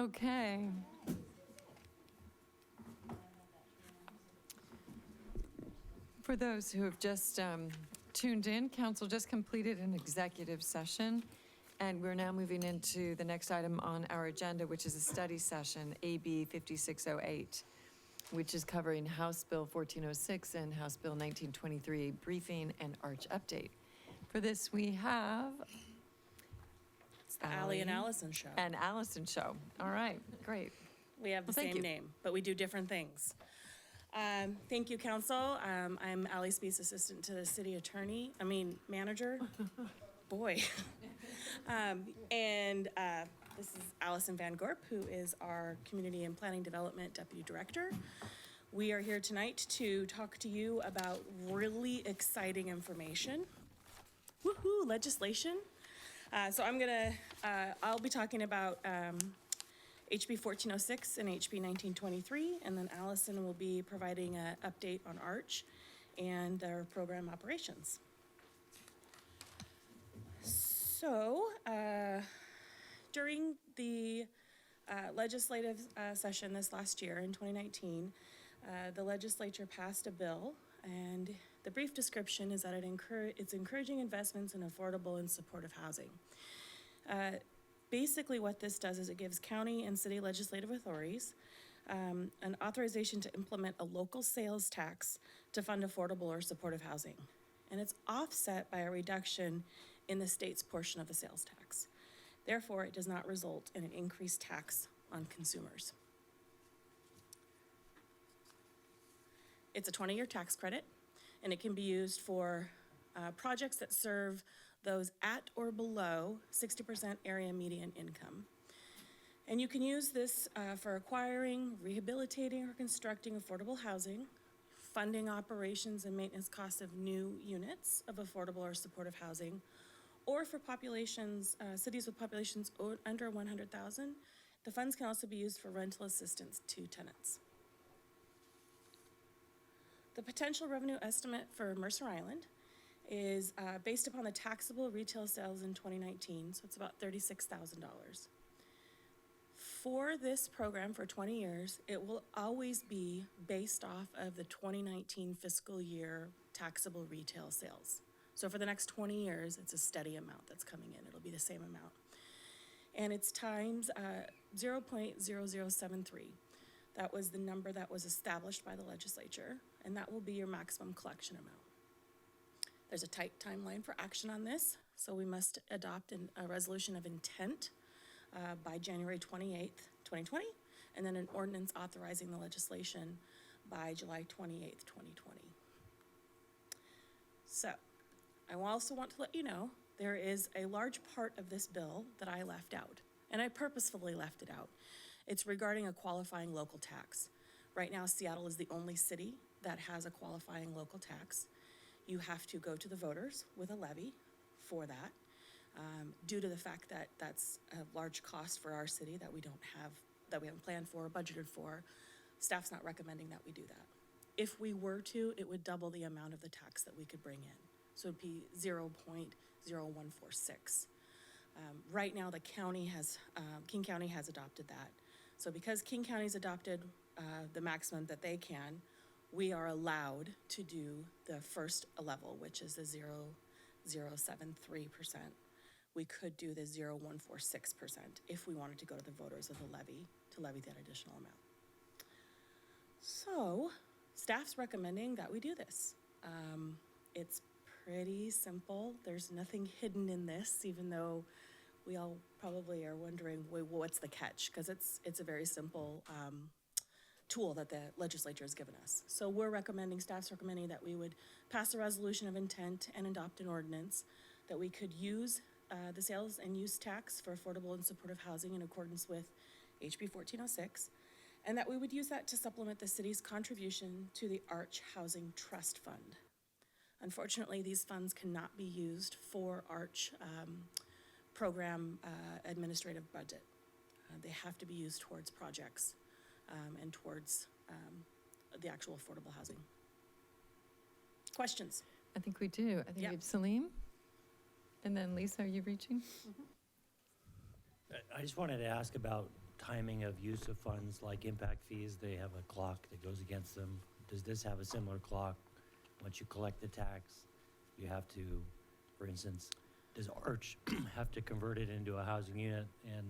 Okay. For those who have just tuned in, council just completed an executive session, and we're now moving into the next item on our agenda, which is a study session, AB 5608, which is covering House Bill 1406 and House Bill 1923, a briefing and arch update. For this, we have It's the Allie and Allison show. an Allison show. All right, great. We have the Well, thank same you. name, but we do different things. Thank you, council. I'm Allie Spees, assistant to the city manager. Boy. This is Allison Van Gorp, who is our Community and Planning Development Deputy Director. We are here tonight to talk to you about really exciting information. Woohoo, legislation. I'll be talking about HB 1406 and HB 1923, and then Allison will be providing an update on ARCH and their program operations. So, during the legislative session this last year in 2019, the legislature passed a bill, and the brief description is that it's encouraging investments in affordable and supportive housing. Basically what this does is it gives county and city legislative authorities an authorization to implement a local sales tax to fund affordable or supportive housing. And it's offset by a reduction in the state's portion of the sales tax. Therefore, it does not result in an increased tax on consumers. It's a 20-year tax credit, and it can be used for projects that serve those at or below 60% area median income. And you can use this for acquiring, rehabilitating, or constructing affordable housing, funding operations and maintenance costs of new units of affordable or supportive housing, or for populations, cities with populations under 100,000. The funds can also be used for rental assistance to tenants. The potential revenue estimate for Mercer Island is based upon the taxable retail sales in 2019, so it's about $36,000. For this program for 20 years, it will always be based off of the 2019 fiscal year taxable retail sales. So for the next 20 years, it's a steady amount that's coming in. It'll be the same amount. And it's times 0.0073. That was the number that was established by the legislature, and that will be your maximum collection amount. There's a tight timeline for action on this, so we must adopt a resolution of intent by January 28th, 2020, and then an ordinance authorizing the legislation by July 28th, 2020. So, I also want to let you know there is a large part of this bill that I left out, and I purposefully left it out. It's regarding a qualifying local tax. Right now, Seattle is the only city that has a qualifying local tax. You have to go to the voters with a levy for that, due to the fact that that's a large cost for our city that we haven't planned for or budgeted for. Staff's not recommending that we do that. If we were to, it would double the amount of the tax that we could bring in. So it'd be 0.0146. Right now, King County has adopted that. So because King County's adopted the maximum that they can, we are allowed to do the first level, which is the 0.073%. We could do the 0.146% if we wanted to go to the voters with a levy to levy that additional amount. So staff's recommending that we do this. It's pretty simple. There's nothing hidden in this, even though we all probably are wondering, wait, well, what's the catch? Because it's a very simple tool that the legislature has given us. So staff's recommending that we would pass a resolution of intent and adopt an ordinance that we could use the sales and use tax for affordable and supportive housing in accordance with HB 1406, and that we would use that to supplement the city's contribution to the ARCH Housing Trust Fund. Unfortunately, these funds cannot be used for ARCH program administrative budget. They have to be used towards projects and towards the actual affordable housing. Questions? I think we do. I think Yep. we have Salim. And then Lisa, are you reaching? I just wanted to ask about timing of use of funds like impact fees, they have a clock that goes against them. Does this have a similar clock? Once you collect the tax, you have to, for instance, does Arch have to convert it into a housing unit in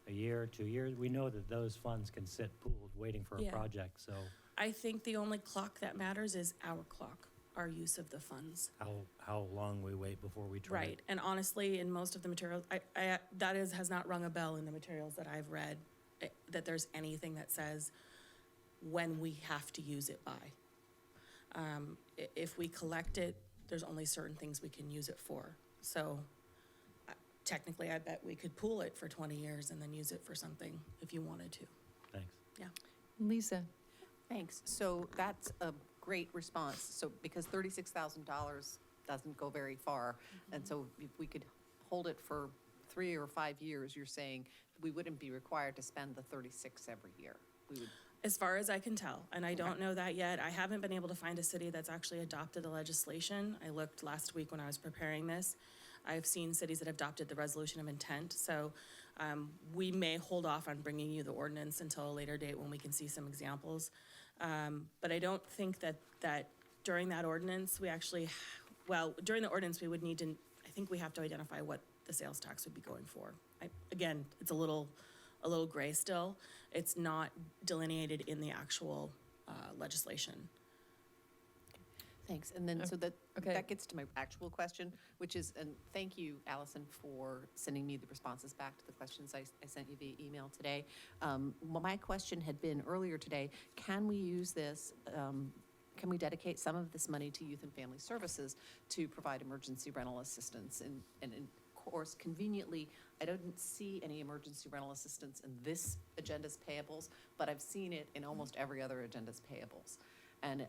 a year, 2 years? We know that those funds can sit pooled, waiting for a Yeah. project, so I think the only clock that matters is our clock, our use of the funds. how long we wait before we try Right, and honestly, in most of the materials, has not rung a bell in the materials that I've read, that there's anything that says when we have to use it by. If we collect it, there's only certain things we can use it for. So technically, I bet we could pool it for 20 years and then use it for something if you wanted to. Thanks. Yeah. Lisa? Thanks. So that's a great response. So because $36,000 doesn't go very far, and so if we could hold it for 3 or 5 years, you're saying we wouldn't be required to spend the 36 every year. We would. As far as I can tell, and I don't know that yet, I haven't been able to find a city that's actually adopted the legislation. I looked last week when I was preparing this. I've seen cities that have adopted the resolution of intent, so we may hold off on bringing you the ordinance until a later date when we can see some examples. But I don't think that during that ordinance, during the ordinance, we would need to, I think we have to identify what the sales tax would be going for. Again, it's a little gray still. It's not delineated in the actual legislation. Thanks. And then, so that Okay. gets to my actual question, which is, and thank you, Allison, for sending me the responses back to the questions I sent you via email today. Well, my question had been earlier today, can we use this, can we dedicate some of this money to Youth and Family Services to provide emergency rental assistance? And of course, conveniently, I don't see any emergency rental assistance in this agenda's payables, but I've seen it in almost every other agenda's payables. And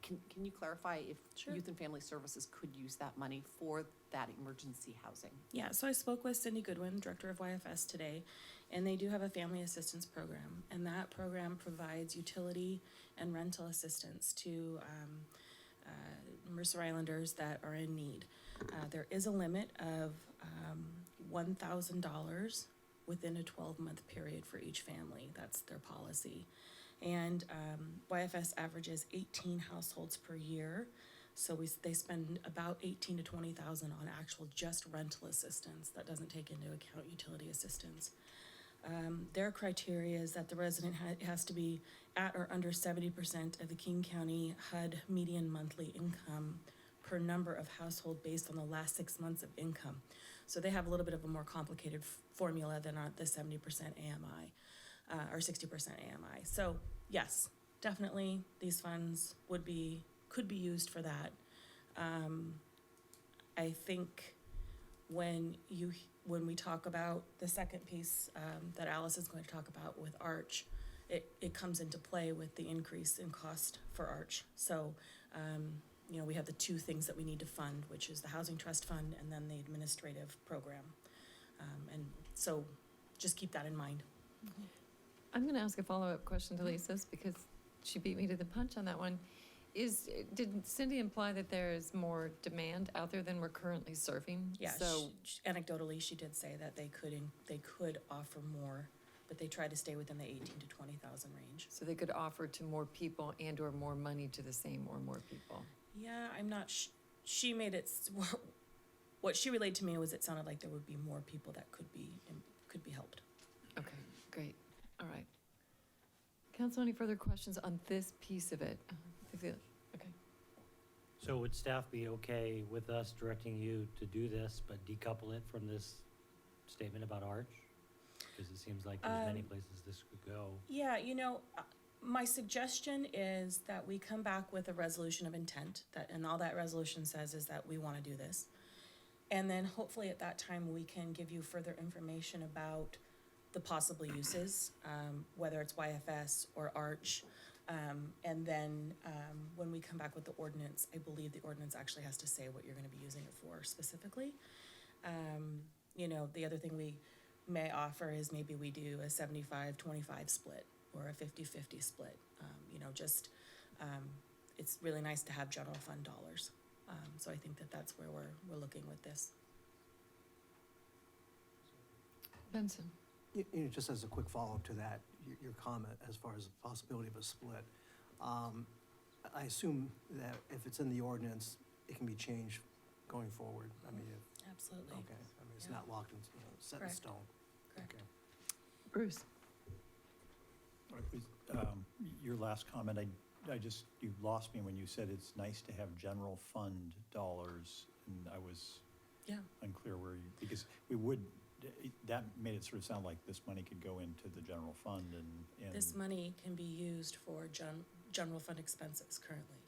can you clarify if Sure. Youth and Family Services could use that money for that emergency housing? Yeah, so I spoke with Cindy Goodwin, Director of YFS today, and they do have a family assistance program. And that program provides utility and rental assistance to Mercer Islanders that are in need. There is a limit of $1,000 within a 12-month period for each family. That's their policy. And YFS averages 18 households per year. So they spend about 18 to 20,000 on actual just rental assistance. That doesn't take into account utility assistance. Their criteria is that the resident has to be at or under 70% of the King County HUD median monthly income per number of household based on the last 6 months of income. So they have a little bit of a more complicated formula than the 70% AMI or 60% AMI. So yes, definitely these funds could be used for that. I think when we talk about the second piece that Alice is going to talk about with Arch, it comes into play with the increase in cost for Arch. So, we have the two things that we need to fund, which is the Housing Trust Fund and then the administrative program. And so just keep that in mind. I'm going to ask a follow-up question to Lisa's because she beat me to the punch on that one. Did Cindy imply that there is more demand out there than we're currently serving? Yeah, So, anecdotally, she did say that they could offer more, but they try to stay within the 18 to 20,000 range. so they could offer to more people and/or more money to the same or more people. Yeah, I'm not, she made it, what she relayed to me was it sounded like there would be more people that could be helped. Okay, great. All right. Council, any further questions on this piece of it? Okay. So would staff be okay with us directing you to do this, but decouple it from this statement about Arch? Because it seems like there's many places this could go. Yeah, my suggestion is that we come back with a resolution of intent, and all that resolution says is that we want to do this. And then hopefully at that time, we can give you further information about the possible uses, whether it's YFS or Arch. And then when we come back with the ordinance, I believe the ordinance actually has to say what you're going to be using it for specifically. The other thing we may offer is maybe we do a 75-25 split or a 50-50 split. It's really nice to have general fund dollars. So I think that's where we're looking with this. Benson? Just as a quick follow-up to that, your comment as far as the possibility of a split, I assume that if it's in the ordinance, it can be changed going forward. I mean, Absolutely. okay, I mean, it's Yeah. not locked in, set in Correct. stone. Correct. Okay. Bruce? Your last comment, you lost me when you said it's nice to have general fund dollars, and I was Yeah. unclear where you, because we would, that made it sort of sound like this money could go into the general fund and. This money can be used for general fund expenses currently.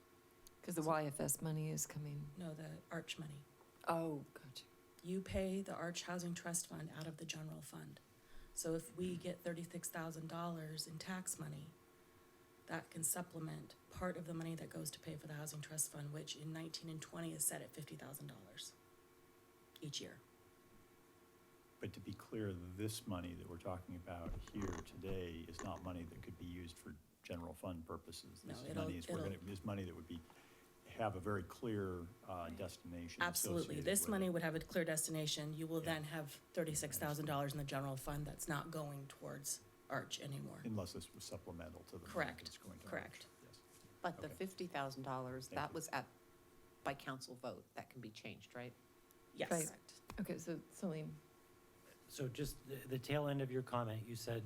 Because the YFS money is coming. No, the Arch money. Oh, gotcha. You pay the Arch Housing Trust Fund out of the general fund. So if we get $36,000 in tax money, that can supplement part of the money that goes to pay for the Housing Trust Fund, which in 19 and 20 is set at $50,000 each year. But to be clear, this money that we're talking about here today is not money that could be used for general fund purposes. No, This it'll- money is, this money that would be, have a very clear destination Absolutely. associated This with money it. would have a clear destination. You will Yeah. then have $36,000 in the general fund that's not going towards Arch anymore. Unless this was supplemental to the money Correct, that's going to. Arch. correct. Yes. But the Okay. $50,000, Thank that you. was by council vote, that can be changed, right? Yes. Right. Okay, so Celine, So just the tail end of your comment, you said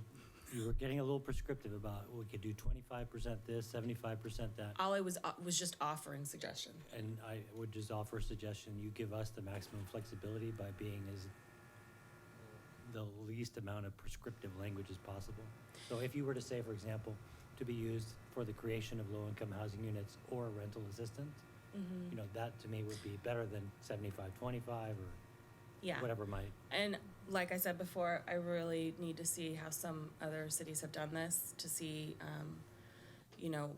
you were getting a little prescriptive about, we could do 25% this, 75% that. All I was just offering suggestion. And I would just offer a suggestion, you give us the maximum flexibility by being as, the least amount of prescriptive language as possible. So if you were to say, for example, to be used for the creation of low-income housing units or rental assistance, you know, that to me would be better than 75-25 or Yeah. whatever might. And like I said before, I really need to see how some other cities have done this to see, you know,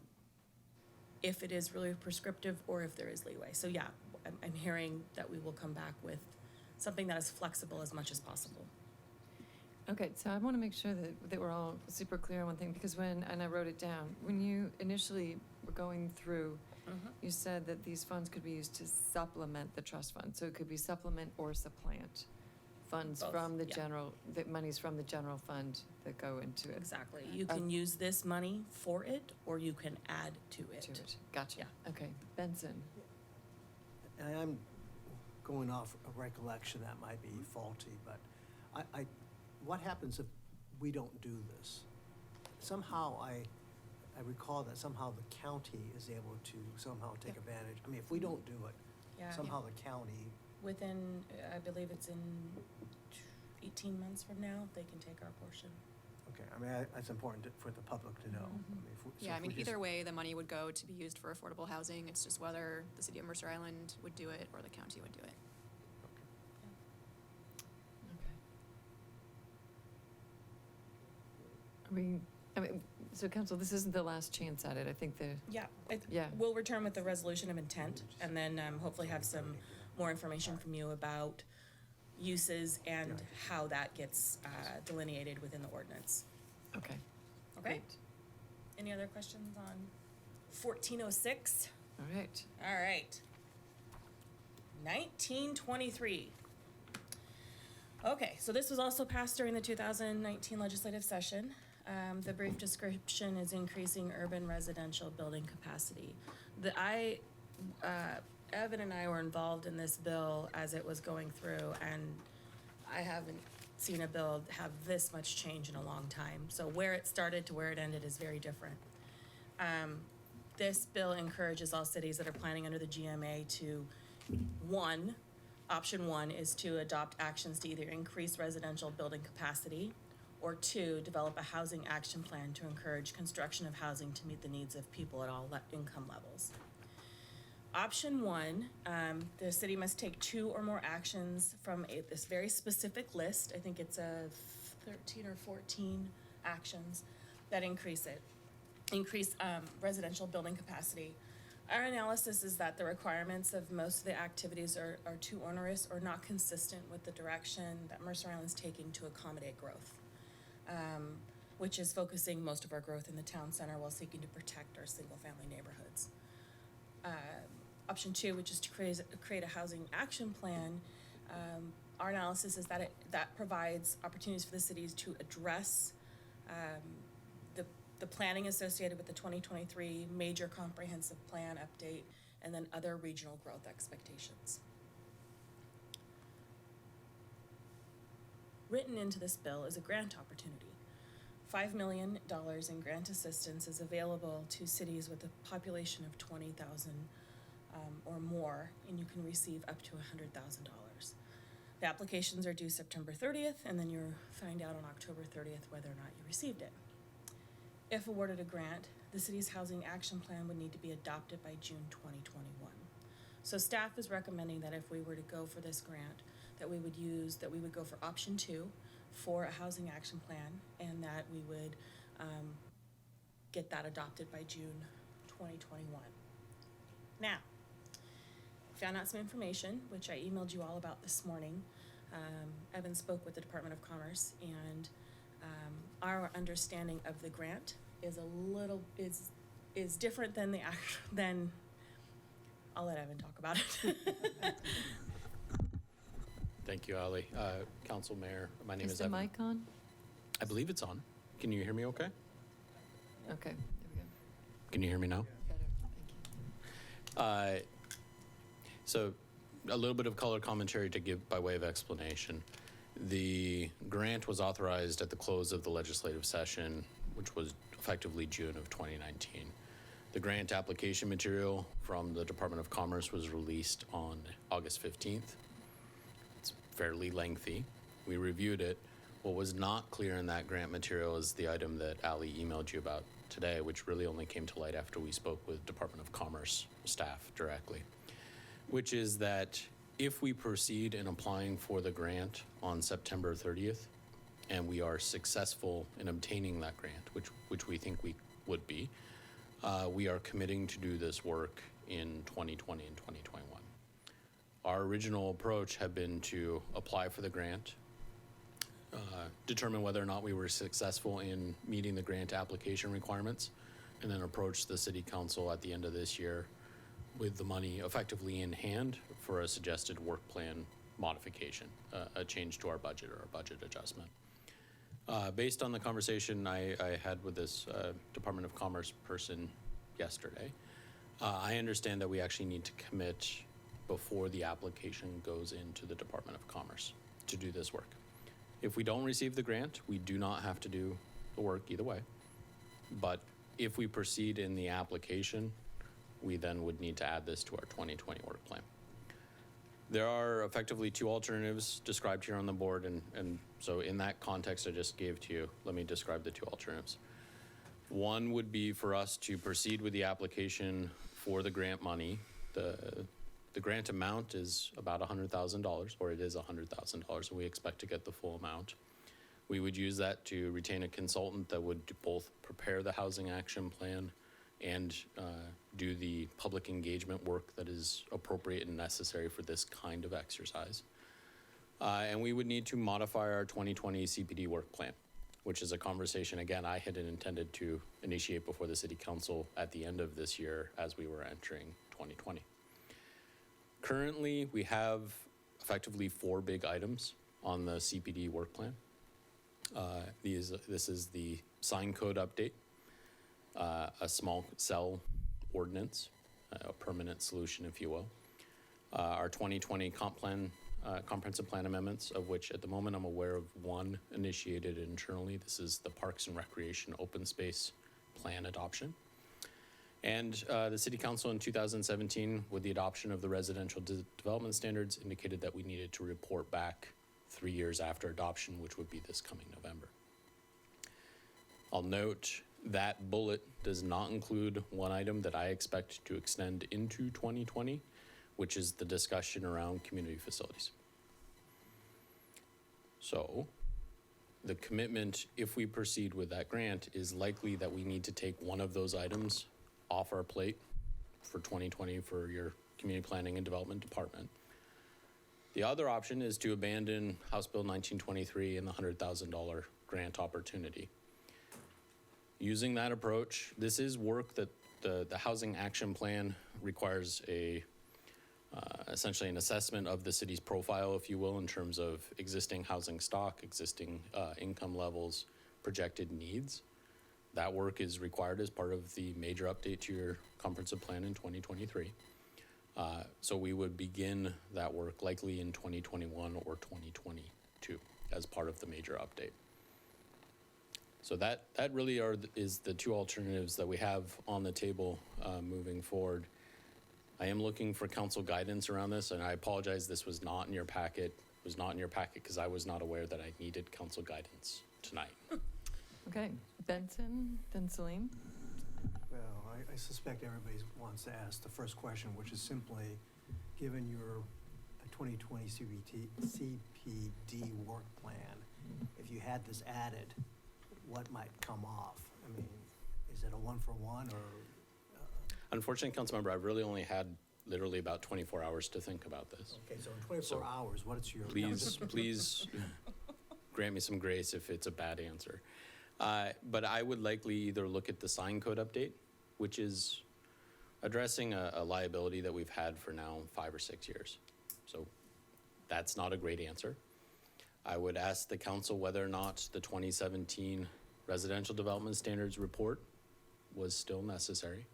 if it is really prescriptive or if there is leeway. So yeah, I'm hearing that we will come back with something that is flexible as much as possible. okay, so I want to make sure that we're all super clear on one thing, because and I wrote it down, when you initially were going through, you said that these funds could be used to supplement the trust fund. So it could be supplement or supplant funds Both, from the yeah. general, the monies from the general fund that go into it. Exactly. You can use this money for it, or you can add to To it. it. Gotcha. Yeah. Okay, Benson. And I'm going off a recollection that might be faulty, but what happens if we don't do this? Somehow I recall that somehow the county is able to somehow take advantage. I mean, if we don't do it, Yeah. somehow the county, Within, I believe it's in 18 months from now, they can take our portion. okay, I mean, that's important for the public to know. I mean, if we- so Yeah, I if we mean, just- either way, the money would go to be used for affordable housing. It's just whether the city of Mercer Island would do it or the county would do it. Okay. I mean, so council, this isn't the last chance at it. I think Yeah. Yeah. We'll return with the resolution of intent and then hopefully have some more information from you about uses and how that gets delineated within the ordinance. okay. Okay? Great. Any other questions on 1406? All right. All right. 1923. Okay, so this was also passed during the 2019 legislative session. The brief description is increasing urban residential building capacity. Evan and I were involved in this bill as it was going through, and I haven't seen a bill have this much change in a long time. So where it started to where it ended is very different. This bill encourages all cities that are planning under the GMA to, option one is to adopt actions to either increase residential building capacity, or two, develop a housing action plan to encourage construction of housing to meet the needs of people at all income levels. Option one, the city must take 2 or more actions from this very specific list. I think it's 13 or 14 actions that increase residential building capacity. Our analysis is that the requirements of most of the activities are too onerous or not consistent with the direction that Mercer Island's taking to accommodate growth, which is focusing most of our growth in the town center while seeking to protect our single-family neighborhoods. Option two, which is to create a housing action plan, our analysis is that that provides opportunities for the cities to address the planning associated with the 2023 major comprehensive plan update and then other regional growth expectations. Written into this bill is a grant opportunity. $5 million in grant assistance is available to cities with a population of 20,000 or more, and you can receive up to $100,000. The applications are due September 30th, and then you'll find out on October 30th whether or not you received it. If awarded a grant, the city's housing action plan would need to be adopted by June 2021. So staff is recommending that if we were to go for this grant, that we would go for option 2 for a housing action plan, and that we would get that adopted by June 2021. Now, found out some information, which I emailed you all about this morning. Evan spoke with the Department of Commerce, and our understanding of the grant is is different than than I'll let Evan talk about it. Thank you, Ali. Council Mayor, my name Is is the Evan. mic on? I believe it's on. Can you hear me okay? Okay, there we go. Can you hear me now? Better, thank you. So a little bit of color commentary to give by way of explanation. The grant was authorized at the close of the legislative session, which was effectively June of 2019. The grant application material from the Department of Commerce was released on August 15th. It's fairly lengthy. We reviewed it. What was not clear in that grant material is the item that Ali emailed you about today, which really only came to light after we spoke with Department of Commerce staff directly, which is that if we proceed in applying for the grant on September 30th, and we are successful in obtaining that grant, which we think we would be, we are committing to do this work in 2020 and 2021. Our original approach had been to apply for the grant, determine whether or not we were successful in meeting the grant application requirements, and then approach the City Council at the end of this year with the money effectively in hand for a suggested work plan modification, a change to our budget or a budget adjustment. Based on the conversation I had with this Department of Commerce person yesterday, I understand that we actually need to commit before the application goes into the Department of Commerce to do this work. If we don't receive the grant, we do not have to do the work either way. But if we proceed in the application, we then would need to add this to our 2020 work plan. There are effectively 2 alternatives described here on the board, and so in that context I just gave to you, let me describe the 2 alternatives. One would be for us to proceed with the application for the grant money. The grant amount is about $100,000, or it is $100,000, and we expect to get the full amount. We would use that to retain a consultant that would both prepare the housing action plan and do the public engagement work that is appropriate and necessary for this kind of exercise. And we would need to modify our 2020 CPD work plan, which is a conversation, again, I had intended to initiate before the City Council at the end of this year as we were entering 2020. Currently, we have effectively 4 big items on the CPD work plan. This is the sign code update, a small cell ordinance, a permanent solution, if you will. Our 2020 comprehensive plan amendments, of which at the moment I'm aware of 1 initiated internally. This is the Parks and Recreation Open Space Plan adoption. And the City Council in 2017, with the adoption of the residential development standards, indicated that we needed to report back 3 years after adoption, which would be this coming November. I'll note that bullet does not include 1 item that I expect to extend into 2020, which is the discussion around community facilities. So the commitment, if we proceed with that grant, is likely that we need to take 1 of those items off our plate for 2020 for your community planning and development department. The other option is to abandon House Bill 1923 and the $100,000 grant opportunity. Using that approach, this is work that the Housing Action Plan requires a essentially an assessment of the city's profile, if you will, in terms of existing housing stock, existing income levels, projected needs. That work is required as part of the major update to your comprehensive plan in 2023. So we would begin that work likely in 2021 or 2022 as part of the major update. So that really is the two alternatives that we have on the table moving forward. I am looking for council guidance around this, and I apologize, this was not in your packet. It was not in your packet because I was not aware that I needed council guidance tonight. Okay, Benson, then Celine. Well, I suspect everybody wants to ask the first question, which is simply, given your 2020 CPD work plan, if you had this added, what might come off? I mean, is it a one-for-one or? Unfortunately, Councilmember, I've really only had literally about 24 hours to think about this. Okay, so in 24 hours, what's your? Please grant me some grace if it's a bad answer. But I would likely either look at the sign code update, which is addressing a liability that we've had for now 5 or 6 years. So that's not a great answer. I would ask the council whether or not the 2017 Residential Development Standards report was still necessary.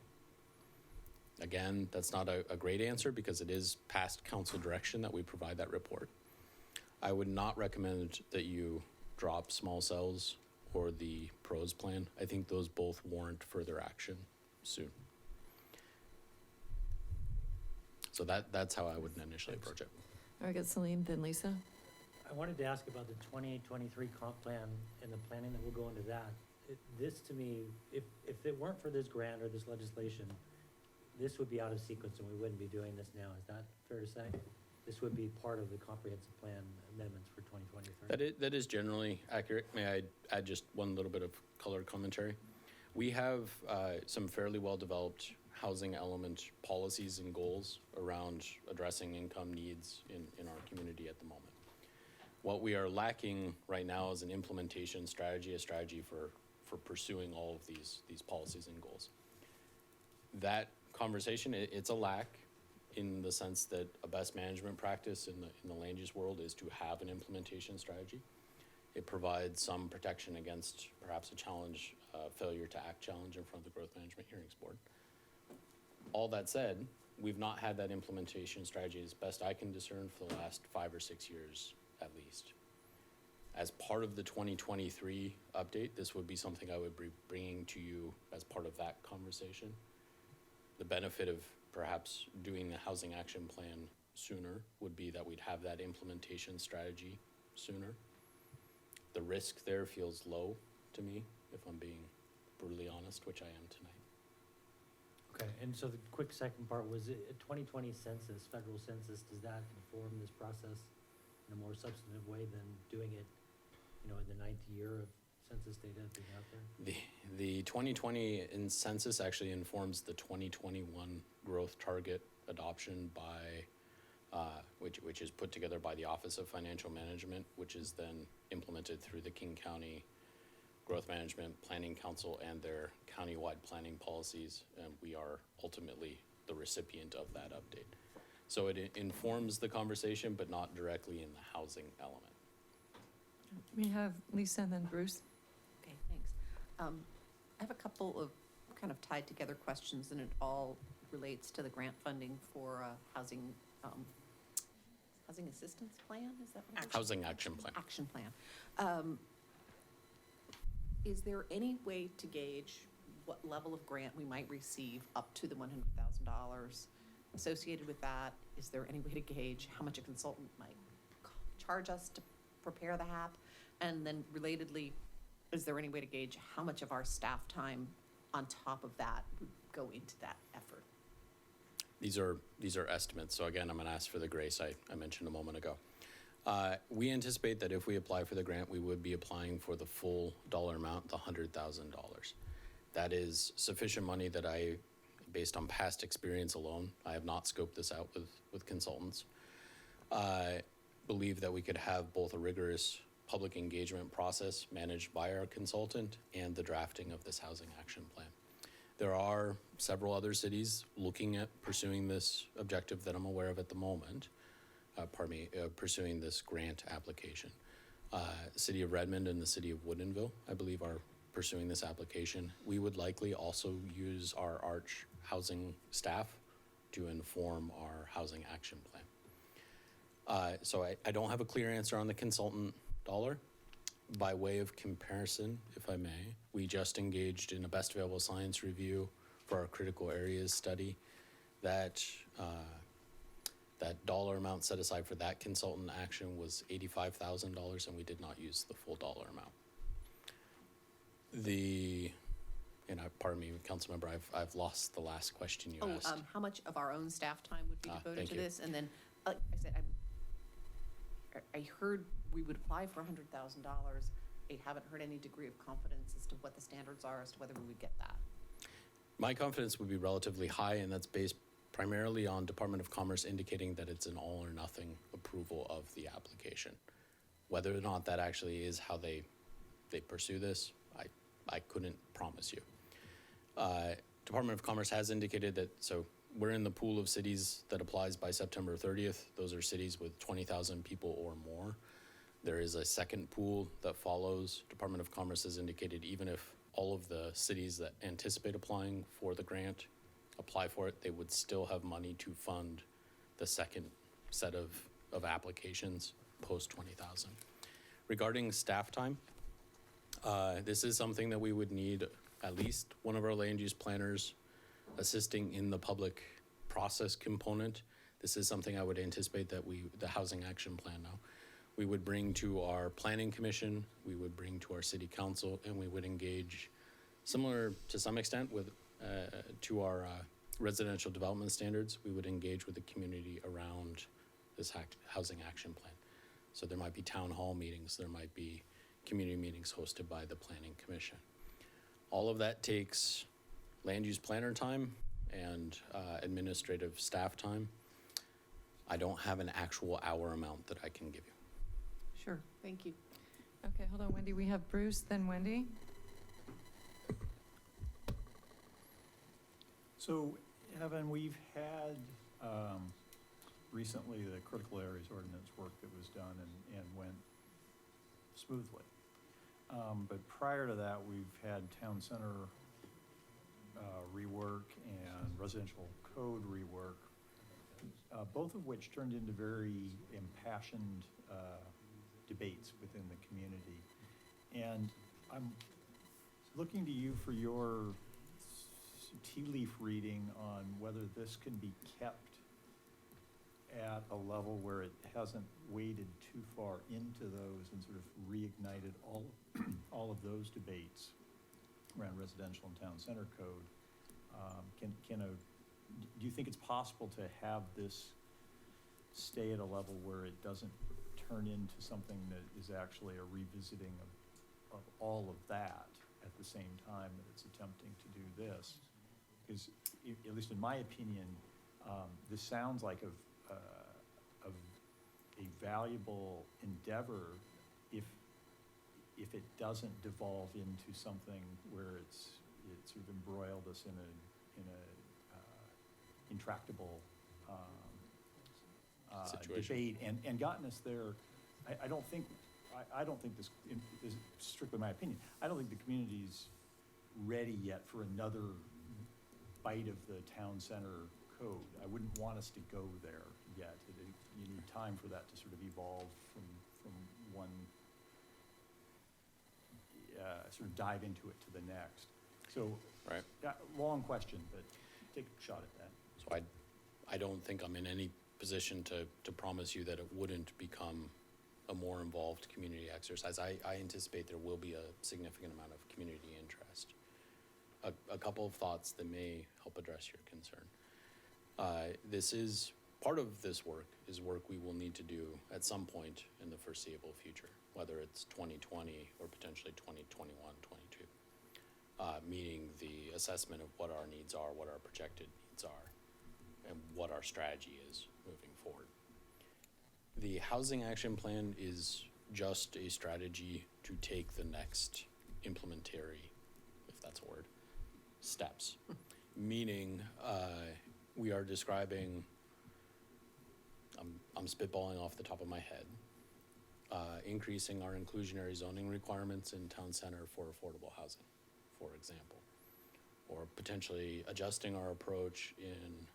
Again, that's not a great answer because it is past council direction that we provide that report. I would not recommend that you drop small cells or the pros plan. I think those both warrant further action soon. So that's how I would initially approach it. All right, good, Celine, then Lisa. I wanted to ask about the 2023 comp plan and the planning that will go into that. This, to me, if it weren't for this grant or this legislation, this would be out of sequence and we wouldn't be doing this now. Is that fair to say? This would be part of the comprehensive plan amendments for 2023. That is generally accurate. May I add just one little bit of color commentary? We have some fairly well-developed housing element policies and goals around addressing income needs in our community at the moment. What we are lacking right now is an implementation strategy, a strategy for pursuing all of these policies and goals. That conversation, it's a lack in the sense that a best management practice in the land use world is to have an implementation strategy. It provides some protection against perhaps a challenge, failure to act challenge in front of the Growth Management Hearings Board. All that said, we've not had that implementation strategy as best I can discern for the last 5 or 6 years at least. As part of the 2023 update, this would be something I would be bringing to you as part of that conversation. The benefit of perhaps doing the housing action plan sooner would be that we'd have that implementation strategy sooner. The risk there feels low to me, if I'm being brutally honest, which I am tonight. Okay, and so the quick second part was a 2020 census, federal census, does that inform this process in a more substantive way than doing it, in the 9th year of census data being out there? The 2020 census actually informs the 2021 growth target adoption by, which is put together by the Office of Financial Management, which is then implemented through the King County Growth Management Planning Council and their countywide planning policies, and we are ultimately the recipient of that update. So it informs the conversation, but not directly in the housing element. We have Lisa and then Bruce. Okay, thanks. I have a couple of kind of tied together questions, and it all relates to the grant funding for housing assistance plan, is that what it is? Housing action plan. Action plan. Is there any way to gauge what level of grant we might receive up to the $100,000 associated with that? Is there any way to gauge how much a consultant might charge us to prepare the HAP? And then relatedly, is there any way to gauge how much of our staff time on top of that would go into that effort? These are estimates. So again, I'm going to ask for the grace I mentioned a moment ago. We anticipate that if we apply for the grant, we would be applying for the full dollar amount, the $100,000. That is sufficient money that based on past experience alone, I have not scoped this out with consultants. I believe that we could have both a rigorous public engagement process managed by our consultant and the drafting of this housing action plan. There are several other cities looking at pursuing this objective that I'm aware of at the moment. Pursuing this grant application. City of Redmond and the city of Woodinville, I believe, are pursuing this application. We would likely also use our Arch housing staff to inform our housing action plan. So I don't have a clear answer on the consultant dollar. By way of comparison, if I may, we just engaged in a best available science review for our critical areas study. That dollar amount set aside for that consultant action was $85,000, and we did not use the full dollar amount. Pardon me, Councilmember, I've lost the last question you asked. How much of our own staff time would be devoted thank to you. this? And then, like I said, I heard we would apply for $100,000. I haven't heard any degree of confidence as to what the standards are, as to whether we would get that. My confidence would be relatively high, and that's based primarily on Department of Commerce indicating that it's an all or nothing approval of the application. Whether or not that actually is how they pursue this, I couldn't promise you. Department of Commerce has indicated that, so we're in the pool of cities that applies by September 30th. Those are cities with 20,000 people or more. There is a second pool that follows. Department of Commerce has indicated even if all of the cities that anticipate applying for the grant apply for it, they would still have money to fund the second set of applications post 20,000. Regarding staff time, this is something that we would need at least one of our land use planners assisting in the public process component. This is something I would anticipate that the housing action plan now, we would bring to our planning commission, we would bring to our city council, and we would engage similar to some extent with to our residential development standards. We would engage with the community around this housing action plan. So there might be town hall meetings, there might be community meetings hosted by the planning commission. All of that takes land use planner time and administrative staff time. I don't have an actual hour amount that I can give you. Sure. Thank you. Okay, hold on, Wendy. We have Bruce, then Wendy. So, Evan, we've had recently the critical areas ordinance work that was done and went smoothly. But prior to that, we've had town center rework and residential code rework, both of which turned into very impassioned debates within the community. And I'm looking to you for your tea leaf reading on whether this can be kept at a level where it hasn't waded too far into those and sort of reignited all of those debates around residential and town center code. Do you think it's possible to have this stay at a level where it doesn't turn into something that is actually a revisiting of all of that at the same time that it's attempting to do this? Because, at least in my opinion, this sounds like a valuable endeavor if it doesn't devolve into something where it sort of embroiled us in a intractable Situation. debate and gotten us there. I don't think this is strictly my opinion. I don't think the community's ready yet for another bite of the town center code. I wouldn't want us to go there yet. You need time for that to sort of evolve from one, sort of dive into it to the next. So, Right. Long question, but take a shot at that. So I don't think I'm in any position to promise you that it wouldn't become a more involved community exercise. I anticipate there will be a significant amount of community interest. A couple of thoughts that may help address your concern. This is, part of this work is work we will need to do at some point in the foreseeable future, whether it's 2020 or potentially 2021, 22. Meaning the assessment of what our needs are, what our projected needs are, and what our strategy is moving forward. The housing action plan is just a strategy to take the next implementary, if that's a word, steps, meaning we are describing, I'm spitballing off the top of my head, increasing our inclusionary zoning requirements in town center for affordable housing, for example, or potentially adjusting our approach in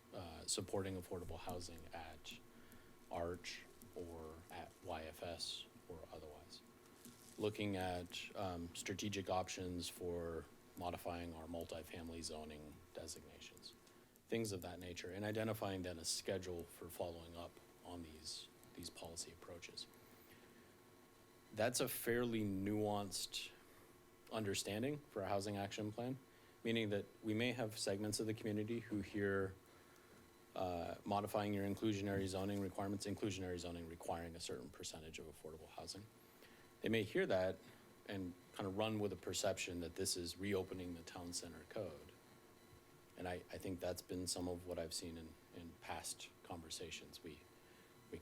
supporting affordable housing at Arch or at YFS or otherwise. Looking at strategic options for modifying our multifamily zoning designations, things of that nature, and identifying then a schedule for following up on these policy approaches. That's a fairly nuanced understanding for a housing action plan, meaning that we may have segments of the community who hear modifying your inclusionary zoning requirements, inclusionary zoning requiring a certain percentage of affordable housing. They may hear that and kind of run with a perception that this is reopening the town center code. And I think that's been some of what I've seen in past conversations. We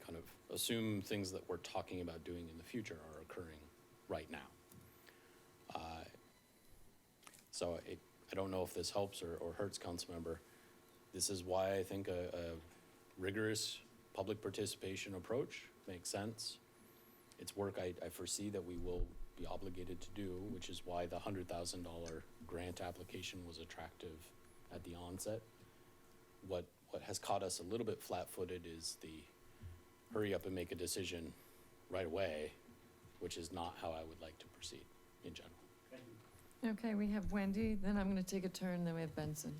kind of assume things that we're talking about doing in the future are occurring right now. So I don't know if this helps or hurts, Councilmember. This is why I think a rigorous public participation approach makes sense. It's work I foresee that we will be obligated to do, which is why the $100,000 grant application was attractive at the onset. What has caught us a little bit flat-footed is the hurry up and make a decision right away, which is not how I would like to proceed in general. Okay, we have Wendy, then I'm going to take a turn, then we have Benson.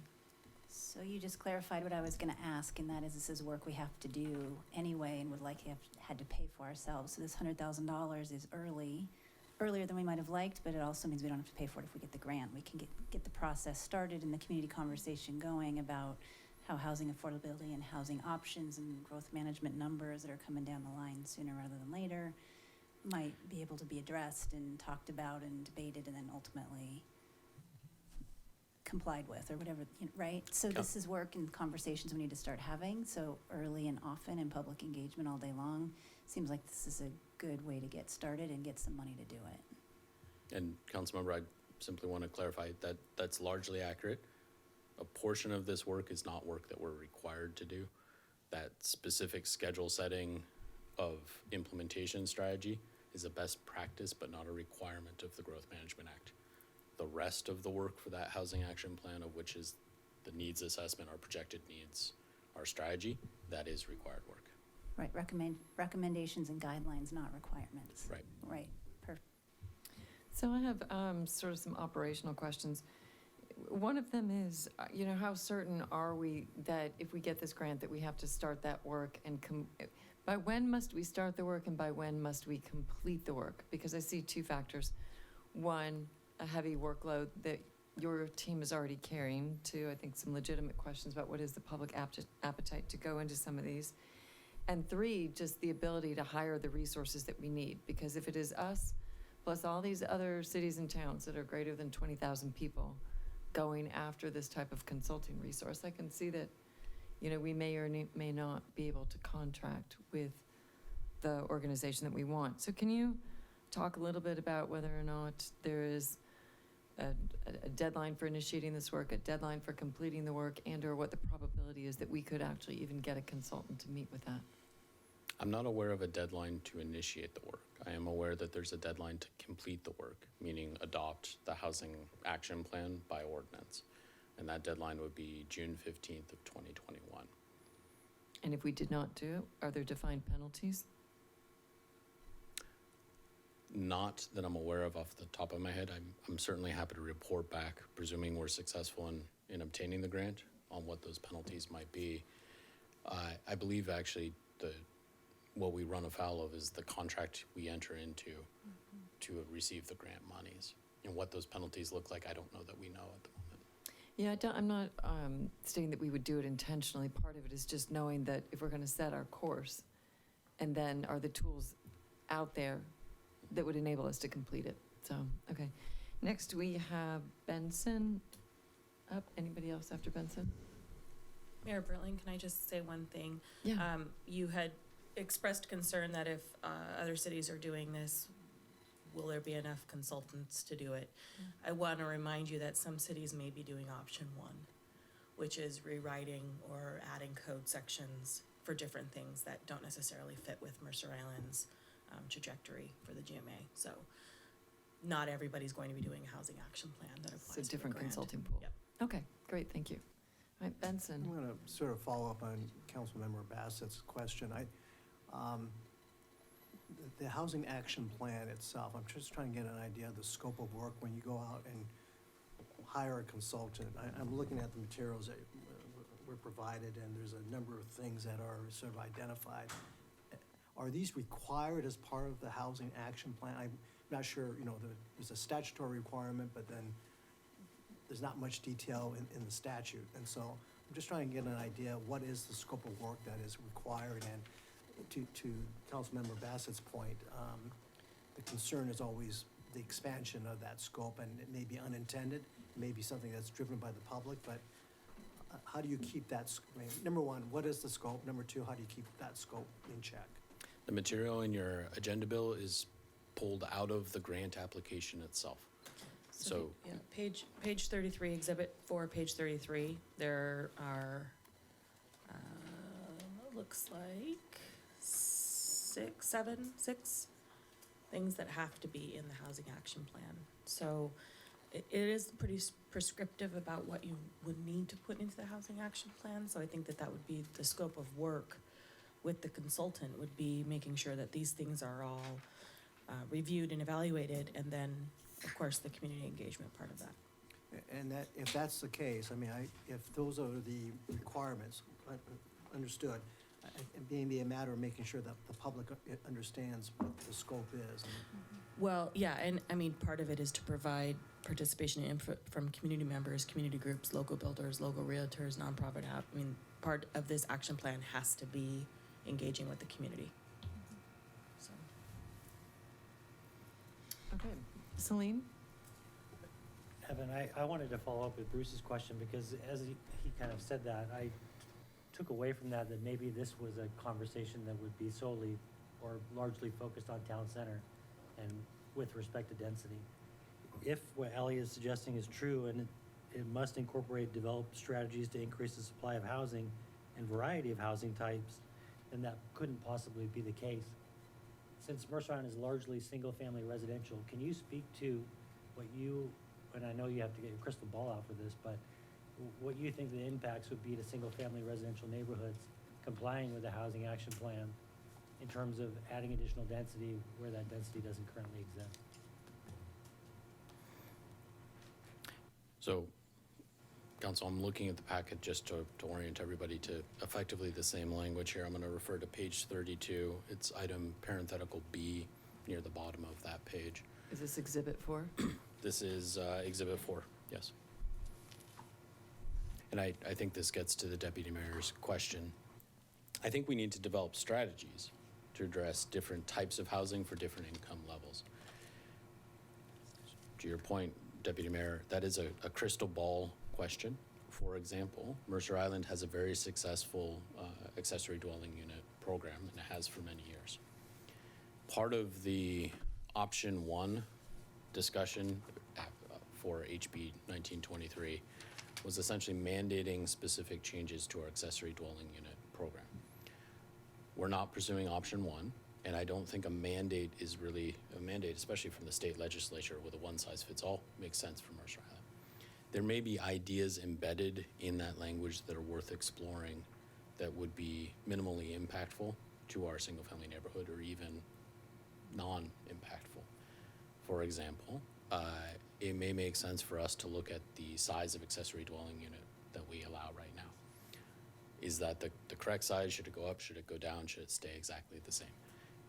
So you just clarified what I was going to ask, and that is this is work we have to do anyway and would likely have had to pay for ourselves. So this $100,000 is earlier than we might have liked, but it also means we don't have to pay for it if we get the grant. We can get the process started and the community conversation going about how housing affordability and housing options and growth management numbers that are coming down the line sooner rather than later might be able to be addressed and talked about and debated and then ultimately complied with or whatever, right? So this is work and conversations we need to start having. So early and often in public engagement all day long. Seems like this is a good way to get started and get some money to do it. And Councilmember, I simply want to clarify that that's largely accurate. A portion of this work is not work that we're required to do. That specific schedule setting of implementation strategy is a best practice, but not a requirement of the Growth Management Act. The rest of the work for that housing action plan, of which is the needs assessment, our projected needs, our strategy, that is required work. Right, recommendations and guidelines, not requirements. Right. Right, perfect. So I have sort of some operational questions. One of them is, how certain are we that if we get this grant that we have to start that work and by when must we start the work and by when must we complete the work? Because I see two factors. One, a heavy workload that your team is already carrying. Two, I think some legitimate questions about what is the public appetite to go into some of these. And three, just the ability to hire the resources that we need. Because if it is us, plus all these other cities and towns that are greater than 20,000 people going after this type of consulting resource, I can see that, we may or may not be able to contract with the organization that we want. So can you talk a little bit about whether or not there is a deadline for initiating this work, a deadline for completing the work, and or what the probability is that we could actually even get a consultant to meet with that? I'm not aware of a deadline to initiate the work. I am aware that there's a deadline to complete the work, meaning adopt the housing action plan by ordinance. And that deadline would be June 15th of 2021. And if we did not do it, are there defined penalties? Not that I'm aware of off the top of my head. I'm certainly happy to report back, presuming we're successful in obtaining the grant, on what those penalties might be. I believe actually what we run afoul of is the contract we enter into to receive the grant monies. And what those penalties look like, I don't know that we know at the moment. Yeah, I'm not stating that we would do it intentionally. Part of it is just knowing that if we're going to set our course, and then are the tools out there that would enable us to complete it. So, okay. Next, we have Benson up. Anybody else after Benson? Mayor Bertling, can I just say one thing? Yeah. You had expressed concern that if other cities are doing this, will there be enough consultants to do it? I want to remind you that some cities may be doing option one, which is rewriting or adding code sections for different things that don't necessarily fit with Mercer Island's trajectory for the GMA. So not everybody's going to be doing a housing action plan that applies It's to a the different grant. consulting pool. Yep. Okay, great, thank you. All right, Benson. I'm going to sort of follow up on Councilmember Bassett's question. The housing action plan itself, I'm just trying to get an idea of the scope of work when you go out and hire a consultant. I'm looking at the materials that were provided, and there's a number of things that are sort of identified. Are these required as part of the housing action plan? I'm not sure, there's a statutory requirement, but then there's not much detail in the statute. And so I'm just trying to get an idea, what is the scope of work that is required? And to Councilmember Bassett's point, the concern is always the expansion of that scope, and it may be unintended, it may be something that's driven by the public, but how do you keep that, number one, what is the scope? Number two, how do you keep that scope in check? The material in your agenda bill is pulled out of the grant application itself. So, Yeah, page 33, Exhibit 4, page 33, there are, looks like six things that have to be in the housing action plan. So it is pretty prescriptive about what you would need to put into the housing action plan. So I think that would be the scope of work with the consultant, would be making sure that these things are all reviewed and evaluated, and then, of course, the community engagement part of that. And that, if that's the case, if those are the requirements, understood, it may be a matter of making sure that the public understands what the scope is. Well, yeah, and part of it is to provide participation and input from community members, community groups, local builders, local realtors, nonprofit. Part of this action plan has to be engaging with the community. So. Okay, Celine? Evan, I wanted to follow up with Bruce's question, because as he kind of said that, I took away from that maybe this was a conversation that would be solely or largely focused on town center and with respect to density. If what Ellie is suggesting is true, and it must incorporate developed strategies to increase the supply of housing and variety of housing types, then that couldn't possibly be the case. Since Mercer Island is largely single-family residential, can you speak to what you, and I know you have to get your crystal ball out for this, but what you think the impacts would be to single-family residential neighborhoods complying with the housing action plan in terms of adding additional density where that density doesn't currently exist? So, Council, I'm looking at the packet just to orient everybody to effectively the same language here. I'm going to refer to page 32. It's item parenthetical B near the bottom of that page. Is this Exhibit 4? This is Exhibit 4, yes. And I think this gets to the Deputy Mayor's question. I think we need to develop strategies to address different types of housing for different income levels. To your point, Deputy Mayor, that is a crystal ball question. For example, Mercer Island has a very successful accessory dwelling unit program, and it has for many years. Part of the option 1 discussion for HB 1923 was essentially mandating specific changes to our accessory dwelling unit program. We're not pursuing option 1, and I don't think a mandate is really a mandate, especially from the state legislature with a one-size-fits-all, makes sense for Mercer Island. There may be ideas embedded in that language that are worth exploring that would be minimally impactful to our single-family neighborhood, or even non-impactful. For example, it may make sense for us to look at the size of accessory dwelling unit that we allow right now. Is that the correct size? Should it go up? Should it go down? Should it stay exactly the same?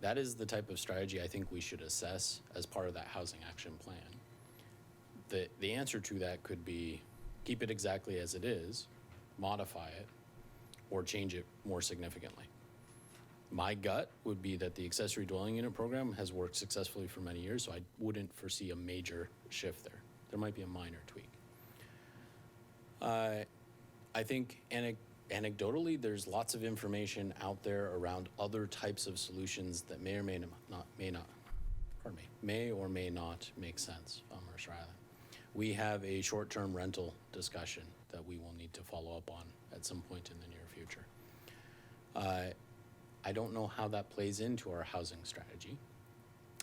That is the type of strategy I think we should assess as part of that housing action plan. The answer to that could be keep it exactly as it is, modify it, or change it more significantly. My gut would be that the accessory dwelling unit program has worked successfully for many years, so I wouldn't foresee a major shift there. There might be a minor tweak. I think anecdotally, there's lots of information out there around other types of solutions that may or may not may or may not make sense on Mercer Island. We have a short-term rental discussion that we will need to follow up on at some point in the near future. I don't know how that plays into our housing strategy,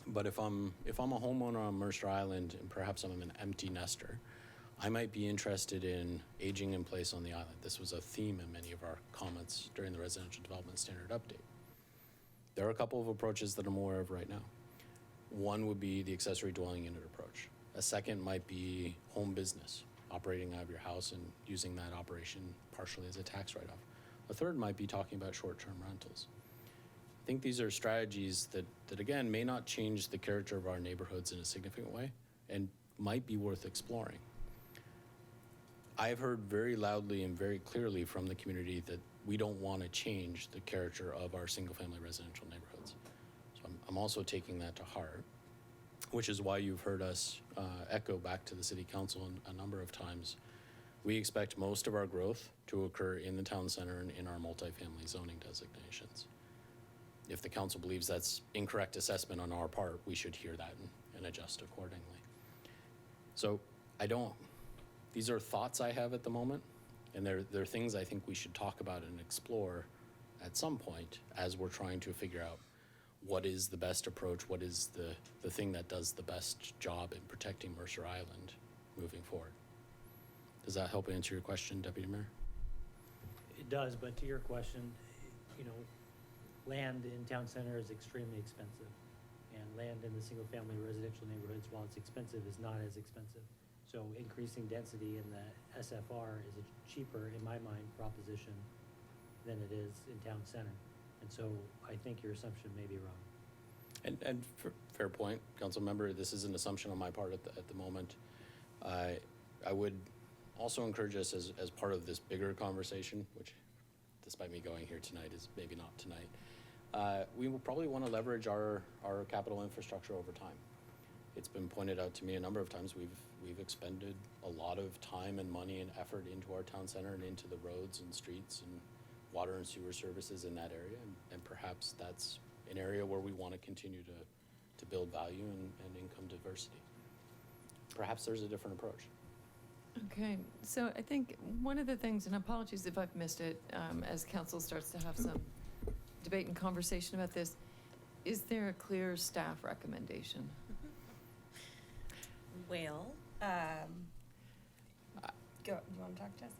but if I'm a homeowner on Mercer Island and perhaps I'm an empty nester, I might be interested in aging in place on the island. This was a theme in many of our comments during the Residential Development Standard Update. There are a couple of approaches that I'm aware of right now. One would be the accessory dwelling unit approach. A second might be home business, operating out of your house and using that operation partially as a tax write-off. A third might be talking about short-term rentals. I think these are strategies that again, may not change the character of our neighborhoods in a significant way and might be worth exploring. I've heard very loudly and very clearly from the community that we don't want to change the character of our single-family residential neighborhoods. So I'm also taking that to heart, which is why you've heard us echo back to the City Council a number of times. We expect most of our growth to occur in the town center and in our multifamily zoning designations. If the council believes that's incorrect assessment on our part, we should hear that and adjust accordingly. So these are thoughts I have at the moment, and they're things I think we should talk about and explore at some point as we're trying to figure out what is the best approach, what is the thing that does the best job in protecting Mercer Island moving forward. Does that help answer your question, Deputy Mayor? It does, but to your question, land in town center is extremely expensive. And land in the single-family residential neighborhoods, while it's expensive, is not as expensive. So increasing density in the SFR is a cheaper, in my mind, proposition than it is in town center. And so I think your assumption may be wrong. And fair point, council member, this is an assumption on my part at the moment. I would also encourage us as part of this bigger conversation, which despite me going here tonight is maybe not tonight, we will probably want to leverage our capital infrastructure over time. It's been pointed out to me a number of times, we've expended a lot of time and money and effort into our town center and into the roads and streets and water and sewer services in that area, and perhaps that's an area where we want to continue to build value and income diversity. Perhaps there's a different approach. Okay, so I think one of the things, and apologies if I've missed it, as council starts to have some debate and conversation about this, is there a clear staff recommendation? Well, you want to talk, Jesse?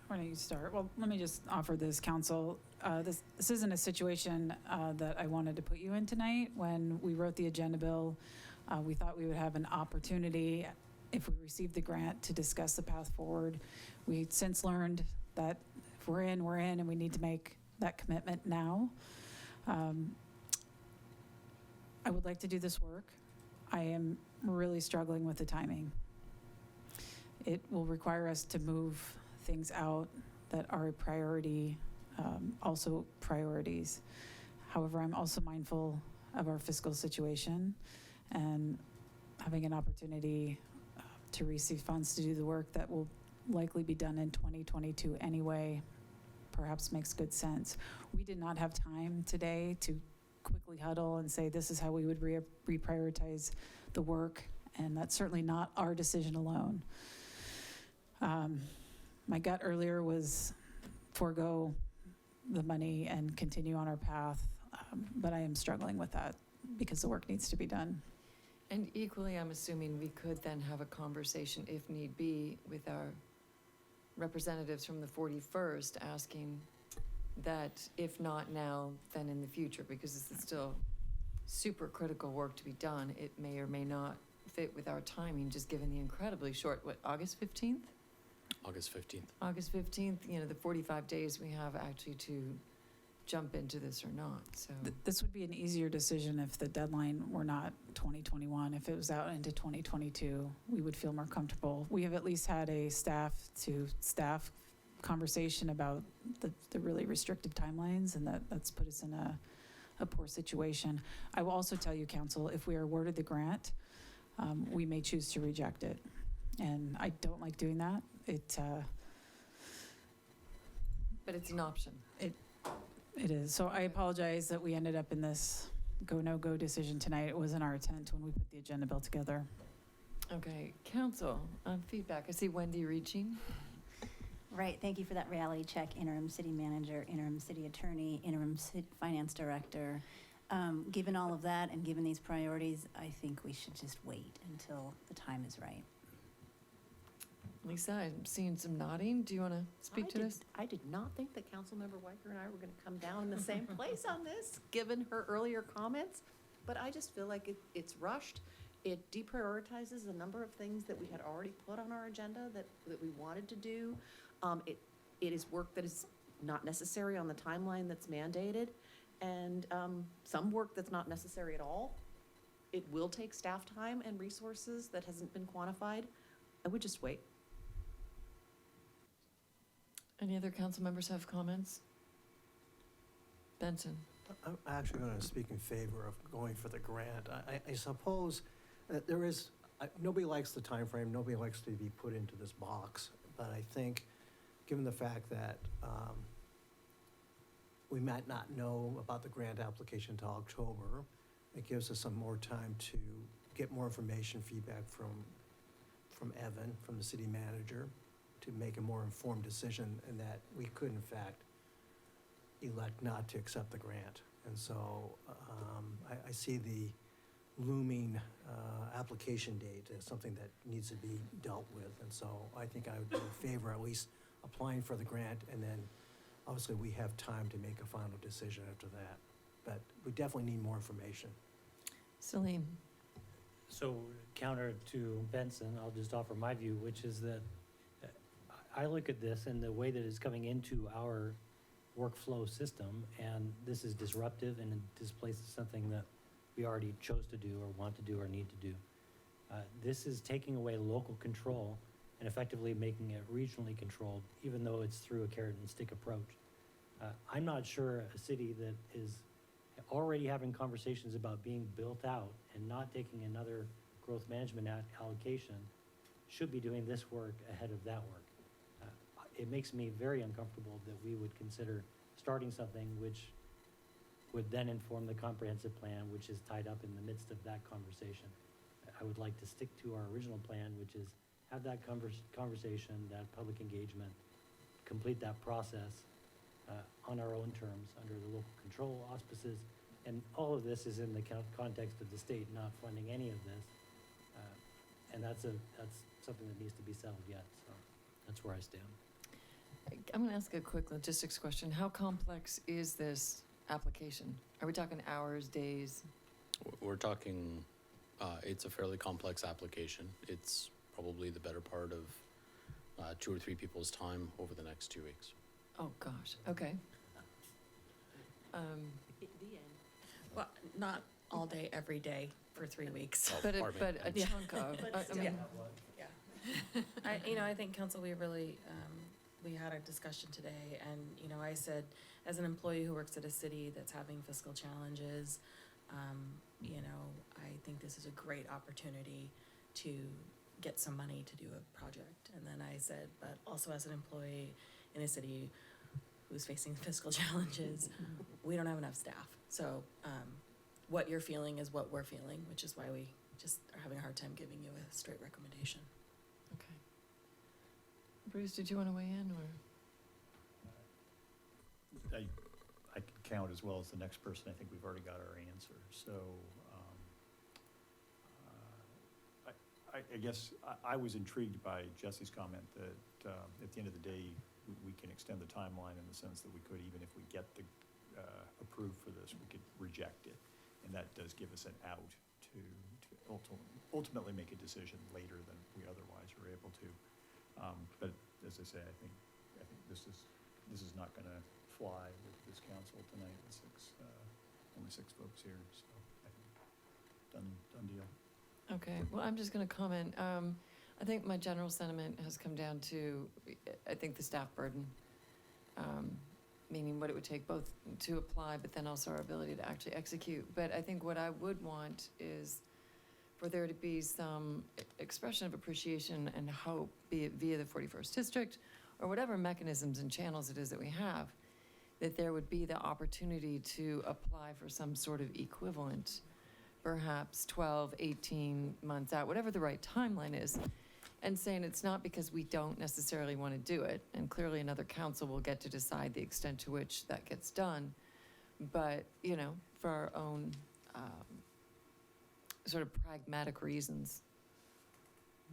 Why don't you start? Well, let me just offer this, council. This isn't a situation that I wanted to put you in tonight. When we wrote the agenda bill, we thought we would have an opportunity, if we received the grant, to discuss the path forward. We've since learned that if we're in, and we need to make that commitment now. I would like to do this work. I am really struggling with the timing. It will require us to move things out that are a priority, also priorities. However, I'm also mindful of our fiscal situation and having an opportunity to receive funds to do the work that will likely be done in 2022 anyway, perhaps makes good sense. We did not have time today to quickly huddle and say this is how we would reprioritize the work, and that's certainly not our decision alone. My gut earlier was forego the money and continue on our path, but I am struggling with that because the work needs to be done. And equally, I'm assuming we could then have a conversation, if need be, with our representatives from the 41st, asking that if not now, then in the future, because this is still super critical work to be done. It may or may not fit with our timing, just given the incredibly short, August 15th? August 15th. August 15th, the 45 days we have actually to jump into this or not, so. This would be an easier decision if the deadline were not 2021. If it was out into 2022, we would feel more comfortable. We have at least had a staff-to-staff conversation about the really restrictive timelines, and that's put us in a poor situation. I will also tell you, council, if we are awarded the grant, we may choose to reject it. And I don't like doing that. But it's an option. It is. So I apologize that we ended up in this go, no-go decision tonight. It wasn't our intent when we put the agenda bill together. Okay, council, feedback. I see Wendy reaching. Right, thank you for that reality check, interim city manager, interim city attorney, interim finance director. Given all of that and given these priorities, I think we should just wait until the time is right. Lisa, I'm seeing some nodding. Do you want to speak to this? I did not think that Councilmember Weicker and I were going to come down in the same place on this, given her earlier comments. But I just feel like it's rushed. It deprioritizes a number of things that we had already put on our agenda that we wanted to do. It is work that is not necessary on the timeline that's mandated, and some work that's not necessary at all. It will take staff time and resources that hasn't been quantified. I would just wait. Any other council members have comments? Benson? I'm actually going to speak in favor of going for the grant. I suppose that there is, nobody likes the time frame. Nobody likes to be put into this box. But I think, given the fact that we might not know about the grant application until October, it gives us some more time to get more information, feedback from Evan, from the city manager, to make a more informed decision, and that we could, in fact, elect not to accept the grant. And so I see the looming application date as something that needs to be dealt with. And so I think I would be in favor at least applying for the grant, and then obviously we have time to make a final decision after that. But we definitely need more information. Celine? So counter to Benson, I'll just offer my view, which is that I look at this and the way that it's coming into our workflow system, and this is disruptive and it displaces something that we already chose to do or want to do or need to do. This is taking away local control and effectively making it regionally controlled, even though it's through a carrot and stick approach. I'm not sure a city that is already having conversations about being built out and not taking another growth management allocation should be doing this work ahead of that work. It makes me very uncomfortable that we would consider starting something which would then inform the comprehensive plan, which is tied up in the midst of that conversation. I would like to stick to our original plan, which is have that conversation, that public engagement, complete that process on our own terms, under the local control auspices. And all of this is in the context of the state not funding any of this. And that's something that needs to be settled yet, so that's where I stand. I'm going to ask a quick logistics question. How complex is this application? Are we talking hours, days? We're talking, it's a fairly complex application. It's probably the better part of 2 or 3 people's time over the next 2 weeks. Oh, gosh, okay. The end. Well, not all day, every day for 3 weeks. But Pardon me. a Yeah. chunk of, But I still. mean, I think council, we really, we had a discussion today, and, I said, as an employee who works at a city that's having fiscal challenges, I think this is a great opportunity to get some money to do a project. And then I said, but also as an employee in a city who's facing fiscal challenges, we don't have enough staff. So, what you're feeling is what we're feeling, which is why we just are having a hard time giving you a straight recommendation. okay. Bruce, did you want to weigh in, or? I can count as well as the next person. I think we've already got our answer. So I guess I was intrigued by Jesse's comment that at the end of the day, we can extend the timeline in the sense that we could, even if we get the approved for this, we could reject it. And that does give us an out to ultimately make a decision later than we otherwise are able to. But as I say, I think this is not going to fly with this council tonight with only 6 folks here. So I think done deal. Okay, well, I'm just going to comment. I think my general sentiment has come down to, I think, the staff burden, meaning what it would take both to apply, but then also our ability to actually execute. But I think what I would want is for there to be some expression of appreciation and hope, be it via the 41st District or whatever mechanisms and channels it is that we have, that there would be the opportunity to apply for some sort of equivalent, perhaps 12, 18 months out, whatever the right timeline is, and saying it's not because we don't necessarily want to do it, and clearly another council will get to decide the extent to which that gets done, but, you know, for our own sort of pragmatic reasons,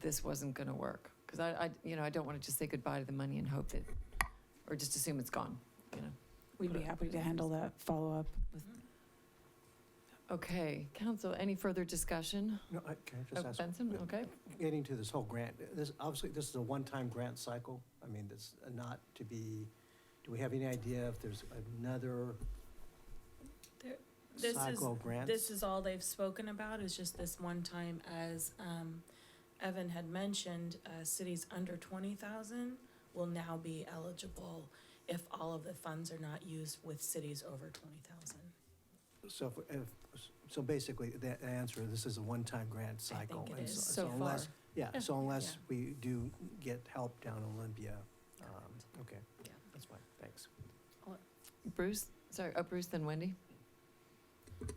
this wasn't going to work. Because I don't want to just say goodbye to the money and hope that, or just assume it's gone, you know. We'd be happy to handle that follow-up with Okay, council, any further discussion? No, can I Oh, just ask? Benson, okay. Getting to this whole grant, obviously, this is a one-time grant cycle. I mean, it's not to be, do we have any idea if there's another This is, cycle of grants? this is all they've spoken about, is just this one time, as Evan had mentioned, cities under 20,000 will now be eligible if all of the funds are not used with cities over 20,000. So basically, the answer, this is a one-time grant cycle. think it and is. So unless- far. Yeah, Yeah. so unless Yeah. we do get help down Olympia, okay, Yeah. that's fine, thanks. Bruce, sorry, Bruce, then Wendy.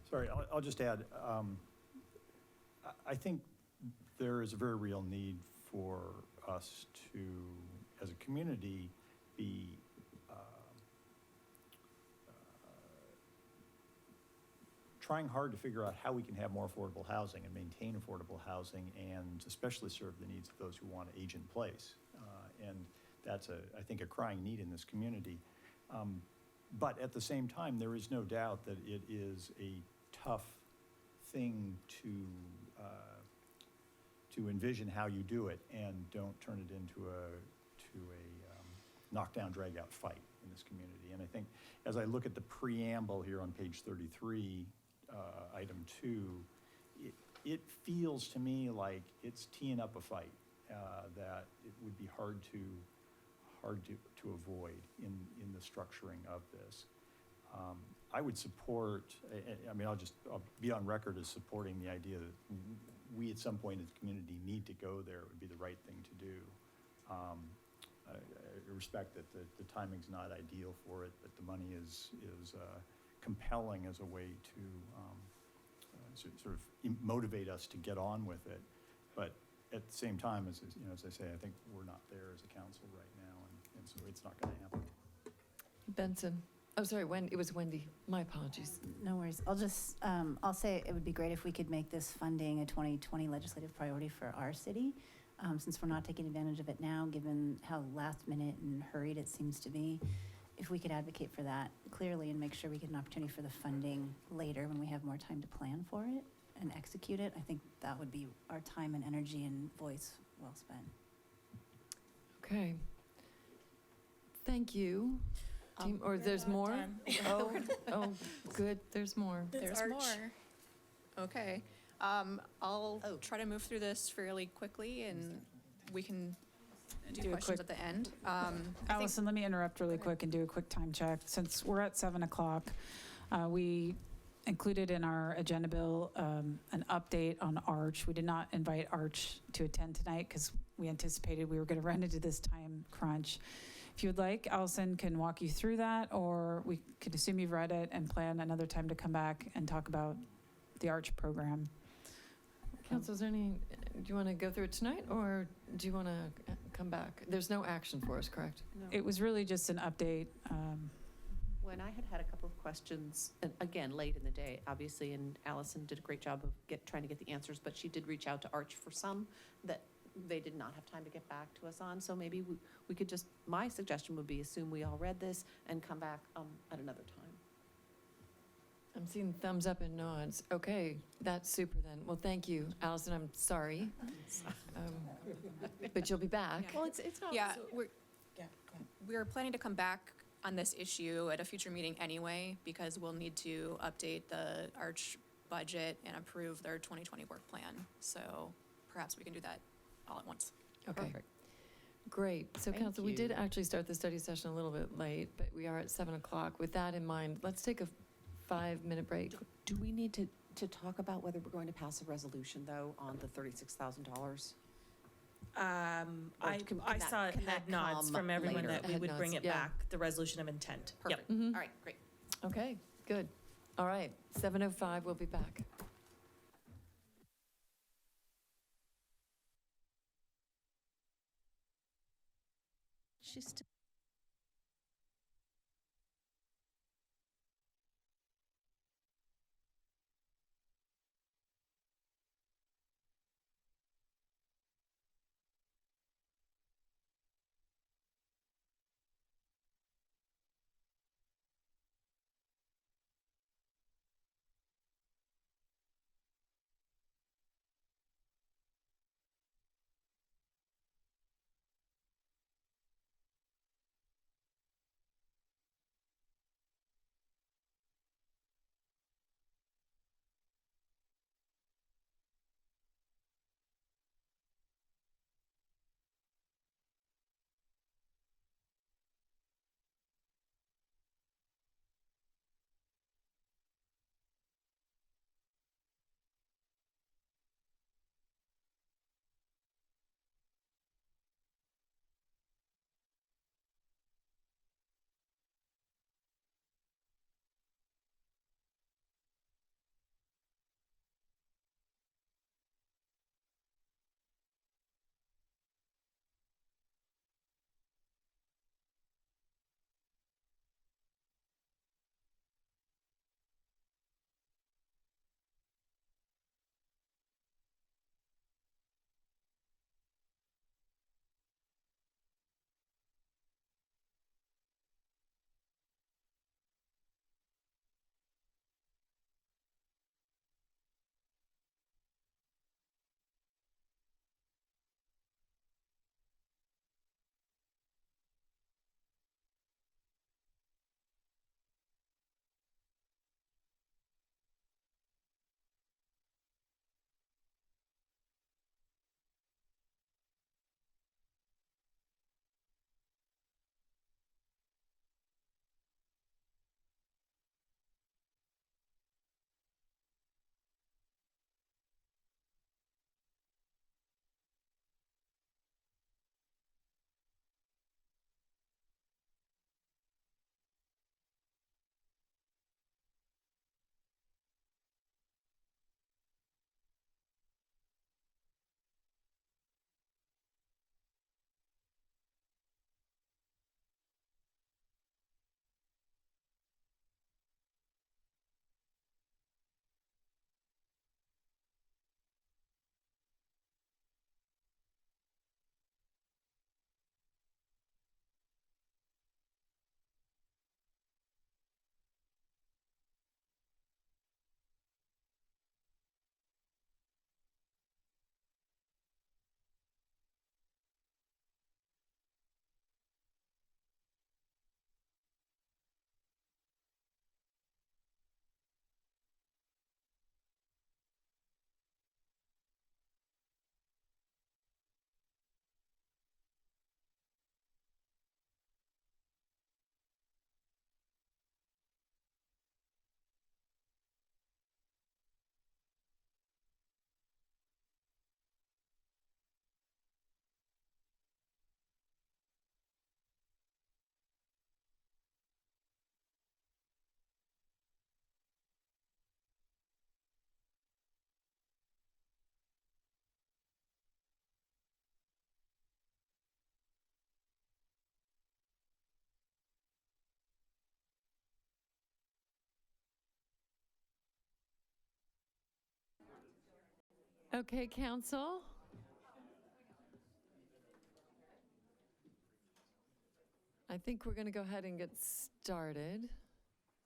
Sorry, I'll just add, I think there is a very real need for us to, as a community, be trying hard to figure out how we can have more affordable housing and maintain affordable housing, and especially serve the needs of those who want to age in place. And that's, I think, a crying need in this community. But at the same time, there is no doubt that it is a tough thing to envision how you do it and don't turn it into a knockdown, drag-out fight in this community. And I think as I look at the preamble here on page 33, item 2, it feels to me like it's teeing up a fight that it would be hard to avoid in the structuring of this. I would support, I mean, I'll be on record as supporting the idea that we at some point as a community need to go there. It would be the right thing to do. I respect that the timing's not ideal for it, but the money is compelling as a way to sort of motivate us to get on with it. But at the same time, as I say, I think we're not there as a council right now, and so it's not going to happen. Benson. Oh, sorry, it was Wendy. My apologies. No worries. I'll say it would be great if we could make this funding a 2020 legislative priority for our city, since we're not taking advantage of it now, given how last minute and hurried it seems to be. If we could advocate for that clearly and make sure we get an opportunity for the funding later when we have more time to plan for it and execute it, I think that would be our time and energy and voice well spent. Okay. Thank you. Team, or there's more? Oh, good, there's more. There's Arch. more. Okay. I'll try to move through this fairly quickly and we can do Do a questions quick- at the end. I think- Allison, let me interrupt really quick and do a quick time check. Since we're at 7 o'clock, we included in our agenda bill an update on Arch. We did not invite Arch to attend tonight because we anticipated we were going to run into this time crunch. If you would like, Allison can walk you through that, or we could assume you've read it and plan another time to come back and talk about the Arch program. Council, is there any, do you want to go through it tonight, or do you want to come back? There's no action for us, correct? It was really just an update. When I had a couple of questions, and again, late in the day, obviously, and Allison did a great job of trying to get the answers, but she did reach out to Arch for some that they did not have time to get back to us on. So maybe we could just, my suggestion would be assume we all read this and come back at another time. I'm seeing thumbs up and nods. Okay, that's super then. Well, thank you, Allison, I'm sorry. But you'll be back. Yeah. Well, it's not. Yeah, So- we're, Yeah, go ahead. we're planning to come back on this issue at a future meeting anyway, because we'll need to update the Arch budget and approve their 2020 work plan. So perhaps we can do that all at once. Okay, Perfect. great. So Thank council, we did you. actually start the study session a little bit late, but we are at 7 o'clock. With that in mind, let's take a 5-minute break. Do we need to talk about whether we're going to pass a resolution, though, on the $36,000? I can I that- saw can that head nods come from everyone later? that we Head would bring nods, it yeah. back, the resolution of intent. Yep. Perfect. All right, great. Okay, good. All right, 7:05, we'll be back. She's still. Okay, council? I think we're going to go ahead and get started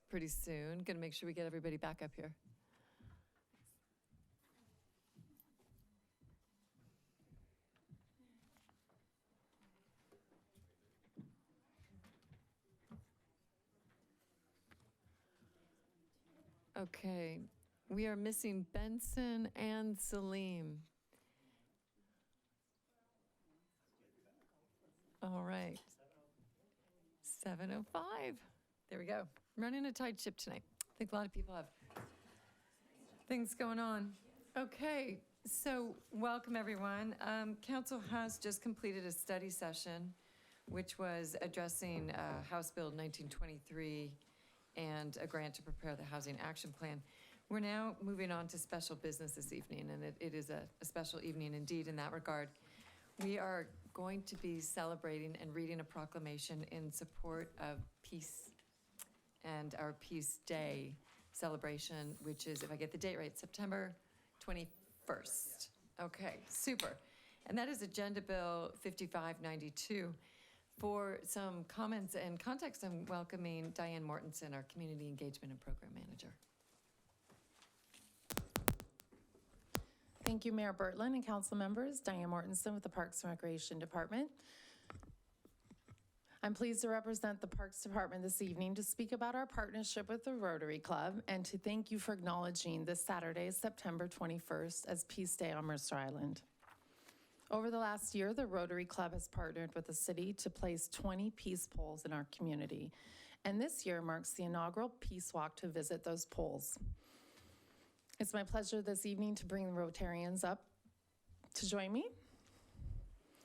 pretty soon. Going to make sure we get everybody back up here. Okay, we are missing Benson and Salim. All right. 7:05. There we go. Running a tight ship tonight. I think a lot of people have things going on. Okay, So, welcome, everyone. Council has just completed a study session, which was addressing House Bill 1923 and a grant to prepare the Housing Action Plan. We're now moving on to special business this evening, and it is a special evening indeed in that regard. We are going to be celebrating and reading a proclamation in support of peace and our Peace Day celebration, which is, if I get the date right, September 21st. Okay, super. And that is Agenda Bill 5592. For some comments and context, I'm welcoming Diane Mortensen, our Community Engagement and Program Manager. Thank you, Mayor Bertlin and council members. Diane Mortensen with the Parks and Recreation Department. I'm pleased to represent the Parks Department this evening to speak about our partnership with the Rotary Club and to thank you for acknowledging this Saturday, September 21st, as Peace Day on Mercer Island. Over the last year, the Rotary Club has partnered with the city to place 20 peace poles in our community. And this year marks the inaugural Peace Walk to visit those poles. It's my pleasure this evening to bring the Rotarians up to join me,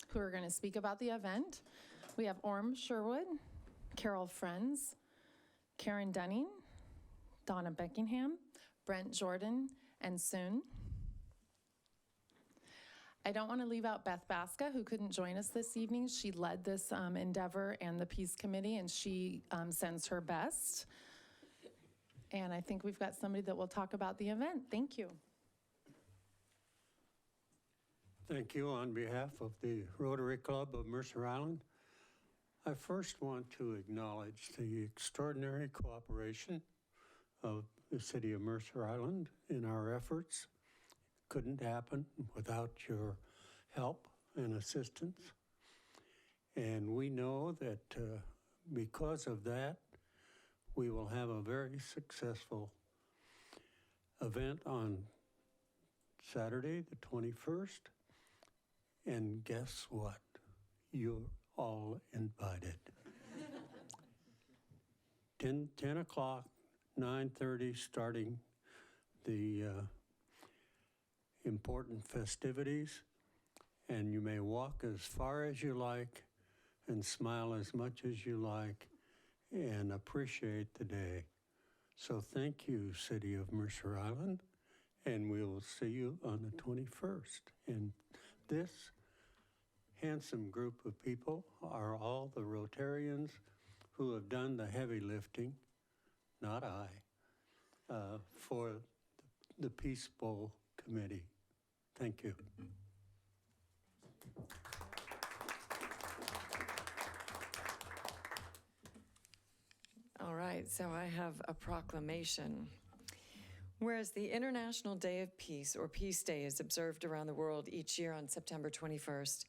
who are going to speak about the event. We have Orm Sherwood, Carol Friends, Karen Dunning, Donna Beckingham, Brent Jordan, and Soon. I don't want to leave out Beth Baska, who couldn't join us this evening. She led this endeavor and the Peace Committee, and she sends her best. And I think we've got somebody that will talk about the event. Thank you. Thank you. On behalf of the Rotary Club of Mercer Island, I first want to acknowledge the extraordinary cooperation of the city of Mercer Island in our efforts. Couldn't happen without your help and assistance. And we know that because of that, we will have a very successful event on Saturday, the 21st. And guess what? You're all invited. 10 o'clock, 9:30, starting the important festivities. And you may walk as far as you like and smile as much as you like and appreciate the day. So thank you, City of Mercer Island, and we will see you on the 21st. And this handsome group of people are all the Rotarians who have done the heavy lifting, not I, for the Peace Bowl Committee. Thank you. All right, so I have a proclamation. Whereas the International Day of Peace, or Peace Day, is observed around the world each year on September 21st,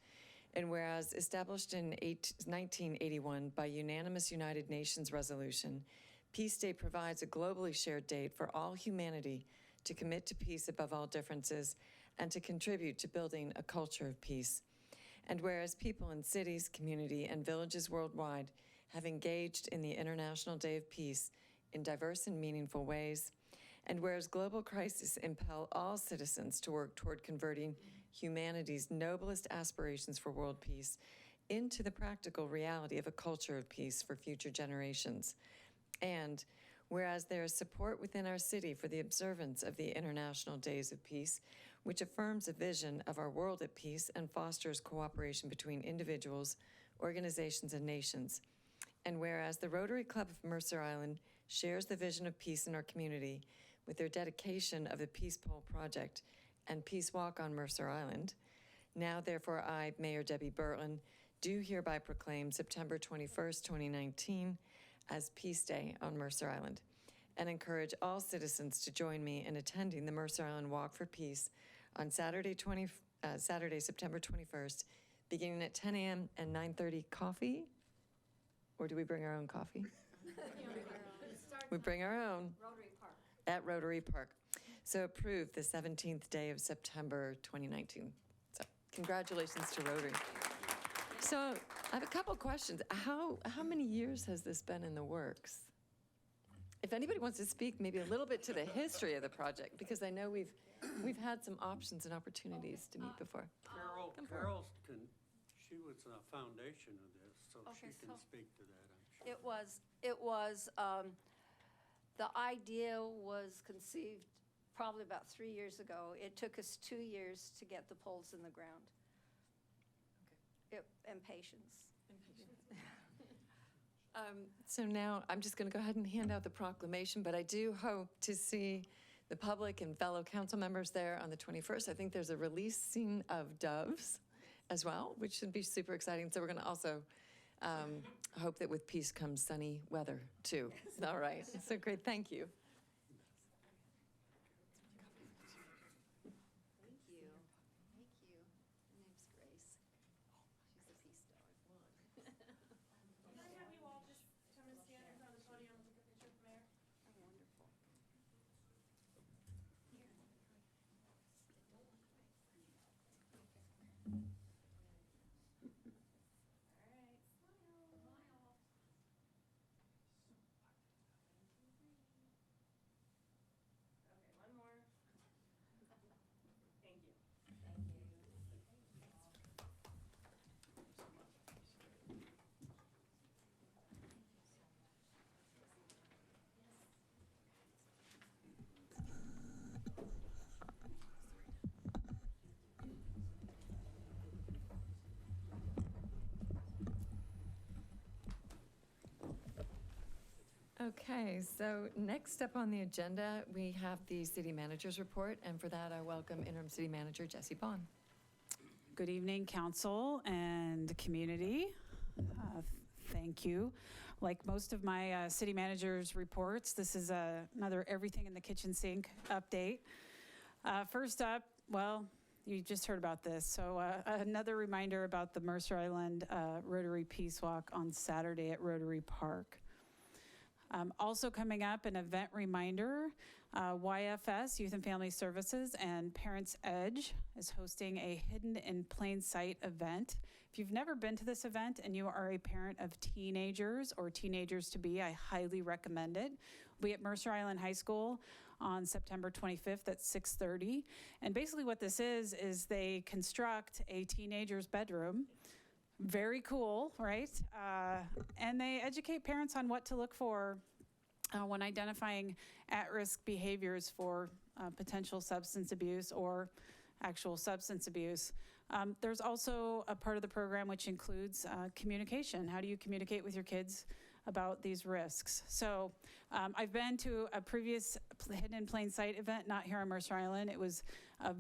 and whereas established in 1981 by unanimous United Nations resolution, Peace Day provides a globally shared date for all humanity to commit to peace above all differences and to contribute to building a culture of peace. And whereas people in cities, community, and villages worldwide have engaged in the International Day of Peace in diverse and meaningful ways, and whereas global crises impel all citizens to work toward converting humanity's noblest aspirations for world peace into the practical reality of a culture of peace for future generations, and whereas there is support within our city for the observance of the International Days of Peace, which affirms a vision of our world at peace and fosters cooperation between individuals, organizations, and nations. And whereas the Rotary Club of Mercer Island shares the vision of peace in our community with their dedication of the Peace Pole Project and Peace Walk on Mercer Island, now therefore I, Mayor Debbie Bertlin, do hereby proclaim September 21st, 2019 as Peace Day on Mercer Island, and encourage all citizens to join me in attending the Mercer Island Walk for Peace on Saturday, September 21st, beginning at 10 a.m. and 9:30 coffee. Or do we bring our own coffee? We bring our own. Rotary Park. At Rotary Park. So approved the 17th day of September 2019. So congratulations to Rotary. So I have a couple questions. How many years has this been in the works? if anybody wants to speak maybe a little bit to the history of the project, because I know we've had some options and opportunities to meet before. Carol, Come forward. Carol can, she was a foundation of this, so she Okay, can so- speak to that, I'm sure. It was, the idea was conceived probably about 3 years ago. It took us 2 years to get the poles in the ground. And patience. So now I'm just going to go ahead and hand out the proclamation, but I do hope to see the public and fellow council members there on the 21st. I think there's a releasing of doves as well, which should be super exciting. So we're going to also hope that with peace comes sunny weather too. All right. So great. Thank you. Thank you. Thank you. My name's Grace. She's a peace dog. Oh, wonderful. Okay, so next up on the agenda, we have the city manager's report, and for that, I welcome interim city manager Jesse Bond. Good evening, council and community. Thank you. Like most of my city manager's reports, this is another everything in the kitchen sink update. First up, well, you just heard about this. So another reminder about the Mercer Island Rotary Peace Walk on Saturday at Rotary Park. Also coming up, an event reminder, YFS, Youth and Family Services, and Parents Edge is hosting a Hidden in Plain Sight event. If you've never been to this event and you are a parent of teenagers or teenagers-to-be, I highly recommend it. We'll be at Mercer Island High School on September 25th at 6:30. And basically what this is they construct a teenager's bedroom. Very cool, right? And they educate parents on what to look for when identifying at-risk behaviors for potential substance abuse or actual substance abuse. There's also a part of the program which includes communication. How do you communicate with your kids about these risks? So I've been to a previous Hidden in Plain Sight event, not here on Mercer Island. It was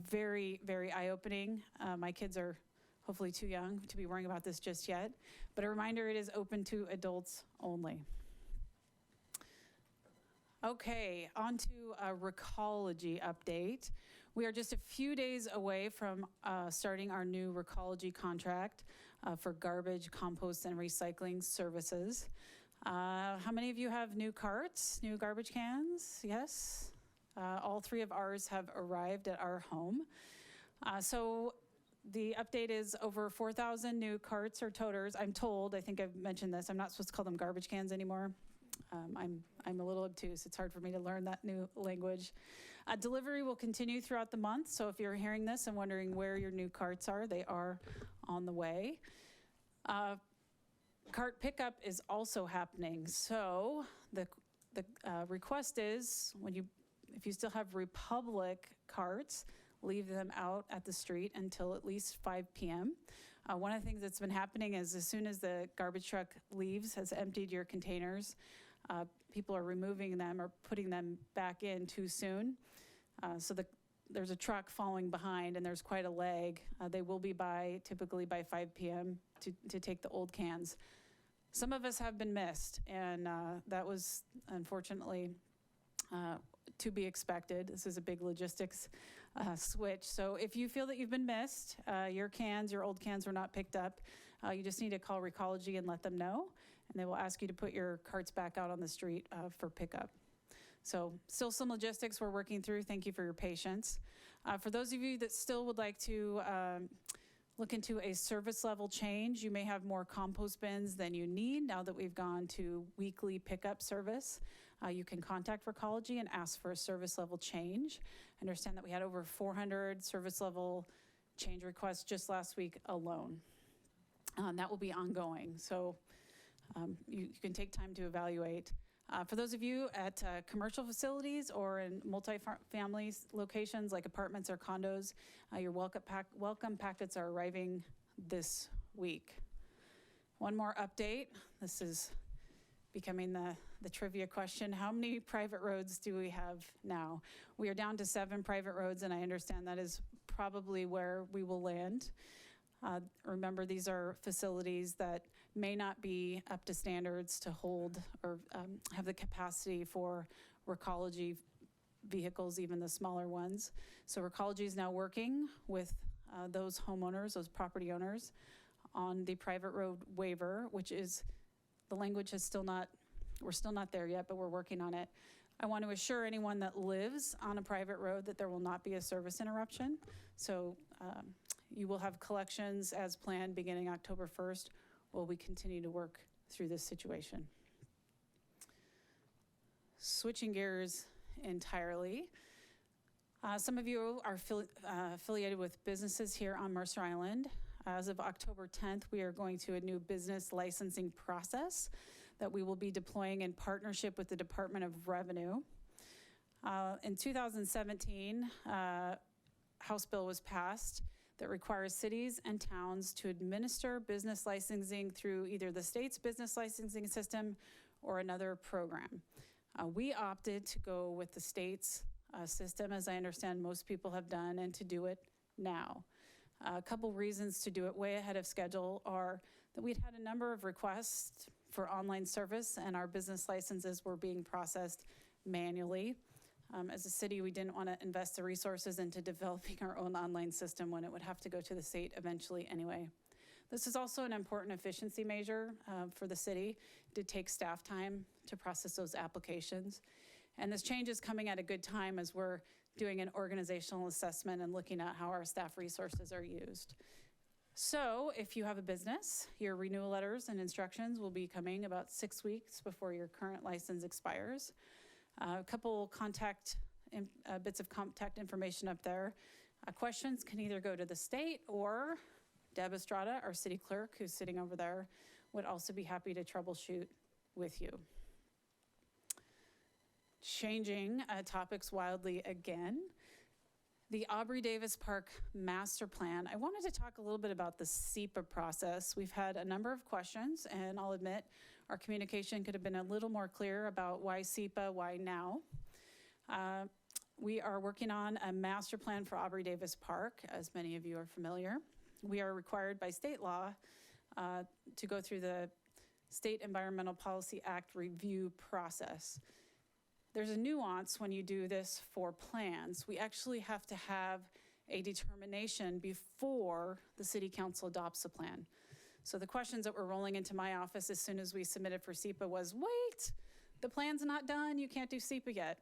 very, very eye-opening. My kids are hopefully too young to be worrying about this just yet. But a reminder, it is open to adults only. Okay, on to a Recology update. We are just a few days away from starting our new Recology contract for garbage, compost, and recycling services. How many of you have new carts, new garbage cans? Yes? All 3 of ours have arrived at our home. So the update is over 4,000 new carts or toters. I'm told, I think I've mentioned this, I'm not supposed to call them garbage cans anymore. I'm a little obtuse. It's hard for me to learn that new language. Delivery will continue throughout the month. So if you're hearing this and wondering where your new carts are, they are on the way. Cart pickup is also happening. So the request is if you still have Republic carts, leave them out at the street until at least 5 p.m. One of the things that's been happening is as soon as the garbage truck leaves, has emptied your containers, people are removing them or putting them back in too soon. So there's a truck following behind and there's quite a lag. They will be typically by 5 p.m. to take the old cans. Some of us have been missed, and that was unfortunately to be expected. This is a big logistics switch. So if you feel that you've been missed, your old cans were not picked up, you just need to call Recology and let them know, and they will ask you to put your carts back out on the street for pickup. So still some logistics we're working through. Thank you for your patience. For those of you that still would like to look into a service level change. You may have more compost bins than you need now that we've gone to weekly pickup service. You can contact Recology and ask for a service level change. I understand that we had over 400 service level change requests just last week alone. That will be ongoing, so you can take time to evaluate. For those of you at commercial facilities or in multi-family locations like apartments or condos, your welcome packets are arriving this week. One more update. This is becoming the trivia question. How many private roads do we have now? We are down to 7 private roads, and I understand that is probably where we will land. Remember, these are facilities that may not be up to standards to hold or have the capacity for Recology vehicles, even the smaller ones. So Recology is now working with those homeowners, those property owners, on the private road waiver, which is, the language is still not, we're still not there yet, but we're working on it. I want to assure anyone that lives on a private road that there will not be a service interruption. So you will have collections as planned beginning October 1st while we continue to work through this situation. Switching gears entirely. Some of you are affiliated with businesses here on Mercer Island. As of October 10th, we are going to a new business licensing process that we will be deploying in partnership with the Department of Revenue. In 2017, House bill was passed that requires cities and towns to administer business licensing through either the state's business licensing system or another program. We opted to go with the state's system, as I understand most people have done, and to do it now. A couple reasons to do it way ahead of schedule are that we'd had a number of requests for online service and our business licenses were being processed manually. As a city, we didn't want to invest the resources into developing our own online system when it would have to go to the state eventually anyway. This is also an important efficiency measure for the city. It did take staff time to process those applications. And this change is coming at a good time as we're doing an organizational assessment and looking at how our staff resources are used. So if you have a business, your renewal letters and instructions will be coming about 6 weeks before your current license expires. A couple bits of contact information up there. Questions can either go to the state or Deb Estrada, our city clerk, who's sitting over there, would also be happy to troubleshoot with you. Changing topics wildly again. The Aubrey Davis Park Master Plan. I wanted to talk a little bit about the SEPA process. We've had a number of questions, and I'll admit our communication could have been a little more clear about why SEPA, why now. We are working on a master plan for Aubrey Davis Park, as many of you are familiar. We are required by state law to go through the State Environmental Policy Act review process. There's a nuance when you do this for plans. We actually have to have a determination before the city council adopts a plan. So the questions that were rolling into my office as soon as we submitted for SEPA was, wait, the plan's not done, you can't do SEPA yet.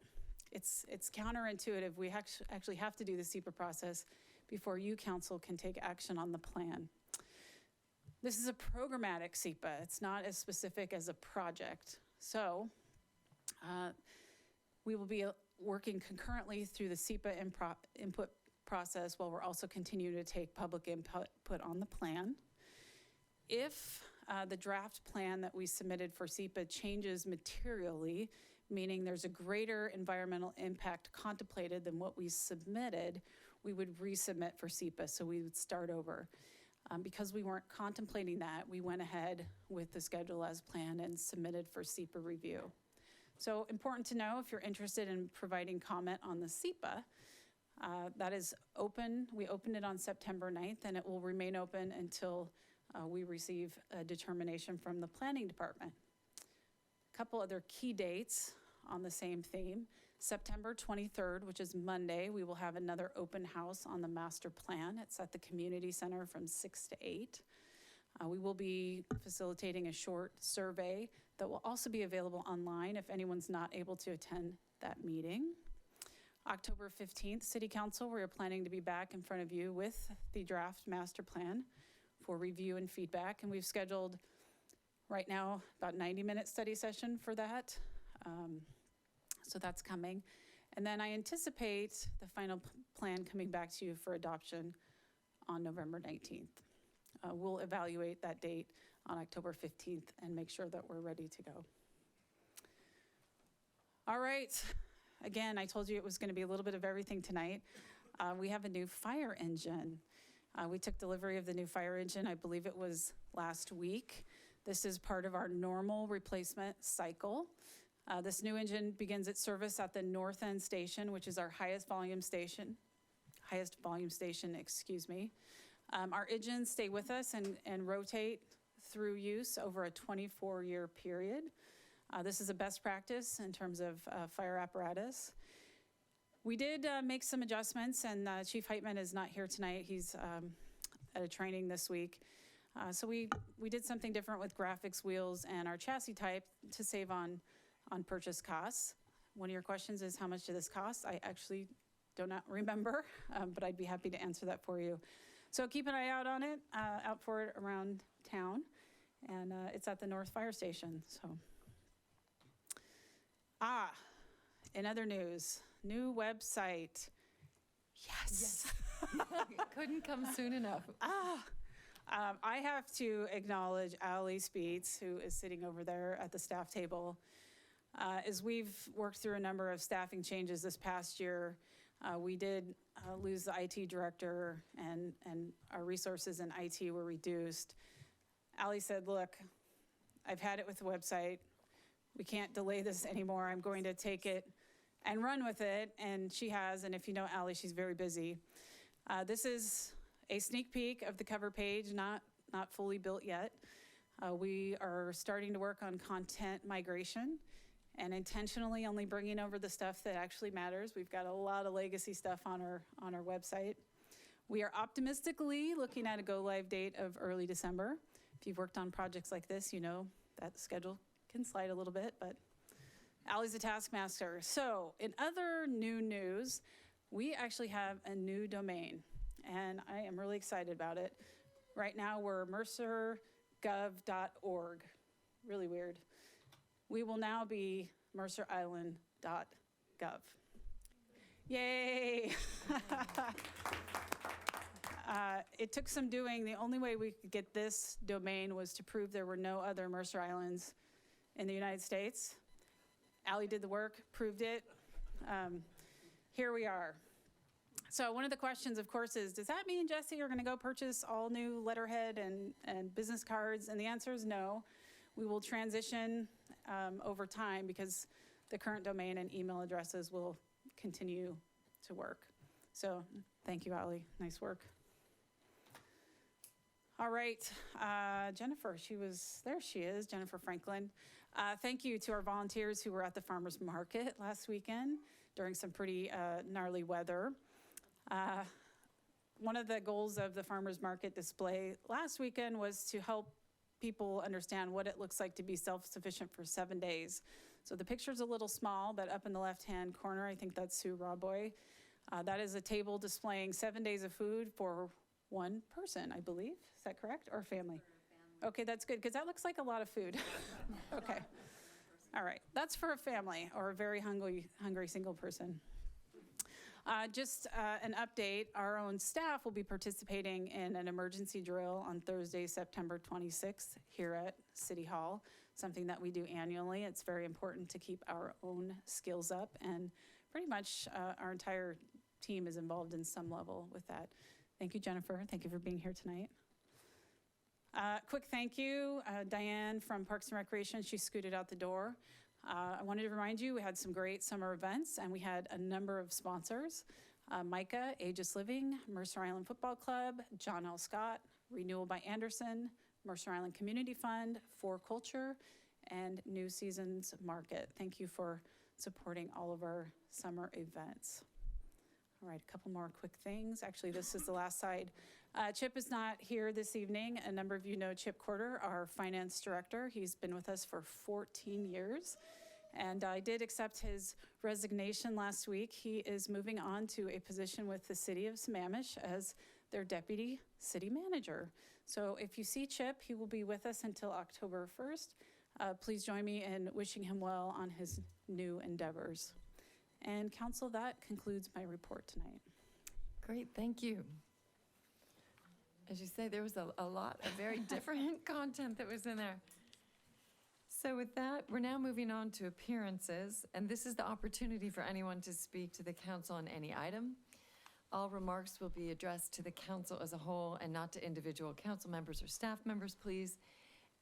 It's counterintuitive. We actually have to do the SEPA process before you council can take action on the plan. This is a programmatic SEPA. It's not as specific as a project. So we will be working concurrently through the SEPA input process while we're also continuing to take public input on the plan. If the draft plan that we submitted for SEPA changes materially, meaning there's a greater environmental impact contemplated than what we submitted, we would resubmit for SEPA, so we would start over. Because we weren't contemplating that, we went ahead with the schedule as planned and submitted for SEPA review. So important to know if you're interested in providing comment on the SEPA, that is open. We opened it on September 9th and it will remain open until we receive a determination from the planning department. A couple other key dates on the same theme. September 23rd, which is Monday, we will have another open house on the master plan. It's at the community center from 6 to 8. We will be facilitating a short survey that will also be available online if anyone's not able to attend that meeting. October 15th, City Council, we are planning to be back in front of you with the draft master plan for review and feedback. And we've scheduled right now about 90-minute study session for that. So that's coming. And then I anticipate the final plan coming back to you for adoption on November 19th. We'll evaluate that date on October 15th and make sure that we're ready to go. All right. Again, I told you it was going to be a little bit of everything tonight. We have a new fire engine. We took delivery of the new fire engine, I believe it was last week. This is part of our normal replacement cycle. This new engine begins its service at the North End Station, which is our highest volume station, excuse me. Our engines stay with us and rotate through use over a 24-year period. This is a best practice in terms of fire apparatus. We did make some adjustments, and Chief Heitman is not here tonight. He's at a training this week. So we did something different with graphics wheels and our chassis type to save on purchase costs. One of your questions is, how much did this cost? I actually do not remember, but I'd be happy to answer that for you. So keep an eye out on it, out for it around town. And it's at the North Fire Station, so. In other news, new website. Yes. Couldn't come soon enough. I have to acknowledge Ali Speets, who is sitting over there at the staff table. As we've worked through a number of staffing changes this past year, we did lose the IT director, and our resources in IT were reduced. Ali said, look, I've had it with the website. We can't delay this anymore. I'm going to take it and run with it. And she has, and if you know Ali, she's very busy. This is a sneak peek of the cover page, not fully built yet. We are starting to work on content migration and intentionally only bringing over the stuff that actually matters. We've got a lot of legacy stuff on our website. We are optimistically looking at a go-live date of early December. If you've worked on projects like this, you know that the schedule can slide a little bit, but Ali's a taskmaster. So in other new news, we actually have a new domain, and I am really excited about it. Right now, we're mercergov.org. Really weird. We will now be mercerisland.gov. Yay! It took some doing. The only way we could get this domain was to prove there were no other Mercer Islands in the United States. Ali did the work, proved it. Here we are. So one of the questions, of course, is, does that mean, Jesse, you're going to go purchase all new letterhead and business cards? And the answer is no. We will transition over time because the current domain and email addresses will continue to work. So thank you, Ali. Nice work. All right, Jennifer, there she is, Jennifer Franklin. Thank you to our volunteers who were at the farmer's market last weekend during some pretty gnarly weather. One of the goals of the farmer's market display last weekend was to help people understand what it looks like to be self-sufficient for 7 days. So the picture's a little small, but up in the left-hand corner, I think that's Sue Rawboy. That is a table displaying 7 days of food for one person, I believe. Is that correct? Or family? Okay, that's good, because that looks like a lot of food. Okay. All right, that's for a family or a very hungry single person. Just an update, our own staff will be participating in an emergency drill on Thursday, September 26th here at City Hall, something that we do annually. It's very important to keep our own skills up, and pretty much our entire team is involved in some level with that. Thank you, Jennifer. Thank you for being here tonight. Quick thank you, Diane from Parks and Recreation. She scooted out the door. I wanted to remind you, we had some great summer events, and we had a number of sponsors. Micah, Aegis Living, Mercer Island Football Club, John L. Scott, Renewal by Anderson, Mercer Island Community Fund, For Culture, and New Seasons Market. Thank you for supporting all of our summer events. All right, a couple more quick things. Actually, this is the last slide. Chip is not here this evening. A number of you know Chip Corder, our finance director. He's been with us for 14 years. And I did accept his resignation last week. He is moving on to a position with the city of Sammamish as their deputy city manager. So if you see Chip, he will be with us until October 1st. Please join me in wishing him well on his new endeavors. And council, that concludes my report tonight. Great, thank you. As you say, there was a lot of very different content that was in there. So with that, we're now moving on to appearances, and this is the opportunity for anyone to speak to the council on any item. All remarks will be addressed to the council as a whole and not to individual council members or staff members, please.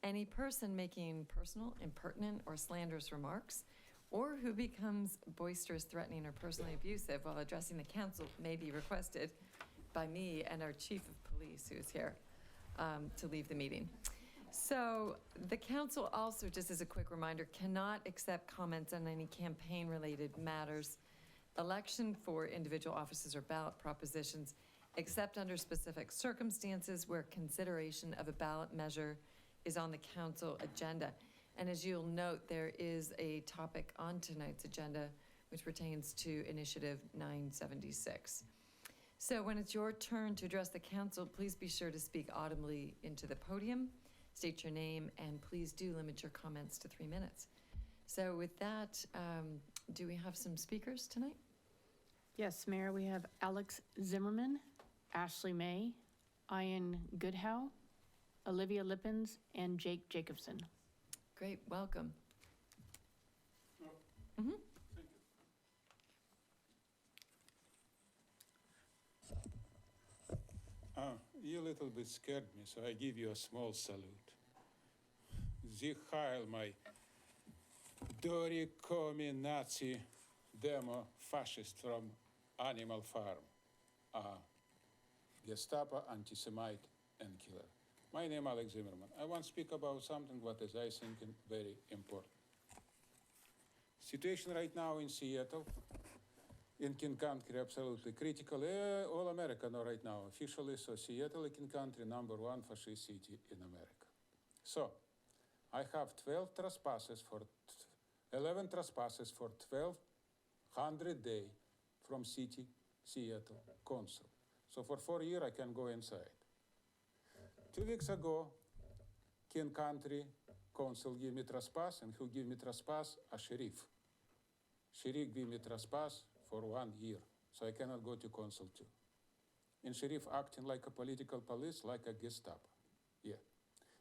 Any person making personal, impertinent, or slanderous remarks, or who becomes boisterous, threatening, or personally abusive while addressing the council may be requested by me and our chief of police, who is here, to leave the meeting. So the council also, just as a quick reminder, cannot accept comments on any campaign-related matters, election for individual offices or ballot propositions, except under specific circumstances where consideration of a ballot measure is on the council agenda. And as you'll note, there is a topic on tonight's agenda which pertains to Initiative 976. So when it's your turn to address the council, please be sure to speak audibly into the podium, state your name, and please do limit your comments to 3 minutes. So with that, do we have some speakers tonight? Yes, Mayor, we have Alex Zimmerman, Ashley May, Ian Goodhow, Olivia Lippens, and Jake Jacobson. Great, welcome. You a little bit scared me, so I give you a small salute. Sie Heil, my Dori Komi Nazi demo fascist from Animal Farm, Gestapo, anti-Semite, and killer. My name is Alex Zimmerman. I want to speak about something what is, I think, very important. Situation right now in Seattle, in King Country, absolutely critical. All America know right now, officially, so Seattle is King Country, #1 fascist city in America. So, I have 11 trespasses for 1,200 days from city, Seattle, council. So for 4 years, I can go inside. 2 weeks ago, King Country council gave me trespass, and who gave me trespass? A sheriff. Sheriff gave me trespass for 1 year, so I cannot go to council too. And sheriff acting like a political police, like a Gestapo. Yeah.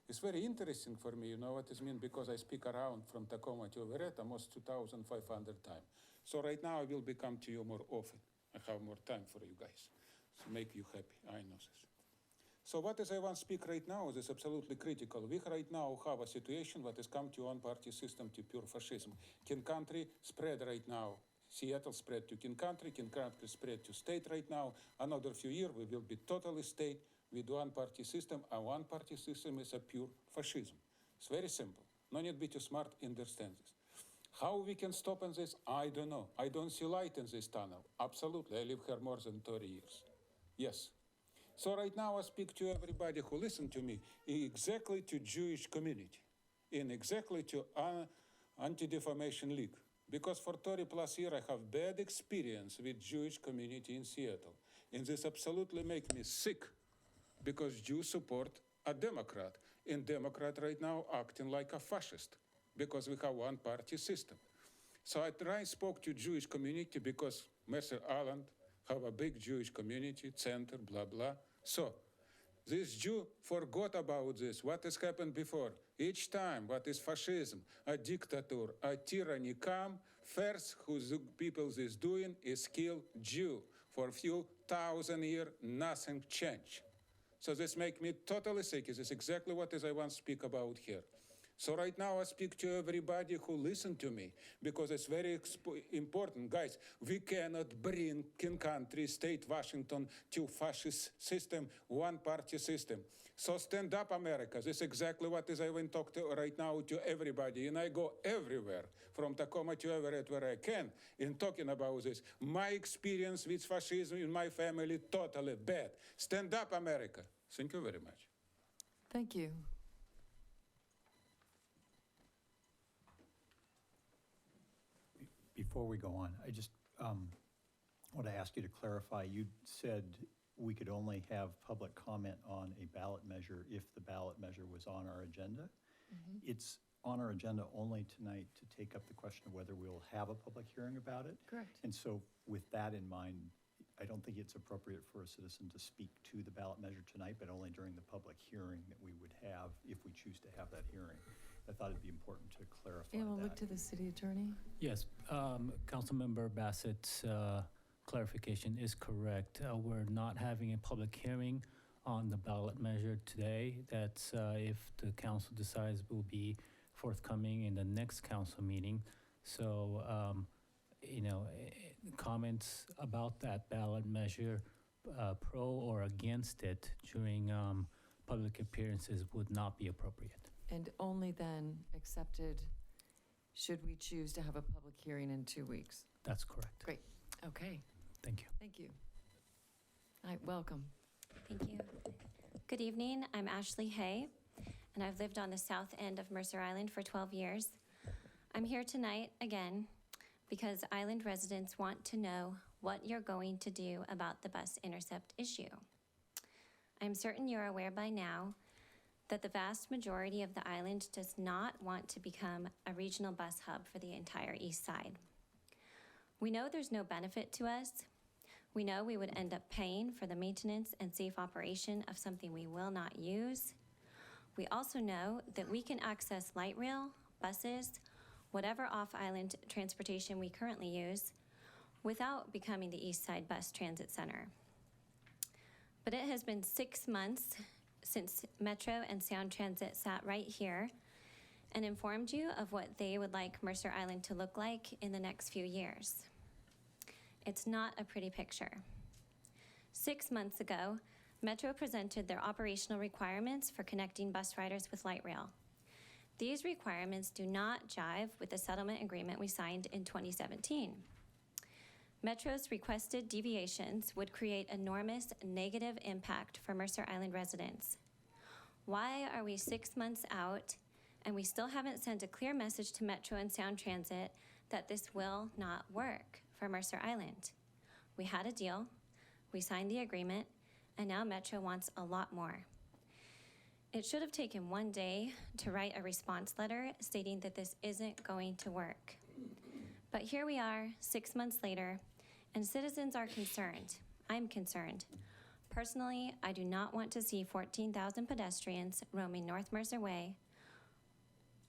It's very interesting for me, you know what it means, because I speak around from Tacoma to Everett almost 2,500 times. So right now I will be come to you more often. I have more time for you guys, to make you happy, I know this. So what is I want to speak right now is absolutely critical. We right now have a situation that has come to one-party system, to pure fascism. King Country spread right now. Seattle spread to King Country spread to state right now. Another few years we will be totally state with one-party system. A one-party system is a pure fascism. It's very simple. No need be too smart, understand this. How we can stop in this, I don't know. I don't see light in this tunnel. Absolutely, I live here more than 30 years. Yes. So right now I speak to everybody who listen to me, exactly to Jewish community, and exactly to Anti-Defamation League. Because for 30 plus years I have bad experience with Jewish community in Seattle. And this absolutely make me sick, because Jews support a Democrat. And Democrat right now acting like a fascist, because we have one-party system. So I spoke to Jewish community because Mercer Island have a big Jewish community, center, blah, blah. So this Jew forgot about this, what has happened before. Each time what is fascism, a dictator, a tyranny come, first who the people is doing is kill Jew. For a few thousand years, nothing changed. So this make me totally sick. This is exactly what I want to speak about here. So right now I speak to everybody who listen to me, because it's very important. Guys, we cannot bring King Country, state Washington to fascist system, one-party system. So stand up, America. This is exactly what I want to talk to right now to everybody. And I go everywhere, from Tacoma to Everett where I can, in talking about this. My experience with fascism in my family, totally bad. Stand up, America. Thank you very much. Thank you. Before we go on, I just want to ask you to clarify. You said we could only have public comment on a ballot measure if the ballot measure was on our agenda. It's on our agenda only tonight to take up the question of whether we'll have a public hearing about it. Correct. And so with that in mind, I don't think it's appropriate for a citizen to speak to the ballot measure tonight, but only during the public hearing that we would have if we choose to have that hearing. I thought it'd be important to clarify And we'll look that. to the city attorney. Yes, Councilmember Bassett's clarification is correct. We're not having a public hearing on the ballot measure today. That's if the council decides will be forthcoming in the next council meeting. So, comments about that ballot measure, pro or against it during public appearances would not be appropriate. And only then accepted should we choose to have a public hearing in 2 weeks. That's correct. Great. Okay. Thank you. Thank you. All right, welcome. Thank you. Good evening. I'm Ashley Hay, and I've lived on the south end of Mercer Island for 12 years. I'm here tonight again because island residents want to know what you're going to do about the bus intercept issue. I'm certain you're aware by now that the vast majority of the island does not want to become a regional bus hub for the entire east side. We know there's no benefit to us. We know we would end up paying for the maintenance and safe operation of something we will not use. We also know that we can access light rail, buses, whatever off-island transportation we currently use, without becoming the East Side Bus Transit Center. But it has been 6 months since Metro and Sound Transit sat right here and informed you of what they would like Mercer Island to look like in the next few years. It's not a pretty picture. 6 months ago, Metro presented their operational requirements for connecting bus riders with light rail. These requirements do not jive with the settlement agreement we signed in 2017. Metro's requested deviations would create enormous negative impact for Mercer Island residents. Why are we 6 months out and we still haven't sent a clear message to Metro and Sound Transit that this will not work for Mercer Island? We had a deal, we signed the agreement, and now Metro wants a lot more. It should have taken 1 day to write a response letter stating that this isn't going to work. But here we are, 6 months later, and citizens are concerned. I'm concerned. Personally, I do not want to see 14,000 pedestrians roaming North Mercer Way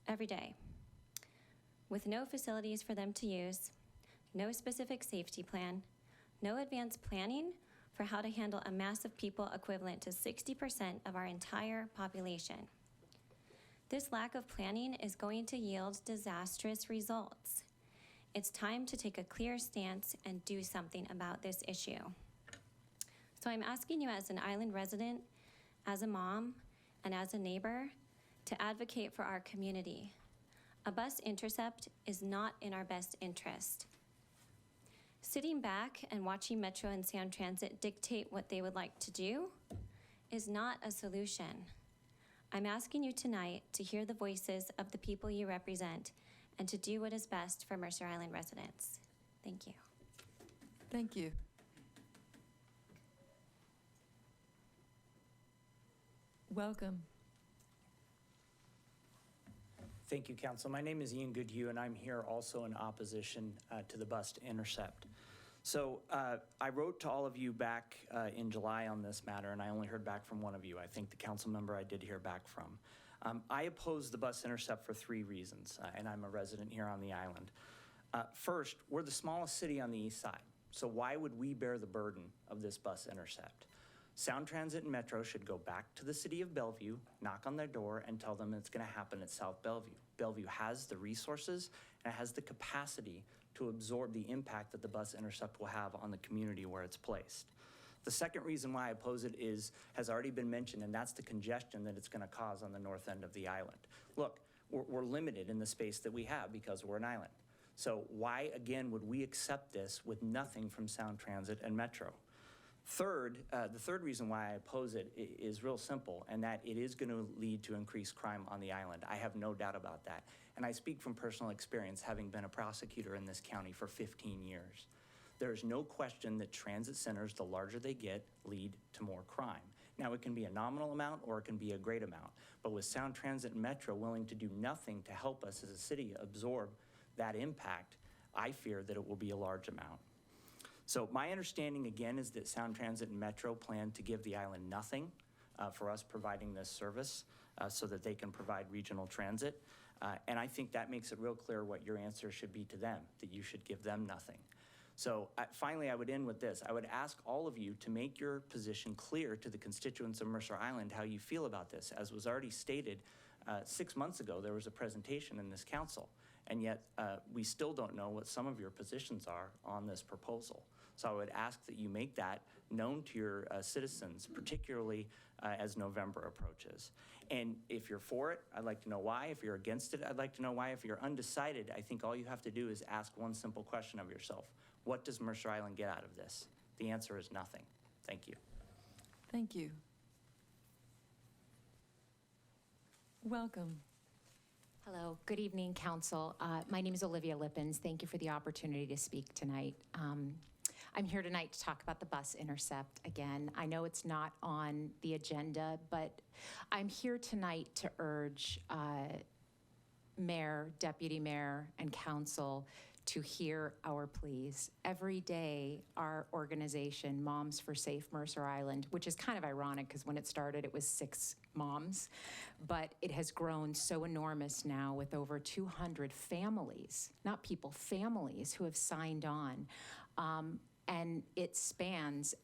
every day, with no facilities for them to use, no specific safety plan, no advanced planning for how to handle a mass of people equivalent to 60% of our entire population. This lack of planning is going to yield disastrous results. It's time to take a clear stance and do something about this issue. So I'm asking you as an island resident, as a mom, and as a neighbor to advocate for our community. A bus intercept is not in our best interest. Sitting back and watching Metro and Sound Transit dictate what they would like to do is not a solution. I'm asking you tonight to hear the voices of the people you represent and to do what is best for Mercer Island residents. Thank you. Thank you. Welcome. Thank you, Council. My name is Ian Goodhue, and I'm here also in opposition to the bus intercept. So I wrote to all of you back in July on this matter, and I only heard back from one of you. I think the council member I did hear back from. I oppose the bus intercept for 3 reasons, and I'm a resident here on the island. First, we're the smallest city on the east side, so why would we bear the burden of this bus intercept? Sound Transit and Metro should go back to the city of Bellevue, knock on their door, and tell them it's going to happen at South Bellevue. Bellevue has the resources and it has the capacity to absorb the impact that the bus intercept will have on the community where it's placed. The second reason why I oppose it has already been mentioned, and that's the congestion that it's going to cause on the north end of the island. Look, we're limited in the space that we have because we're an island. So why, again, would we accept this with nothing from Sound Transit and Metro? Third, the third reason why I oppose it is real simple, and that it is going to lead to increased crime on the island. I have no doubt about that. And I speak from personal experience, having been a prosecutor in this county for 15 years. There is no question that transit centers, the larger they get, lead to more crime. Now, it can be a nominal amount or it can be a great amount. But with Sound Transit and Metro willing to do nothing to help us as a city absorb that impact, I fear that it will be a large amount. So my understanding, again, is that Sound Transit and Metro plan to give the island nothing for us providing this service so that they can provide regional transit. And I think that makes it real clear what your answer should be to them, that you should give them nothing. So finally, I would end with this. I would ask all of you to make your position clear to the constituents of Mercer Island how you feel about this. As was already stated, 6 months ago, there was a presentation in this council, and yet we still don't know what some of your positions are on this proposal. So I would ask that you make that known to your citizens, particularly as November approaches. And if you're for it, I'd like to know why. If you're against it, I'd like to know why. If you're undecided, I think all you have to do is ask one simple question of yourself. What does Mercer Island get out of this? The answer is nothing. Thank you. Thank you. Welcome. Hello, good evening, Council. My name is Olivia Lippens. Thank you for the opportunity to speak tonight. I'm here tonight to talk about the bus intercept again. I know it's not on the agenda, but I'm here tonight to urge Mayor, Deputy Mayor, and Council to hear our pleas. Every day, our organization, Moms for Safe Mercer Island, which is kind of ironic because when it started, it was 6 moms, but it has grown so enormous now with over 200 families, not people, families who have signed on. And it spans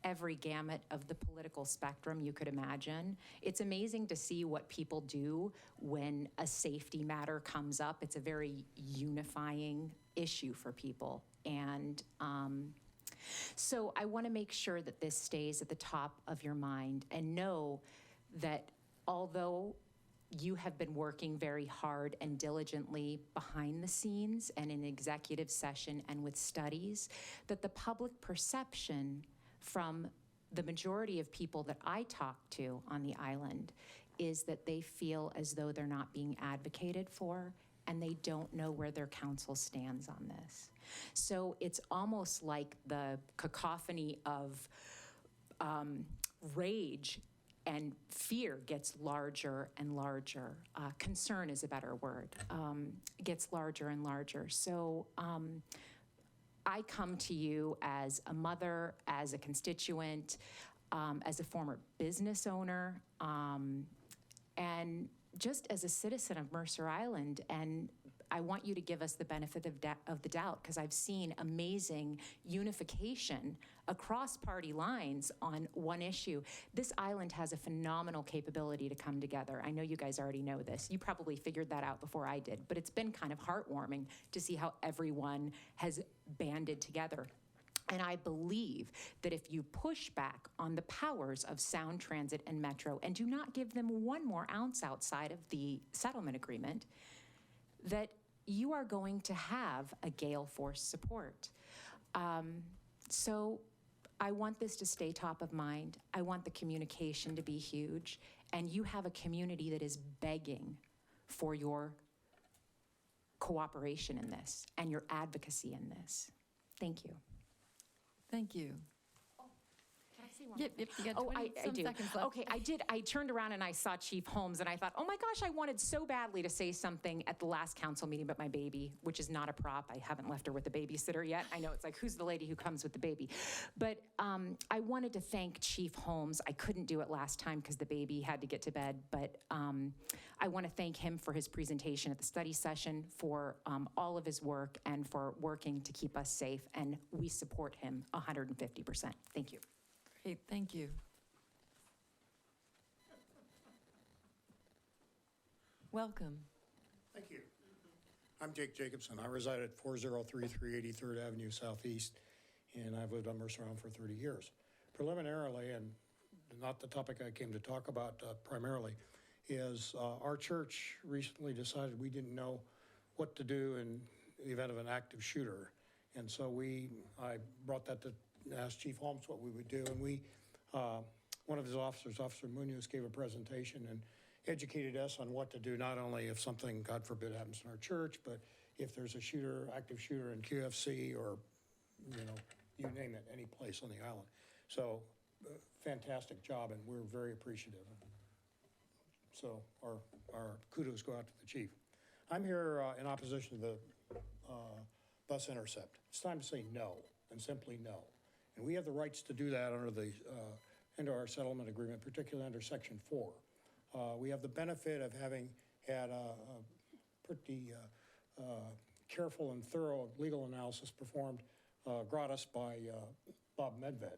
every gamut of the political spectrum you could imagine. It's amazing to see what people do when a safety matter comes up. It's a very unifying issue for people. And so I want to make sure that this stays at the top of your mind and know that although you have been working very hard and diligently behind the scenes and in executive session and with studies, that the public perception from the majority of people that I talk to on the island is that they feel as though they're not being advocated for and they don't know where their council stands on this. So it's almost like the cacophony of rage and fear gets larger and larger. Concern is a better word. Gets larger and larger. So I come to you as a mother, as a constituent, as a former business owner, and just as a citizen of Mercer Island. And I want you to give us the benefit of the doubt, because I've seen amazing unification across party lines on one issue. This island has a phenomenal capability to come together. I know you guys already know this. You probably figured that out before I did, but it's been kind of heartwarming to see how everyone has banded together. And I believe that if you push back on the powers of Sound Transit and Metro and do not give them one more ounce outside of the settlement agreement, that you are going to have a gale force support. So I want this to stay top of mind. I want the communication to be huge. And you have a community that is begging for your cooperation in this and your advocacy in this. Thank you. Thank you. Yep, you got 20-some seconds left. Okay, I turned around and I saw Chief Holmes and I thought, oh my gosh, I wanted so badly to say something at the last council meeting about my baby, which is not a prop. I haven't left her with a babysitter yet. I know it's like, who's the lady who comes with the baby? But I wanted to thank Chief Holmes. I couldn't do it last time because the baby had to get to bed, but I want to thank him for his presentation at the study session, for all of his work, and for working to keep us safe, and we support him 150%. Thank you. Great, thank you. Welcome. Thank you. I'm Jake Jacobson. I reside at 4033 83rd Avenue Southeast, and I've lived on Mercer Island for 30 years. Preliminarily, and not the topic I came to talk about primarily, is our church recently decided we didn't know what to do in the event of an active shooter. And so I brought that to ask Chief Holmes what we would do. And one of his officers, Officer Munoz, gave a presentation, and educated us on what to do, not only if something, God forbid, happens in our church, but if there's a shooter, active shooter in QFC or, you name it, any place on the island. So fantastic job, and we're very appreciative. So our kudos go out to the chief. I'm here in opposition to the bus intercept. It's time to say no, and simply no. And we have the rights to do that under our settlement agreement, particularly under Section 4. We have the benefit of having had a pretty careful and thorough legal analysis performed gratis by Bob Medved.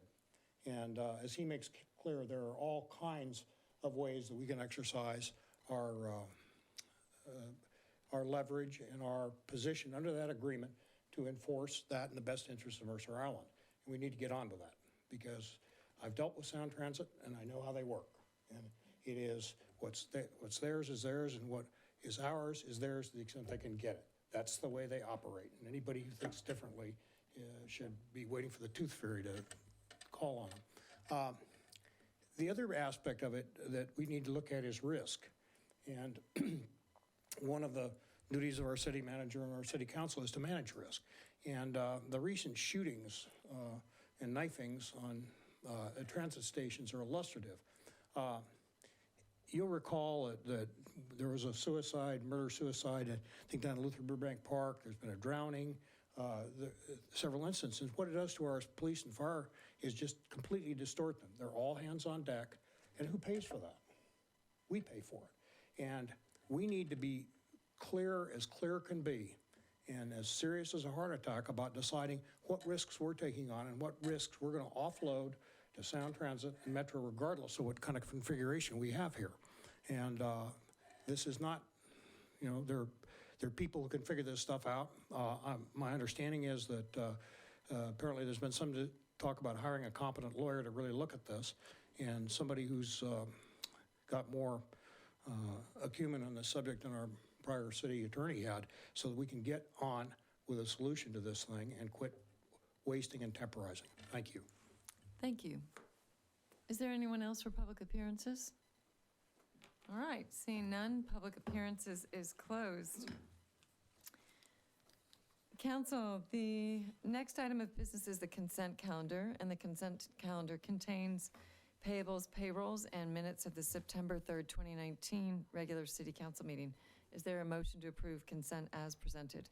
And as he makes clear, there are all kinds of ways that we can exercise our leverage and our position under that agreement to enforce that in the best interest of Mercer Island. And we need to get on to that, because I've dealt with Sound Transit and I know how they work. And it is what's theirs is theirs, and what is ours is theirs to the extent they can get it. That's the way they operate. And anybody who thinks differently should be waiting for the tooth fairy to call on them. The other aspect of it that we need to look at is risk. And one of the duties of our city manager and our city council is to manage risk. And the recent shootings and knifings on at transit stations are illustrative. You'll recall that there was a murder-suicide, I think down at Luther Burbank Park. There's been a drowning, several instances. What it does to our police and fire is just completely distort them. They're all hands on deck. And who pays for that? We pay for it. And we need to be clear can be, and as serious as a heart attack about deciding what risks we're taking on and what risks we're going to offload to Sound Transit and Metro, regardless of what kind of configuration we have here. And this is not, there are people who can figure this stuff out. My understanding is that apparently there's been some talk about hiring a competent lawyer to really look at this, and somebody who's got more acumen on the subject than our prior city attorney had, so that we can get on with a solution to this thing and quit wasting and temporizing. Thank you. Thank you. Is there anyone else for public appearances? All right, seeing none, public appearances is closed. Council, the next item of business is the consent calendar, and the consent calendar contains payables, payrolls, and minutes of the September 3rd, 2019 regular city council meeting. Is there a motion to approve consent as presented?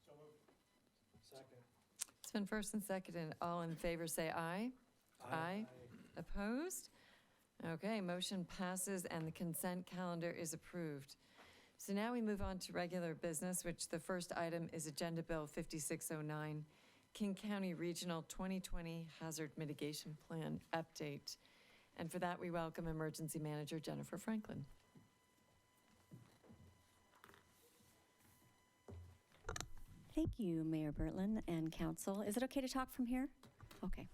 So moved. Second. It's been first and seconded. All in favor say aye. Aye. Opposed? Okay, motion passes and the consent calendar is approved. So now we move on to regular business, which the first item is Agenda Bill 5609, King County Regional 2020 Hazard Mitigation Plan Update. And for that, we welcome Emergency Manager Jennifer Franklin. Thank you, Mayor Bertlin and Council. Is it okay to talk from here? Okay.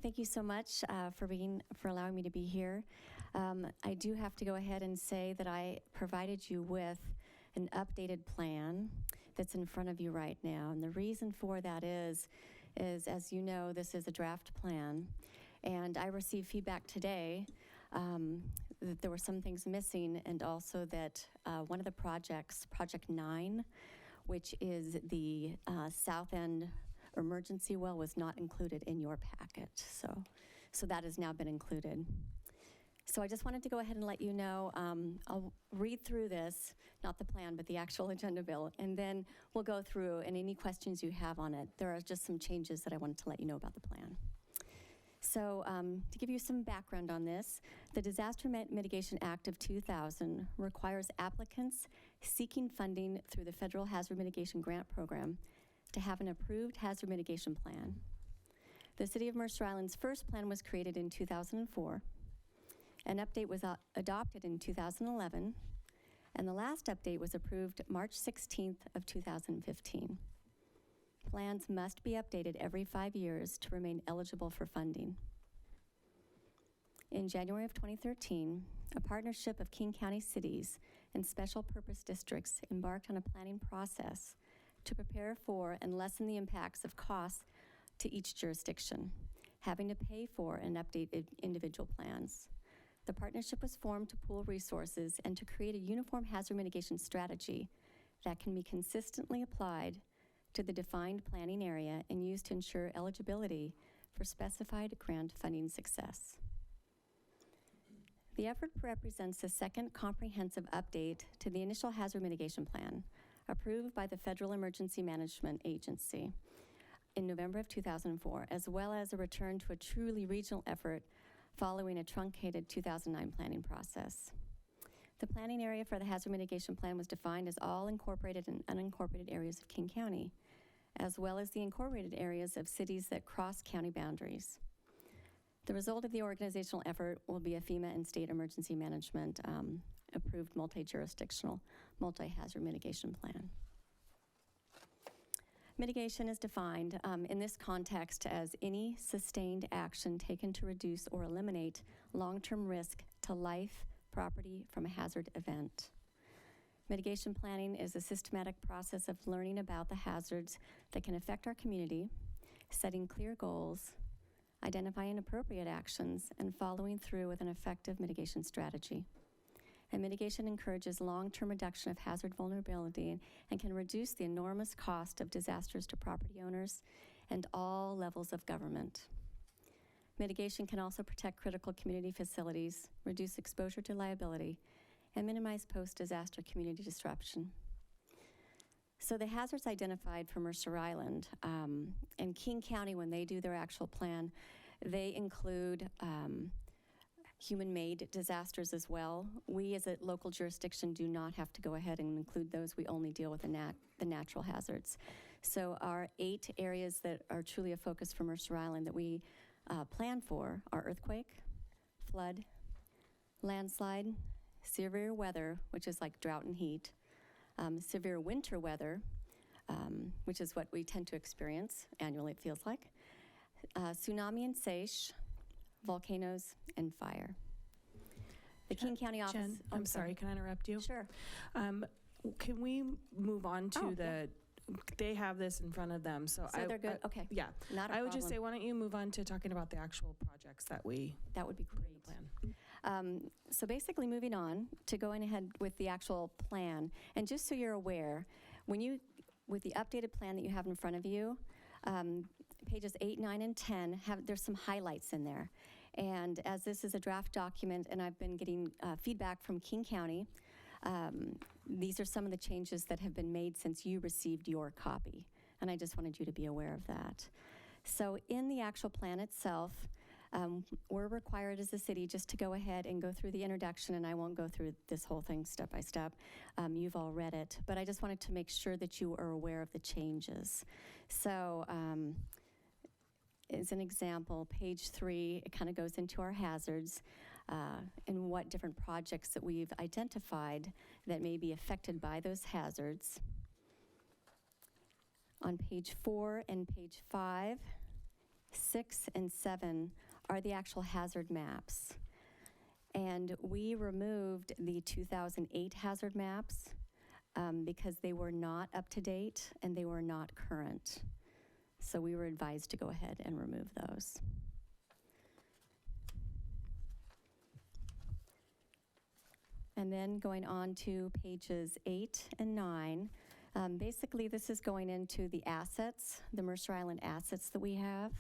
Thank you so much for allowing me to be here. I do have to go ahead and say that I provided you with an updated plan that's in front of you right now. And the reason for that is as you know, this is a draft plan. And I received feedback today that there were some things missing, and also that one of the projects, Project 9, which is the South End emergency well, was not included in your packet. So that has now been included. So I just wanted to go ahead and let you know, I'll read through this, not the plan, but the actual agenda bill, and then we'll go through and any questions you have on it. There are just some changes that I wanted to let you know about the plan. So to give you some background on this, the Disaster Mitigation Act of 2000 requires applicants seeking funding through the Federal Hazard Mitigation Grant Program to have an approved hazard mitigation plan. The City of Mercer Island's first plan was created in 2004. An update was adopted in 2011, and the last update was approved March 16th of 2015. Plans must be updated every 5 years to remain eligible for funding. In January of 2013, a partnership of King County cities and special purpose districts embarked on a planning process to prepare for and lessen the impacts of costs to each jurisdiction, having to pay for and update individual plans. The partnership was formed to pool resources and to create a uniform hazard mitigation strategy that can be consistently applied to the defined planning area and used to ensure eligibility for specified grant funding success. The effort represents the second comprehensive update to the initial hazard mitigation plan approved by the Federal Emergency Management Agency in November of 2004, as well as a return to a truly regional effort following a truncated 2009 planning process. The planning area for the hazard mitigation plan was defined as all incorporated and unincorporated areas of King County, as well as the incorporated areas of cities that cross county boundaries. The result of the organizational effort will be a FEMA and state emergency management approved multi-jurisdictional, multi-hazard mitigation plan. Mitigation is defined in this context as any sustained action taken to reduce or eliminate long-term risk to life, property from a hazard event. Mitigation planning is a systematic process of learning about the hazards that can affect our community, setting clear goals, identifying appropriate actions, and following through with an effective mitigation strategy. And mitigation encourages long-term reduction of hazard vulnerability and can reduce the enormous cost of disasters to property owners and all levels of government. Mitigation can also protect critical community facilities, reduce exposure to liability, and minimize post-disaster community disruption. So the hazards identified for Mercer Island and King County, when they do their actual plan, they include human-made disasters as well. We as a local jurisdiction do not have to go ahead and include those. We only deal with the natural hazards. So our 8 areas that are truly a focus for Mercer Island that we plan for are earthquake, flood, landslide, severe weather, which is like drought and heat, severe winter weather, which is what we tend to experience annually, it feels like, tsunami and SAISH, volcanoes, and fire. The King County office... Jen, I'm sorry, can I interrupt you? Sure. Can we move on to yeah. they have this in front of them, so they're good? Okay. Yeah. Not a I would just problem. say, why don't you move on to talking about the actual projects that we That would be put in great. the plan. So basically moving on to going ahead with the actual plan, and just so you're aware, with the updated plan that you have in front of you, pages 8, 9, and 10, there's some highlights in there. And as this is a draft document, and I've been getting feedback from King County, these are some of the changes that have been made since you received your copy. And I just wanted you to be aware of that. So in the actual plan itself, we're required as a city just to go ahead and go through the introduction, and I won't go through this whole thing step by step. You've all read it, but I just wanted to make sure that you are aware of the changes. So as an example, page 3, it kind of goes into our hazards and what different projects that we've identified that may be affected by those hazards. On page 4 and page 5, 6 and 7 are the actual hazard maps. And we removed the 2008 hazard maps because they were not up to date and they were not current. So we were advised to go ahead and remove those. And then going on to pages 8 and 9, basically this is going into the assets, the Mercer Island assets that we have.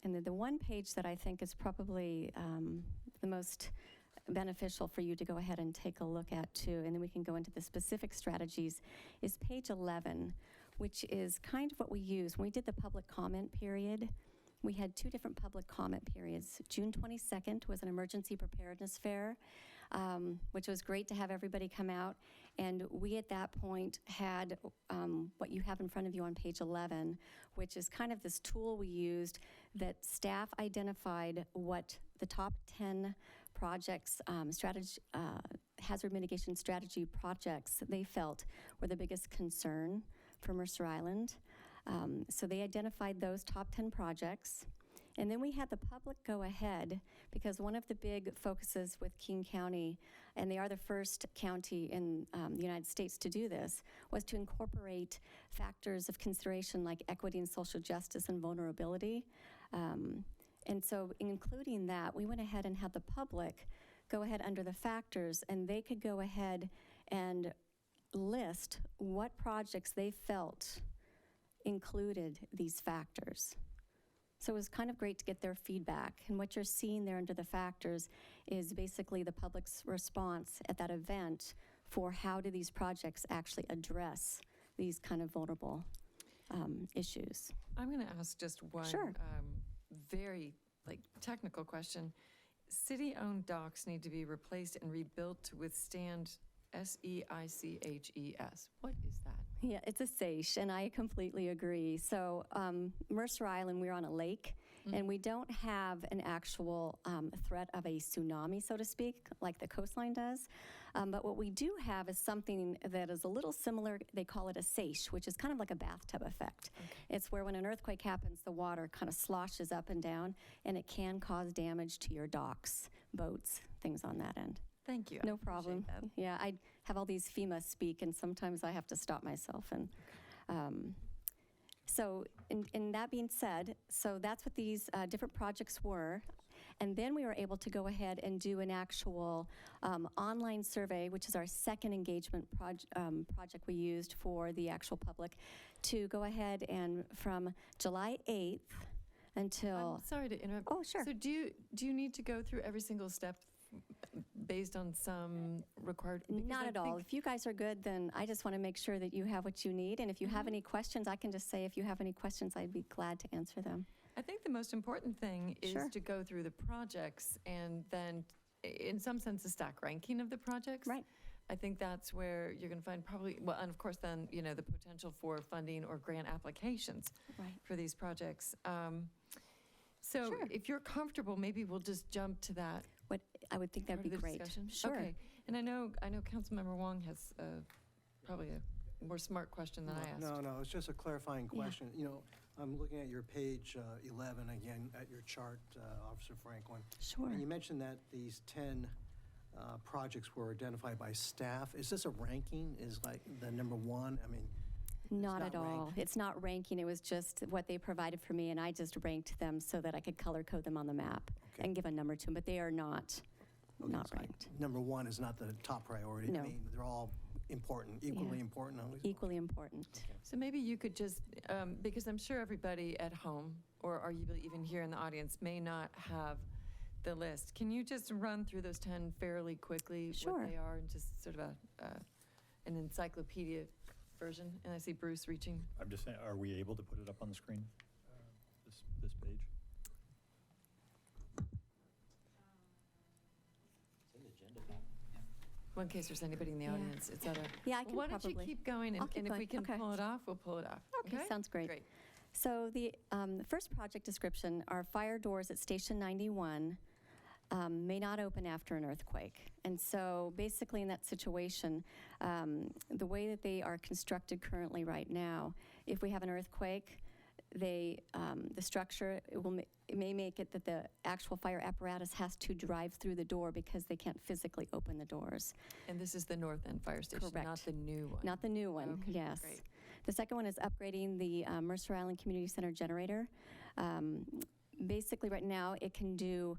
And the one page that I think is probably the most beneficial for you to go ahead and take a look at too, and then we can go into the specific strategies, is page 11, which is kind of what we use. When we did the public comment period, we had 2 different public comment periods. June 22nd was an emergency preparedness fair, which was great to have everybody come out. And we at that point had what you have in front of you on page 11, which is kind of this tool we used that staff identified what the top 10 projects, hazard mitigation strategy projects they felt were the biggest concern for Mercer Island. So they identified those top 10 projects. And then we had the public go ahead, because one of the big focuses with King County, and they are the first county in the United States to do this, was to incorporate factors of consideration like equity and social justice and vulnerability. And so including that, we went ahead and had the public go ahead under the factors, and they could go ahead and list what projects they felt included these factors. So it was kind of great to get their feedback. And what you're seeing there under the factors is basically the public's response at that event for how do these projects actually address these kind of vulnerable issues. I'm going to ask just one Sure. very technical question. City-owned docks need to be replaced and rebuilt to withstand SEICHES. What is that? Yeah, it's a SAICH, and I completely agree. So Mercer Island, we're on a lake, and we don't have an actual threat of a tsunami, so to speak, like the coastline does. But what we do have is something that is a little similar. They call it a SAICH, which is kind of like a bathtub effect. It's where when an earthquake happens, the water kind of sloshes up and down, and it can cause damage to your docks, boats, things on that end. Thank you. No problem. Yeah, I have all these FEMA speak, and sometimes I have to stop myself. And so, in that being said, so that's what these different projects were. And then we were able to go ahead and do an actual online survey, which is our second engagement project we used for the actual public, to go ahead and from July 8th until... I'm sorry to interrupt. Oh, sure. So do you need to go through every single step based on some required? Not at all. If you guys are good, then I just want to make sure that you have what you need. And if you have any questions, I can just say, if you have any questions, I'd be glad to answer them. I think the most important thing is Sure. to go through the projects and then, in some sense, a stack ranking of the projects. Right. I think that's where you're going to find probably, well, and of course then, the potential for funding or grant applications Right. for these projects. So Sure. if you're comfortable, maybe we'll just jump to that. What I would think that'd part be of the great. discussion. Sure. Okay. And I know Councilmember Wong has probably a more smart question than I asked. No, it's just a clarifying Yeah. question. I'm looking at your page 11 again, at your chart, Officer Franklin. Sure. And you mentioned that these 10 projects were identified by staff. Is this a ranking? Is like the number one? I mean, Not not at all. ranked. It's not ranking. It was just what they provided for me, and I just ranked them so that I could color code them on the map and give a number to them. But they are not so ranked. number one is not the top priority. No. I mean, they're all important, equally important. at least? Equally important. So maybe you could just, because I'm sure everybody at home, or arguably even here in the audience, may not have the list. Can you just run through those 10 fairly quickly? Sure. What they are, and just sort of an encyclopedia version? And I see Bruce reaching. I'm just saying, are we able to put it up on the screen, this page? Well, in case there's anybody in the Yeah. audience, et cetera. Yeah, I can Why don't you probably- keep going, I'll and keep and if we going. can Okay. pull it off, we'll pull it off. Okay, sounds great. Great. So the first project description, our fire doors at Station 91 may not open after an earthquake. And so basically in that situation, the way that they are constructed currently right now, if we have an earthquake, the structure, it may make it that the actual fire apparatus has to drive through the door because they can't physically open the doors. And this is the North End Fire Station, not Correct. the new one. Not the new one, Okay, yes. great. The second one is upgrading the Mercer Island Community Center generator. Basically, right now, it can do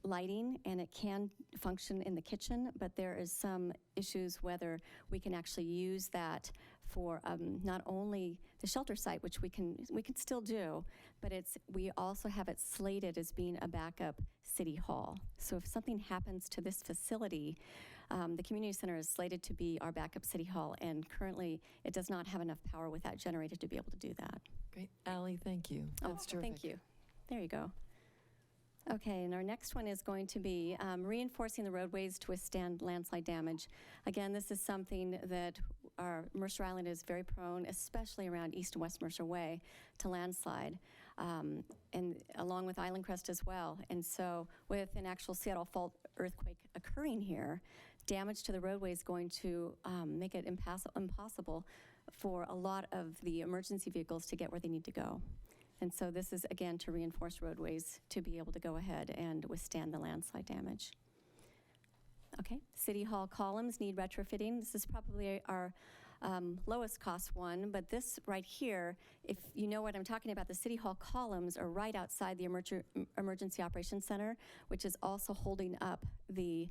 lighting, and it can function in the kitchen, but there is some issues whether we can actually use that for not only the shelter site, which we can still do, but we also have it slated as being a backup city hall. So if something happens to this facility, the community center is slated to be our backup city hall, and currently it does not have enough power with that generator to be able to do that. Great. Ally, thank you. That's terrific. Thank you. There you go. Okay, and our next one is going to be reinforcing the roadways to withstand landslide damage. Again, this is something that our Mercer Island is very prone, especially around East and West Mercer Way, to landslide, and along with Island Crest as well. And so with an actual Seattle fault earthquake occurring here, damage to the roadway is going to make it impossible for a lot of the emergency vehicles to get where they need to go. And so this is, again, to reinforce roadways to be able to go ahead and withstand the landslide damage. Okay, City Hall columns need retrofitting. This is probably our lowest cost one, but this right here, if you know what I'm talking about, the City Hall columns are right outside the Emergency Operations Center, which is also holding up the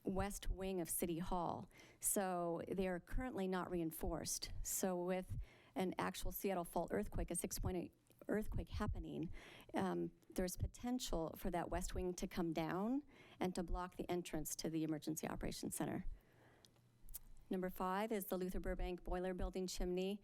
west wing of City Hall. So they are currently not reinforced. So with an actual Seattle fault earthquake, a 6.8 earthquake happening, there's potential for that west wing to come down and to block the entrance to the Emergency Operations Center. Number 5 is the Luther Burbank Boiler Building chimney.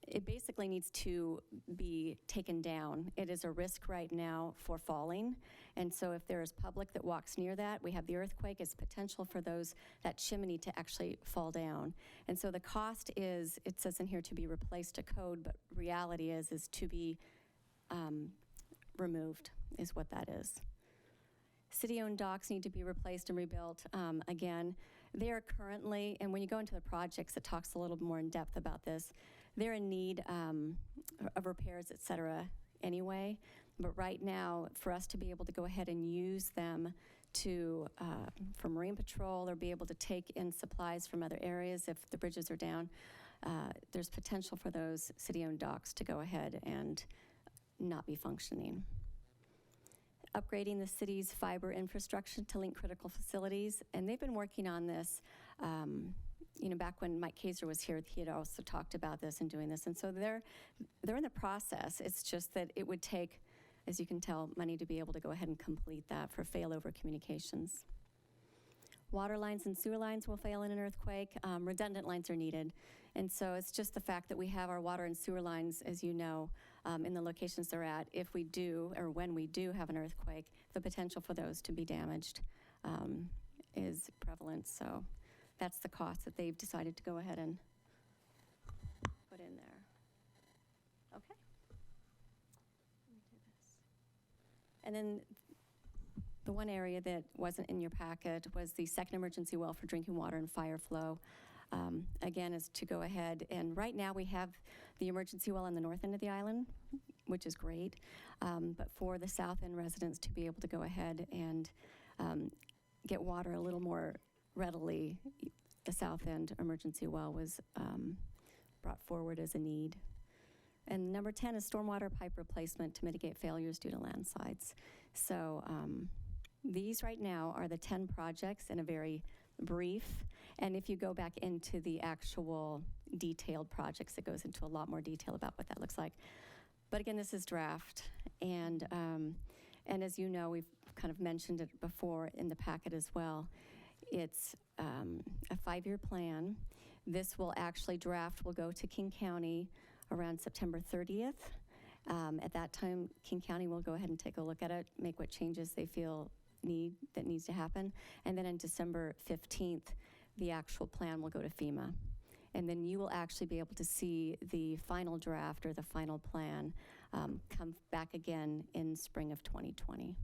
It basically needs to be taken down. It is a risk right now for falling. And so if there is public that walks near that, we have the earthquake, it's potential for that chimney to actually fall down. And so the cost is, it says in here to be replaced to code, but reality is to be removed is what that is. City-owned docks need to be replaced and rebuilt. Again, they are currently, and when you go into the projects, it talks a little more in depth about this, they're in need of repairs, et cetera, anyway. But right now, for us to be able to go ahead and use them for Marine Patrol or be able to take in supplies from other areas if the bridges are down, there's potential for those city-owned docks to go ahead and not be functioning. Upgrading the city's fiber infrastructure to link critical facilities, and they've been working on this. Back when Mike Kaiser was here, he had also talked about this and doing this, and so they're in the process. It's just that it would take, as you can tell, money to be able to go ahead and complete that for failover communications. Water lines and sewer lines will fail in an earthquake. Redundant lines are needed. And so it's just the fact that we have our water and sewer lines, as you know, in the locations they're at. If we do, or when we do have an earthquake, the potential for those to be damaged is prevalent. So that's the cost that they've decided to go ahead and put in there. Okay. Let me do this. And then the one area that wasn't in your packet was the second emergency well for drinking water and fire flow. Again, is to go ahead, and right now we have the emergency well on the north end of the island, which is great, but for the south end residents to be able to go ahead and get water a little more readily, the south end emergency well was brought forward as a need. And number 10 is stormwater pipe replacement to mitigate failures due to landslides. So these right now are the 10 projects in a very brief, and if you go back into the actual detailed projects, it goes into a lot more detail about what that looks like. But again, this is draft, and as you know, we've kind of mentioned it before in the packet as well. It's a 5-year plan. This will actually will go to King County around September 30th. At that time, King County will go ahead and take a look at it, make what changes they feel needs to happen. And then on December 15th, the actual plan will go to FEMA. And then you will actually be able to see the final draft or the final plan come back again in spring of 2020.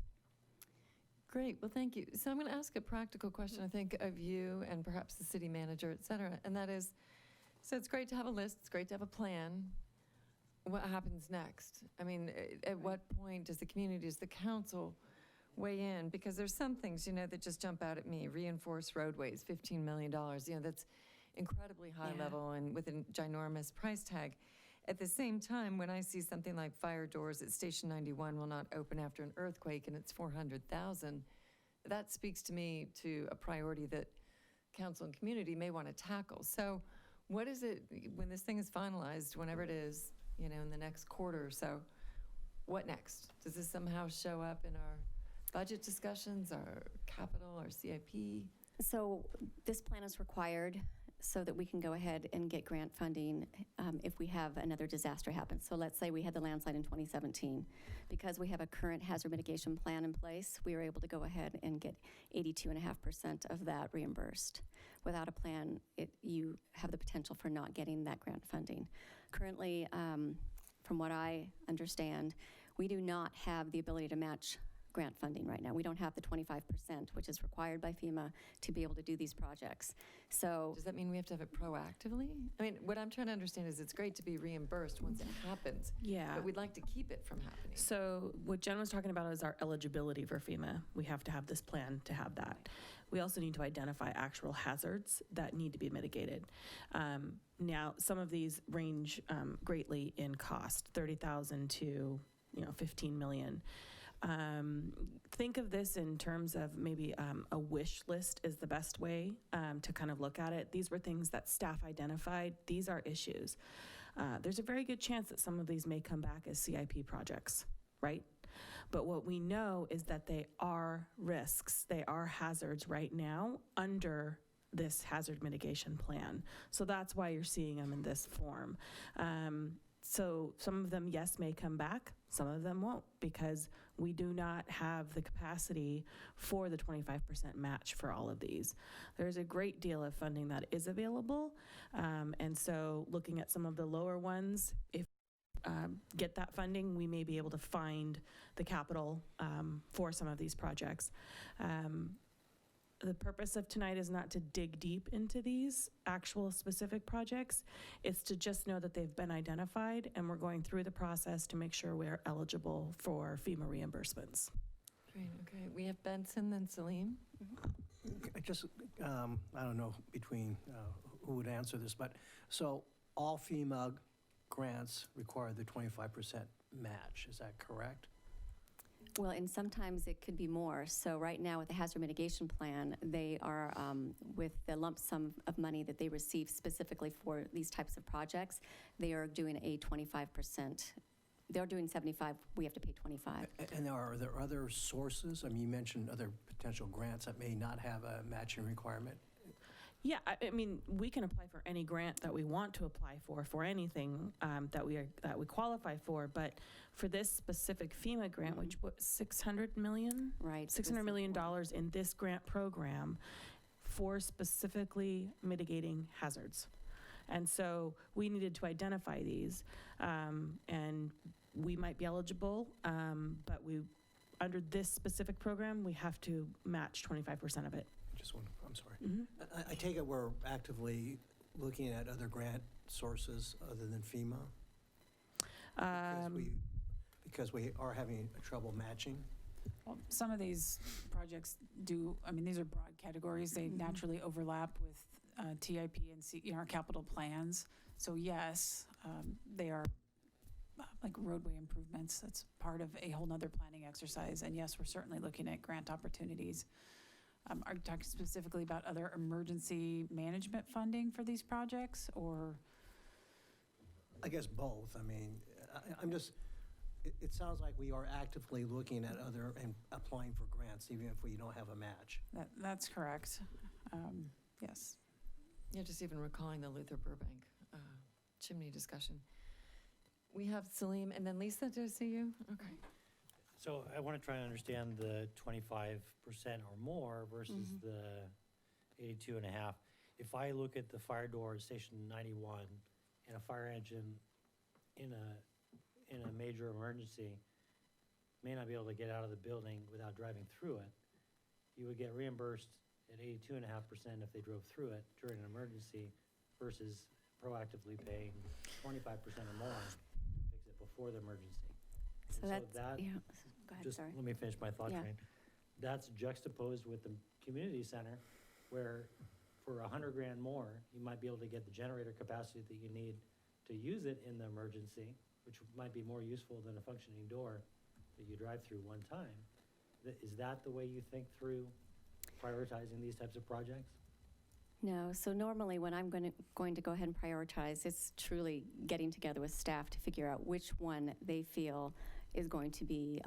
Great, well, thank you. So I'm going to ask a practical question, I think, of you and perhaps the city manager, et cetera, and that is, so it's great to have a list, it's great to have a plan. What happens next? I mean, at what point does the community, does the council weigh in? Because there's some things, that just jump out at me. Reinforced roadways, $15 million, that's incredibly high level and with a ginormous price tag. At the same time, when I see something like fire doors at Station 91 will not open after an earthquake and it's $400,000, that speaks to me to a priority that council and community may want to tackle. So what is it, when this thing is finalized, whenever it is, in the next quarter or so, what next? Does this somehow show up in our budget discussions, our capital, our CIP? So this plan is required so that we can go ahead and get grant funding if we have another disaster happen. So let's say we had the landslide in 2017. Because we have a current hazard mitigation plan in place, we were able to go ahead and get 82.5% of that reimbursed. Without a plan, you have the potential for not getting that grant funding. Currently, from what I understand, we do not have the ability to match grant funding right now. We don't have the 25%, which is required by FEMA to be able to do these projects. So Does that mean we have to have it proactively? I mean, what I'm trying to understand is it's great to be reimbursed once it happens, Yeah. but we'd like to keep it from happening. So what Jen was talking about is our eligibility for FEMA. We have to have this plan to have that. We also need to identify actual hazards that need to be mitigated. Now, some of these range greatly in cost, 30,000 to 15 million. Think of this in terms of maybe a wish list is the best way to kind of look at it. These were things that staff identified. These are issues. There's a very good chance that some of these may come back as CIP projects, right? But what we know is that they are risks. They are hazards right now under this hazard mitigation plan. So that's why you're seeing them in this form. So some of them, yes, may come back. Some of them won't, because we do not have the capacity for the 25% match for all of these. There's a great deal of funding that is available. And so looking at some of the lower ones, if get that funding, we may be able to find the capital for some of these projects. The purpose of tonight is not to dig deep into these actual specific projects. It's to just know that they've been identified, and we're going through the process to make sure we're eligible for FEMA reimbursements. Great, okay. We have Benson, then Salim. Just, I don't know between who would answer this, but so all FEMA grants require the 25% match, is that correct? Well, and sometimes it could be more. So right now with the hazard mitigation plan, they are, with the lump sum of money that they receive specifically for these types of projects, they are doing a 25%. They're doing 75, we have to pay 25. And are there other sources? I mean, you mentioned other potential grants that may not have a matching requirement. Yeah, I mean, we can apply for any grant that we want to apply for anything that we qualify for. But for this specific FEMA grant, which was $600 million, right? $600 million in this grant program for specifically mitigating hazards. And so we needed to identify these, and we might be eligible, but under this specific program, we have to match 25% of it. Just one, I'm sorry. I take it we're actively looking at other grant sources other than FEMA? Because we are having trouble matching? Well, some of these projects do, I mean, these are broad categories. They naturally overlap with TIP and our capital plans. So yes, they are like roadway improvements. That's part of a whole nother planning exercise. And yes, we're certainly looking at grant opportunities. Are you talking specifically about other emergency management funding for these projects, or? I guess both. I mean, I'm just, it sounds like we are actively looking at other and applying for grants, even if we don't have a match. That's correct. Yes. Yeah, just even recalling the Luther Burbank chimney discussion. We have Salim, and then Lisa, did I see you? Okay. So I want to try and understand the 25% or more versus the 82.5. If I look at the fire door at Station 91 and a fire engine in a major emergency may not be able to get out of the building without driving through it, you would get reimbursed at 82.5% if they drove through it during an emergency versus proactively paying 25% or more to fix it before the emergency. So And that's, yeah, go ahead, just sorry. let me finish my thought Yeah. train. That's juxtaposed with the community center, where for 100 grand more, you might be able to get the generator capacity that you need to use it in the emergency, which might be more useful than a functioning door that you drive through one time. Is that the way you think through prioritizing these types of projects? No, so normally when I'm going to go ahead and prioritize, it's truly getting together with staff to figure out which one they feel is going to be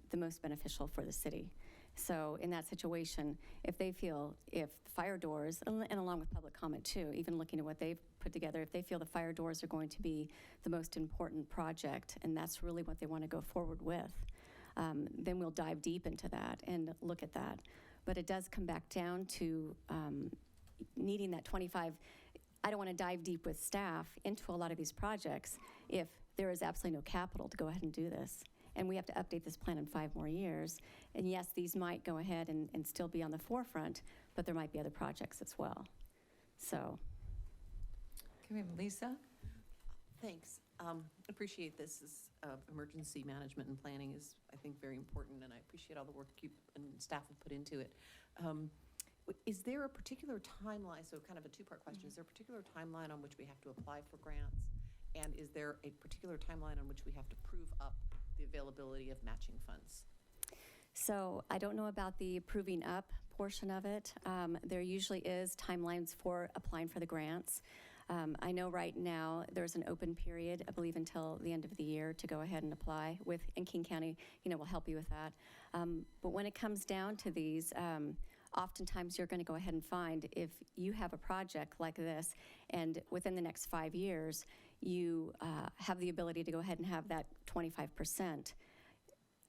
the most beneficial for the city. So in that situation, if they feel, if the fire doors, and along with public comment too, even looking at what they've put together, if they feel the fire doors are going to be the most important project, and that's really what they want to go forward with, then we'll dive deep into that and look at that. But it does come back down to needing that 25. I don't want to dive deep with staff into a lot of these projects if there is absolutely no capital to go ahead and do this. and we have to update this plan in 5 more years. And yes, these might go ahead and still be on the forefront, but there might be other projects as well. So, Can we have Lisa? Thanks. Appreciate this. Emergency management and planning is, I think, very important, and I appreciate all the work you and staff have put into it. Is there a particular timeline, so kind of a two-part question, is there a particular timeline on which we have to apply for grants? And is there a particular timeline on which we have to prove up the availability of matching funds? so I don't know about the proving up portion of it. There usually is timelines for applying for the grants. I know right now there's an open period, I believe until the end of the year, to go ahead and apply and King County, will help you with that. But when it comes down to these, oftentimes you're going to go ahead and find if you have a project like this and within the next 5 years, you have the ability to go ahead and have that 25%.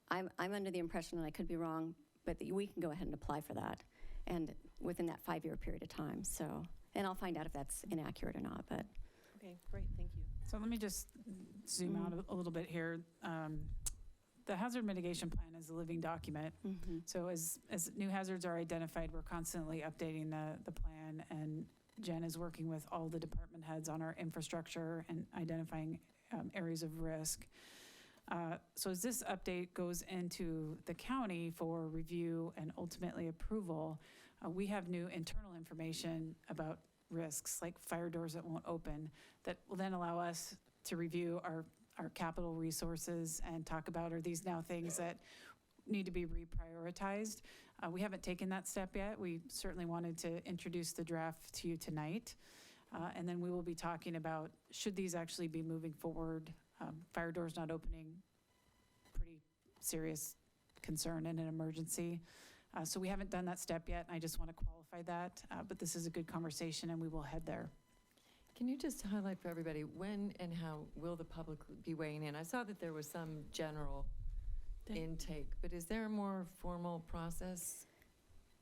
I'm under the impression, and I could be wrong, but that we can go ahead and apply for that and within that 5-year period of time. So, and I'll find out if that's inaccurate or not, but. Okay, great, thank you. So let me just zoom out a little bit here. The hazard mitigation plan is a living document. So as new hazards are identified, we're constantly updating the plan, and Jen is working with all the department heads on our infrastructure and identifying areas of risk. So as this update goes into the county for review and ultimately approval, we have new internal information about risks, like fire doors that won't open, that will then allow us to review our capital resources and talk about, are these now things that need to be reprioritized? We haven't taken that step yet. We certainly wanted to introduce the draft to you tonight. And then we will be talking about, should these actually be moving forward? Fire doors not opening, pretty serious concern in an emergency. So we haven't done that step yet, and I just want to qualify that. But this is a good conversation, and we will head there. Can you just highlight for everybody, when and how will the public be weighing in? I saw that there was some general intake, but is there a more formal process?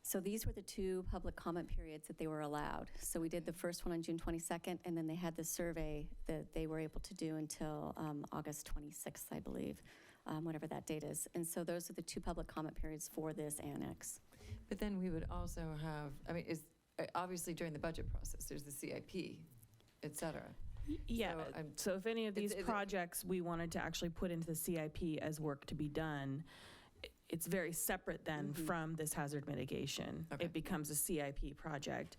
So these were the 2 public comment periods that they were allowed. So we did the first one on June 22nd, and then they had the survey that they were able to do until August 26th, I believe, whatever that date is. And so those are the 2 public comment periods for this annex. But then we would also have, obviously during the budget process, there's the CIP, et cetera. Yeah, so if any of these It's- projects we wanted to actually put into the CIP as work to be done, it's very separate then from this hazard mitigation. Okay. It becomes a CIP project.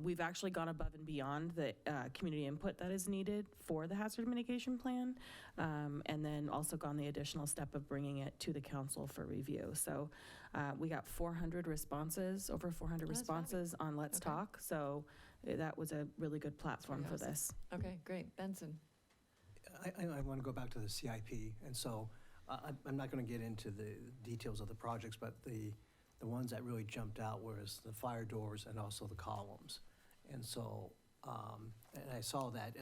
We've actually gone above and beyond the community input that is needed for the hazard mitigation plan, and then also gone the additional step of bringing it to the council for review. So we got 400 responses, over 400 That's responses on Let's Okay. Talk. So that was a really good platform for this. Okay, great. Benson? I want to go back to the CIP, and so I'm not going to get into the details of the projects, but the ones that really jumped out was the fire doors and also the columns. And so, and I saw that,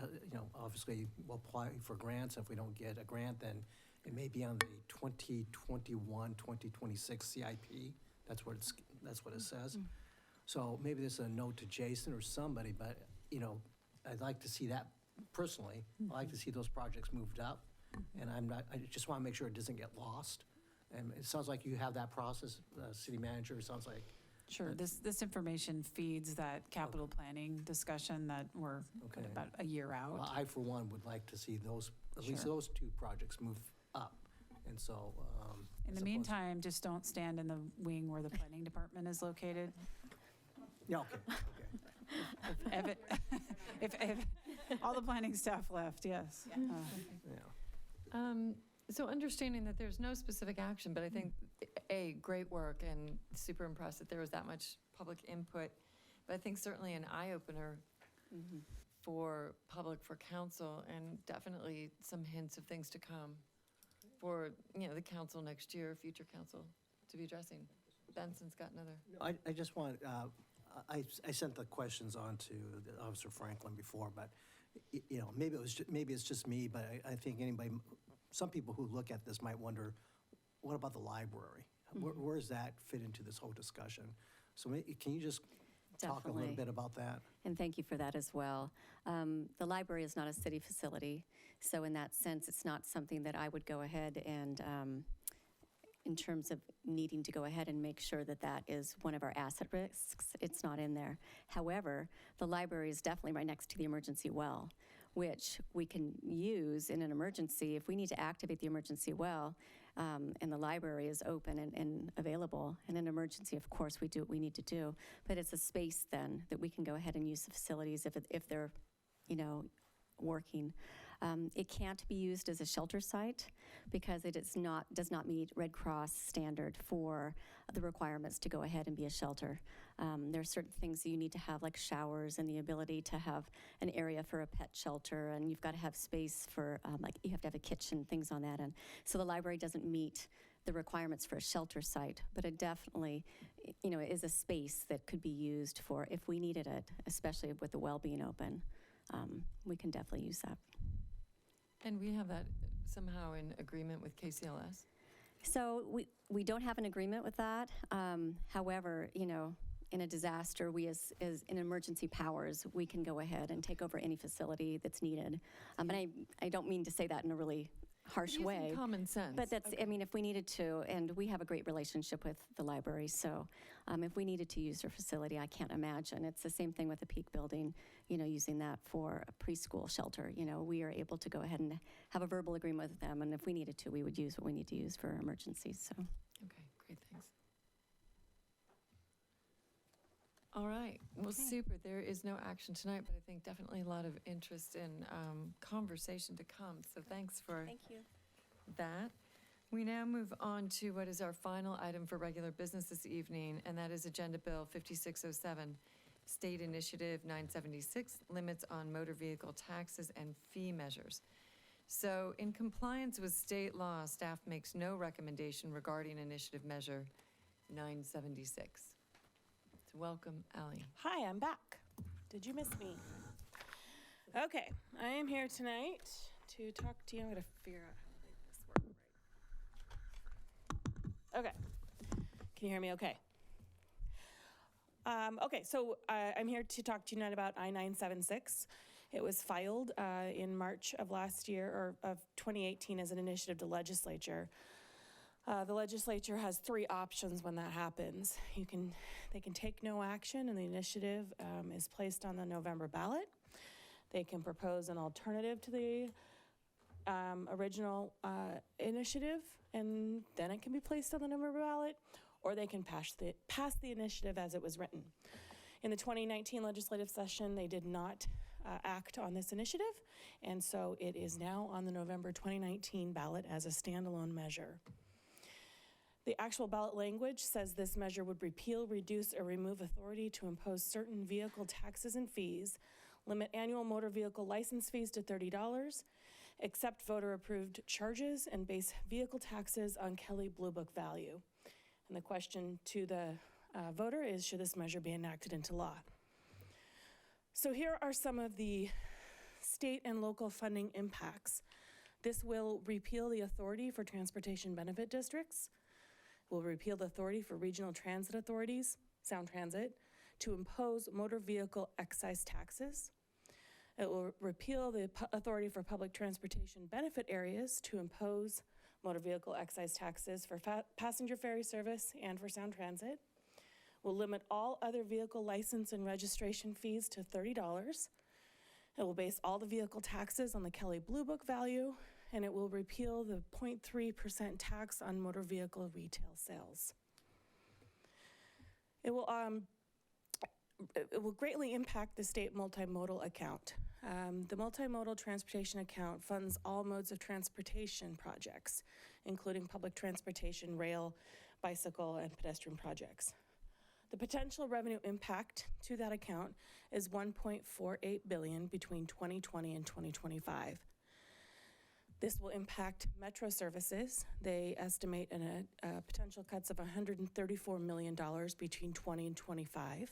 obviously we'll apply for grants. If we don't get a grant, then it may be on the 2021, 2026 CIP. That's what it says. So maybe this is a note to Jason or somebody, but, I'd like to see that personally. I'd like to see those projects moved up. And I just want to make sure it doesn't get lost. And it sounds like you have that process, city manager, it sounds like. Sure, this information feeds that capital planning discussion that we're Okay. about a year out. Well, I, for one, would like to see those, at least Sure. those 2 projects move up. And so. In the meantime, just don't stand in the wing where the planning department is located. Yeah, okay. If all the planning staff left, yes. So understanding that there's no specific action, but I think, great work and super impressed that there was that much public input. But I think certainly an eye-opener for public, for council, and definitely some hints of things to come for, the council next year, future council to be addressing. Benson's got another. I just want, I sent the questions on to Officer Franklin before, but, maybe it's just me, but I think some people who look at this might wonder, what about the library? Where does that fit into this whole discussion? So can you just talk a little Definitely. bit about that. And thank you for that as well. The library is not a city facility, so in that sense, it's not something that I would go ahead and, in terms of needing to go ahead and make sure that that is one of our asset risks, it's not in there. However, the library is definitely right next to the emergency well, which we can use in an emergency. If we need to activate the emergency well, and the library is open and available, in an emergency, of course, we do what we need to do. But it's a space then that we can go ahead and use the facilities if they're, working. It can't be used as a shelter site because it does not meet Red Cross standard for the requirements to go ahead and be a shelter. There are certain things that you need to have, like showers and the ability to have an area for a pet shelter, and you've got to have space for, you have to have a kitchen, things on that end. So the library doesn't meet the requirements for a shelter site, but it definitely, is a space that could be used for if we needed it, especially with the well being open. We can definitely use that. And we have that somehow in agreement with KCLS? So we don't have an agreement with that. However, in a disaster, we as in emergency powers, we can go ahead and take over any facility that's needed. And I don't mean to say that in a really harsh Using way. common sense. But that's, if we needed to, and we have a great relationship with the library, so if we needed to use their facility, I can't imagine. It's the same thing with the Peak Building, using that for a preschool shelter. We are able to go ahead and have a verbal agreement with them, and if we needed to, we would use what we need to use for emergencies, so. Okay, great, thanks. All right, well, super. There is no action tonight, but I think definitely a lot of interest and conversation to come. So thanks for Thank you. that. We now move on to what is our final item for regular business this evening, and that is Agenda Bill 5607, State Initiative 976, Limits on Motor Vehicle Taxes and Fee Measures. So in compliance with state law, staff makes no recommendation regarding Initiative Measure 976. So welcome, Ally. Hi, I'm back. Did you miss me? Okay, I am here tonight to talk to you. I'm gonna figure out how to make this work right. Okay, can you hear me okay? Okay, so I'm here to talk to you tonight about I-976. It was filed in March of last year, or of 2018, as an initiative to legislature. The legislature has three options when that happens. They can take no action, and the initiative is placed on the November ballot. They can propose an alternative to the original initiative, and then it can be placed on the November ballot, or they can pass the initiative as it was written. In the 2019 legislative session, they did not act on this initiative, and so it is now on the November 2019 ballot as a standalone measure. The actual ballot language says this measure would repeal, reduce, or remove authority to impose certain vehicle taxes and fees, limit annual motor vehicle license fees to $30, accept voter-approved charges, and base vehicle taxes on Kelley Blue Book value. And the question to the voter is, should this measure be enacted into law? So here are some of the state and local funding impacts. This will repeal the authority for transportation benefit districts, will repeal the authority for regional transit authorities, Sound Transit, to impose motor vehicle excise taxes. It will repeal the authority for public transportation benefit areas to impose motor vehicle excise taxes for passenger ferry service and for Sound Transit. Will limit all other vehicle license and registration fees to $30. It will base all the vehicle taxes on the Kelley Blue Book value, and it will repeal the 0.3% tax on motor vehicle retail sales. It will greatly impact the state multimodal account. The multimodal transportation account funds all modes of transportation projects, including public transportation, rail, bicycle, and pedestrian projects. The potential revenue impact to that account is $1.48 billion between 2020 and 2025. This will impact Metro services. They estimate potential cuts of $134 million between 20 and 25.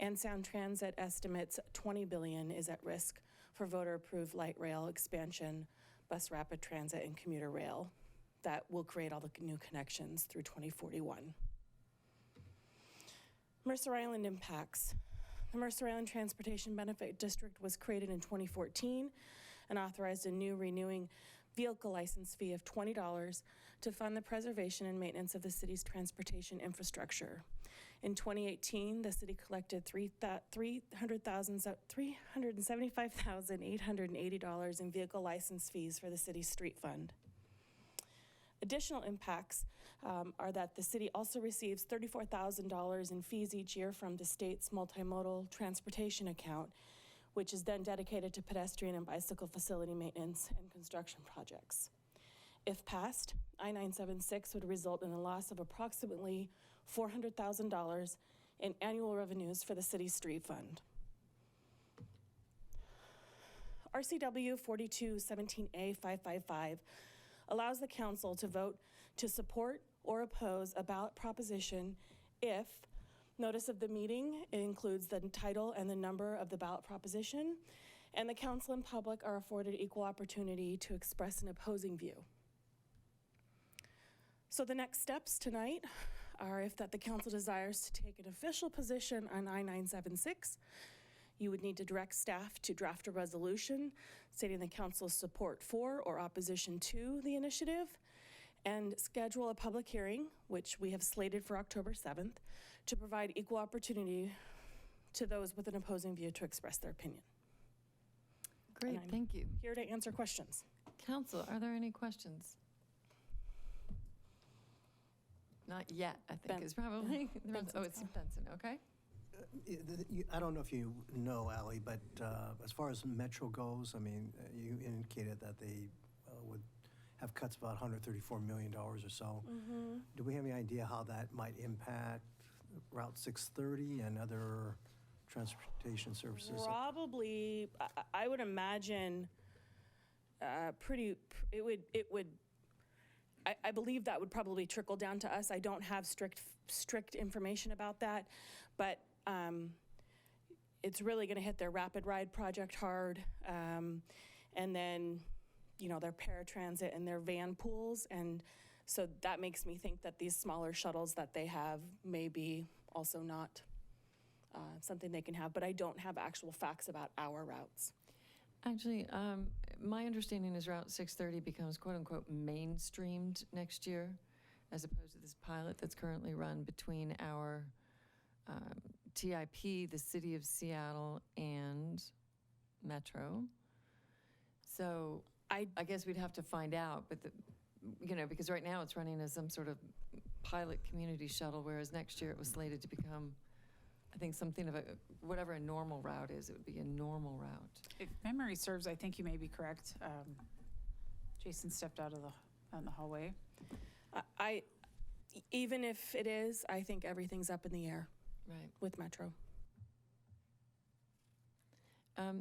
And Sound Transit estimates $20 billion is at risk for voter-approved light rail expansion, bus rapid transit, and commuter rail that will create all the new connections through 2041. Mercer Island impacts. The Mercer Island Transportation Benefit District was created in 2014 and authorized a new renewing vehicle license fee of $20 to fund the preservation and maintenance of the city's transportation infrastructure. In 2018, the city collected $375,880 in vehicle license fees for the city's street fund. Additional impacts are that the city also receives $34,000 in fees each year from the state's multimodal transportation account, which is then dedicated to pedestrian and bicycle facility maintenance and construction projects. If passed, I-976 would result in a loss of approximately $400,000 in annual revenues for the city's street fund. RCW 4217A555 allows the council to vote to support or oppose a ballot proposition if notice of the meeting includes the title and the number of the ballot proposition, and the council and public are afforded equal opportunity to express an opposing view. So the next steps tonight are if that the council desires to take an official position on I-976, you would need to direct staff to draft a resolution stating the council's support for or opposition to the initiative, and schedule a public hearing, which we have slated for October 7th, to provide equal opportunity to those with an opposing view to express their opinion. Great, thank you. Here to answer questions. Council, are there any questions? Not yet, I think, is probably. Oh, it's Benson, okay. I don't know if you know, Ally, but as far as Metro goes, I mean, you indicated that they would have cuts of about $134 million or so. Mm-hmm. Do we have any idea how that might impact Route 630 and other transportation services? Probably, I would imagine, it would, I believe that would probably trickle down to us. I don't have strict information about that, but it's really going to hit their Rapid Ride project hard, and then, you know, their paratransit and their van pools, and so that makes me think that these smaller shuttles that they have may be also not something they can have, but I don't have actual facts about our routes. Actually, my understanding is Route 630 becomes quote-unquote mainstreamed next year, as opposed to this pilot that's currently run between our TIP, the City of Seattle, and Metro. So I guess we'd have to find out, but because right now it's running as some sort of pilot community shuttle, whereas next year it was slated to become, I think, something of whatever a normal route is, it would be a normal route. If memory serves, I think you may be correct. Jason stepped out of the hallway. Even if it is, I think everything's up in the air. Right. With Metro.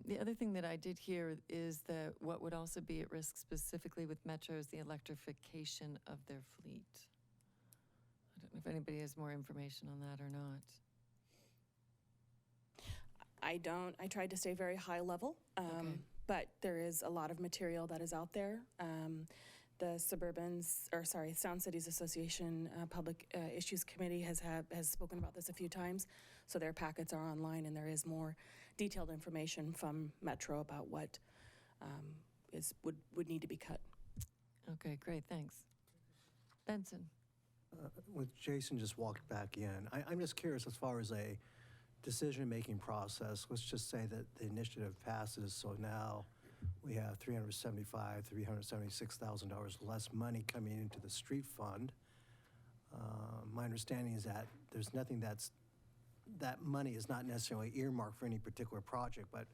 The other thing that I did hear is that what would also be at risk specifically with Metro is the electrification of their fleet. I don't know if anybody has more information on that or not. I don't. I tried to stay very high level, but there is a lot of material that is out there. The Sound Cities Association Public Issues Committee has spoken about this a few times, so their packets are online, and there is more detailed information from Metro about what would need to be cut. Okay, great, thanks. Benson. With Jason just walked back in, I'm just curious as far as a decision-making process. Let's just say that the initiative passes, so now we have $376,000 less money coming into the street fund. My understanding is that there's nothing that money is not necessarily earmarked for any particular project, but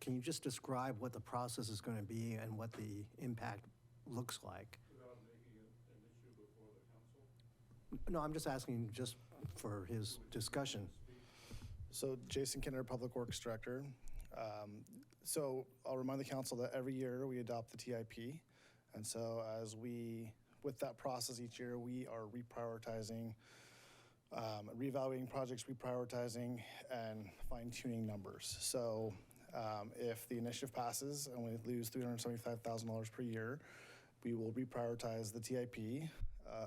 can you just describe what the process is going to be and what the impact looks like? Without making an issue before the council? No, I'm just asking just for his discussion. So Jason Kinner, Public Works Director. So I'll remind the council that every year we adopt the TIP. And so with that process each year, we are reprioritizing, reevaluating projects, reprioritizing, and fine-tuning numbers. So if the initiative passes and we lose $375,000 per year, we will reprioritize the TIP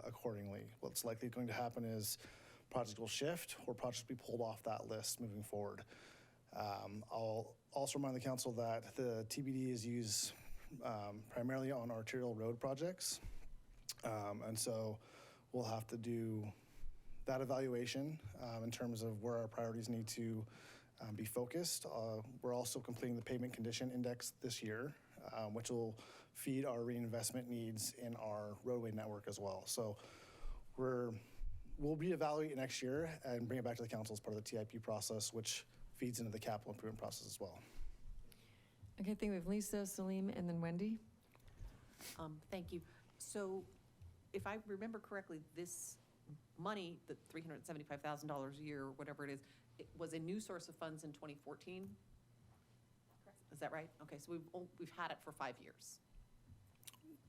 accordingly. What's likely going to happen is project will shift or projects will be pulled off that list moving forward. I'll also remind the council that the TBD is used primarily on arterial road projects. And so we'll have to do that evaluation in terms of where our priorities need to be focused. We're also completing the pavement condition index this year, which will feed our reinvestment needs in our roadway network as well. So we'll reevaluate it next year and bring it back to the council as part of the TIP process, which feeds into the capital improvement process as well. Okay, I think we have Lisa, Salim, and then Wendy. Thank you. So if I remember correctly, this money, the $375,000 a year, or whatever it is, it was a new source of funds in 2014? Is that right? Okay, so we've had it for 5 years.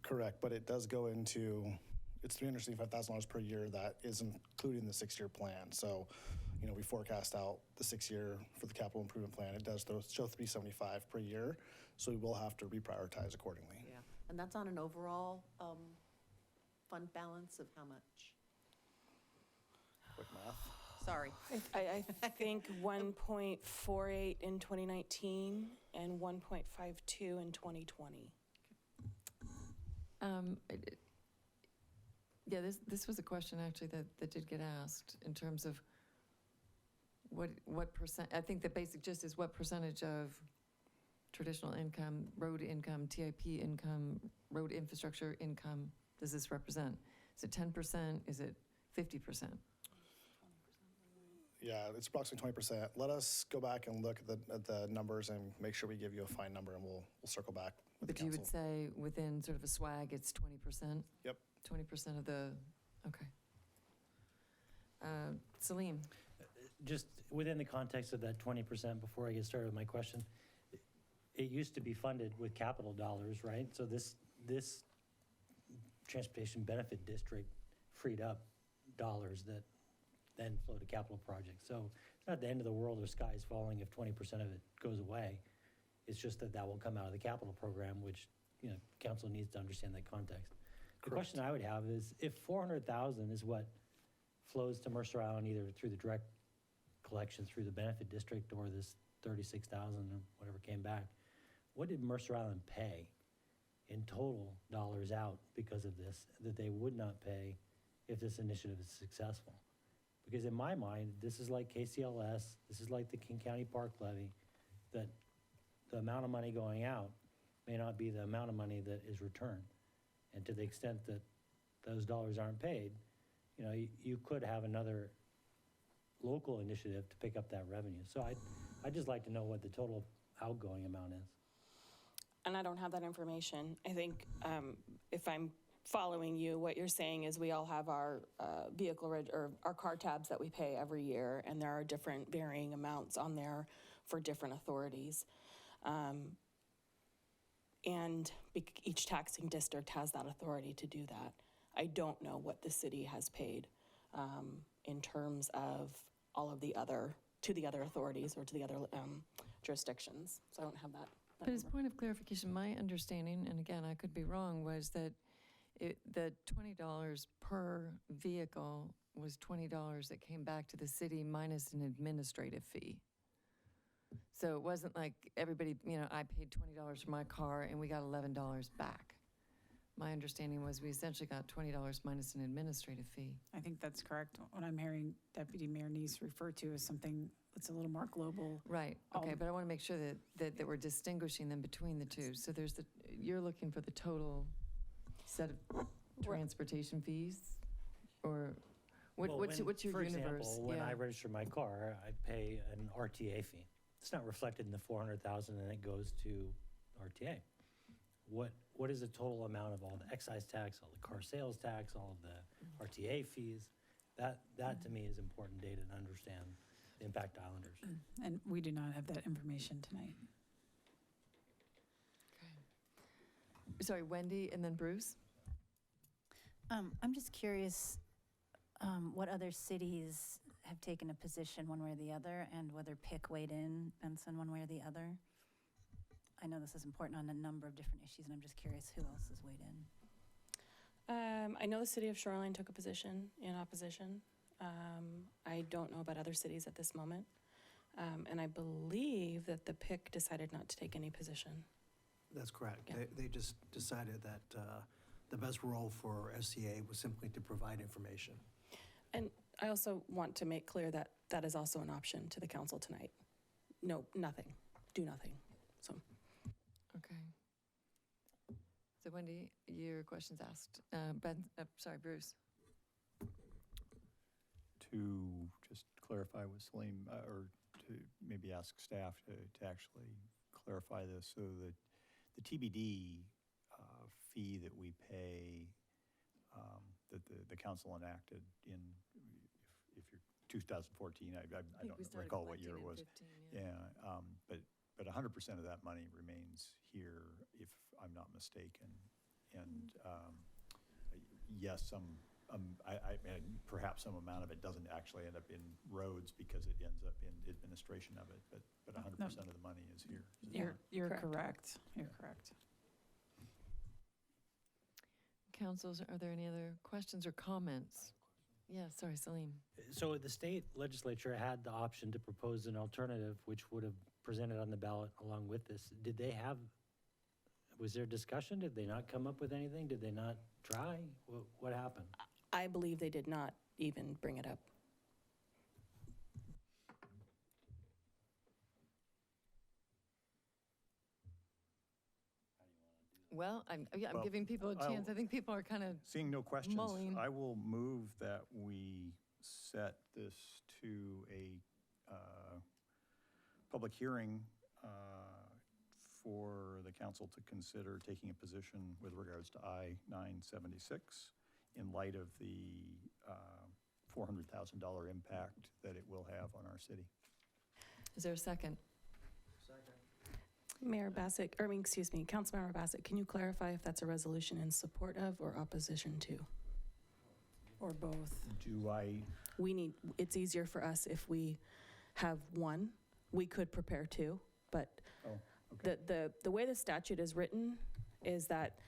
Correct, but it does go into, it's $375,000 per year that is including the 6-year plan. So, you know, we forecast out the 6-year for the capital improvement plan. It does show $375 per year, so we will have to reprioritize accordingly. Yeah, and that's on an overall fund balance of how much? Quick math. Sorry. I think 1.48 in 2019 and 1.52 in 2020. Yeah, this was a question actually that did get asked in terms of what percent, I think the basic gist is what percentage of traditional income, road income, TIP income, road infrastructure income does this represent? Is it 10%? Is it 50%? Yeah, it's approximately 20%. Let us go back and look at the numbers and make sure we give you a fine number, and we'll circle back with the But you council. would say within sort of a swag, it's 20%? Yep. 20% of the, okay. Salim? Just within the context of that 20%, before I get started with my question, it used to be funded with capital dollars, right? So this transportation benefit district freed up dollars that then flow to capital projects. So it's not the end of the world or sky is falling if 20% of it goes away. It's just that will come out of the capital program, which, you know, council needs to understand that context. The question I would have is, if 400,000 is what flows to Mercer Island, either through the direct collection through the benefit district or this 36,000 or whatever came back, what did Mercer Island pay in total dollars out because of this that they would not pay if this initiative is successful? Because in my mind, this is like KCLS, this is like the King County Park Levy, that the amount of money going out may not be the amount of money that is returned. And to the extent that those dollars aren't paid, you know, you could have another local initiative to pick up that revenue. So I'd just like to know what the total outgoing amount is. And I don't have that information. I think if I'm following you, what you're saying is we all have our or our car tabs that we pay every year, and there are different varying amounts on there for different authorities. And each taxing district has that authority to do that. I don't know what the city has paid in terms of all of the other authorities or to the other jurisdictions. So I don't have that. But as point of clarification, my understanding, and again, I could be wrong, was that the $20 per vehicle was $20 that came back to the city minus an administrative fee. So it wasn't like everybody, you know, I paid $20 for my car and we got $11 back. My understanding was we essentially got $20 minus an administrative fee. I think that's correct. What I'm hearing Deputy Mayor Neese refer to is something that's a little more global. Right, okay, but I want to make sure that we're distinguishing them between the two. So there's you're looking for the total set of transportation fees? Or what's your for universe? example, when I register my car, I pay an RTA fee. It's not reflected in the 400,000 and it goes to RTA. What is the total amount of all the excise tax, all the car sales tax, all of the RTA fees? That to me is important data to understand the impact to Islanders. And we do not have that information tonight. Okay. Sorry, Wendy and then Bruce? I'm just curious what other cities have taken a position one way or the other, and whether PIC weighed in, Benson, one way or the other. I know this is important on a number of different issues, and I'm just curious who else has weighed in. I know the city of Shoreline took a position in opposition. I don't know about other cities at this moment. And I believe that the PIC decided not to take any position. That's correct. Yeah. They just decided that the best role for SCA was simply to provide information. And I also want to make clear that that is also an option to the council tonight. No, nothing. Do nothing. So. Okay. So Wendy, your question's asked. Sorry, Bruce. To just clarify with Salim, or to maybe ask staff to actually clarify this, so that the TBD fee that we pay, that the council enacted in, if you're 2014, I don't recall what year it was. But 100% of that money remains here, if I'm not mistaken. And yes, perhaps some amount of it doesn't actually end up in roads because it ends up in administration of it, but 100% of the money is here. You're correct. You're correct. Councils, are there any other questions or comments? Yeah, sorry, Salim. So the state legislature had the option to propose an alternative, which would have presented on the ballot along with this. Was there discussion? Did they not come up with anything? Did they not try? What happened? I believe they did not even bring it up. Well, I'm giving people a chance. I think people are kind of Seeing no questions, mulling. I will move that we set this to a public hearing for the council to consider taking a position with regards to I-976 in light of the $400,000 impact that it will have on our city. Is there a second? Mayor Bassett, Councilmember Bassett, can you clarify if that's a resolution in support of or opposition to? Or both. It's easier for us if we have one. We could prepare two, but the way the statute is written is that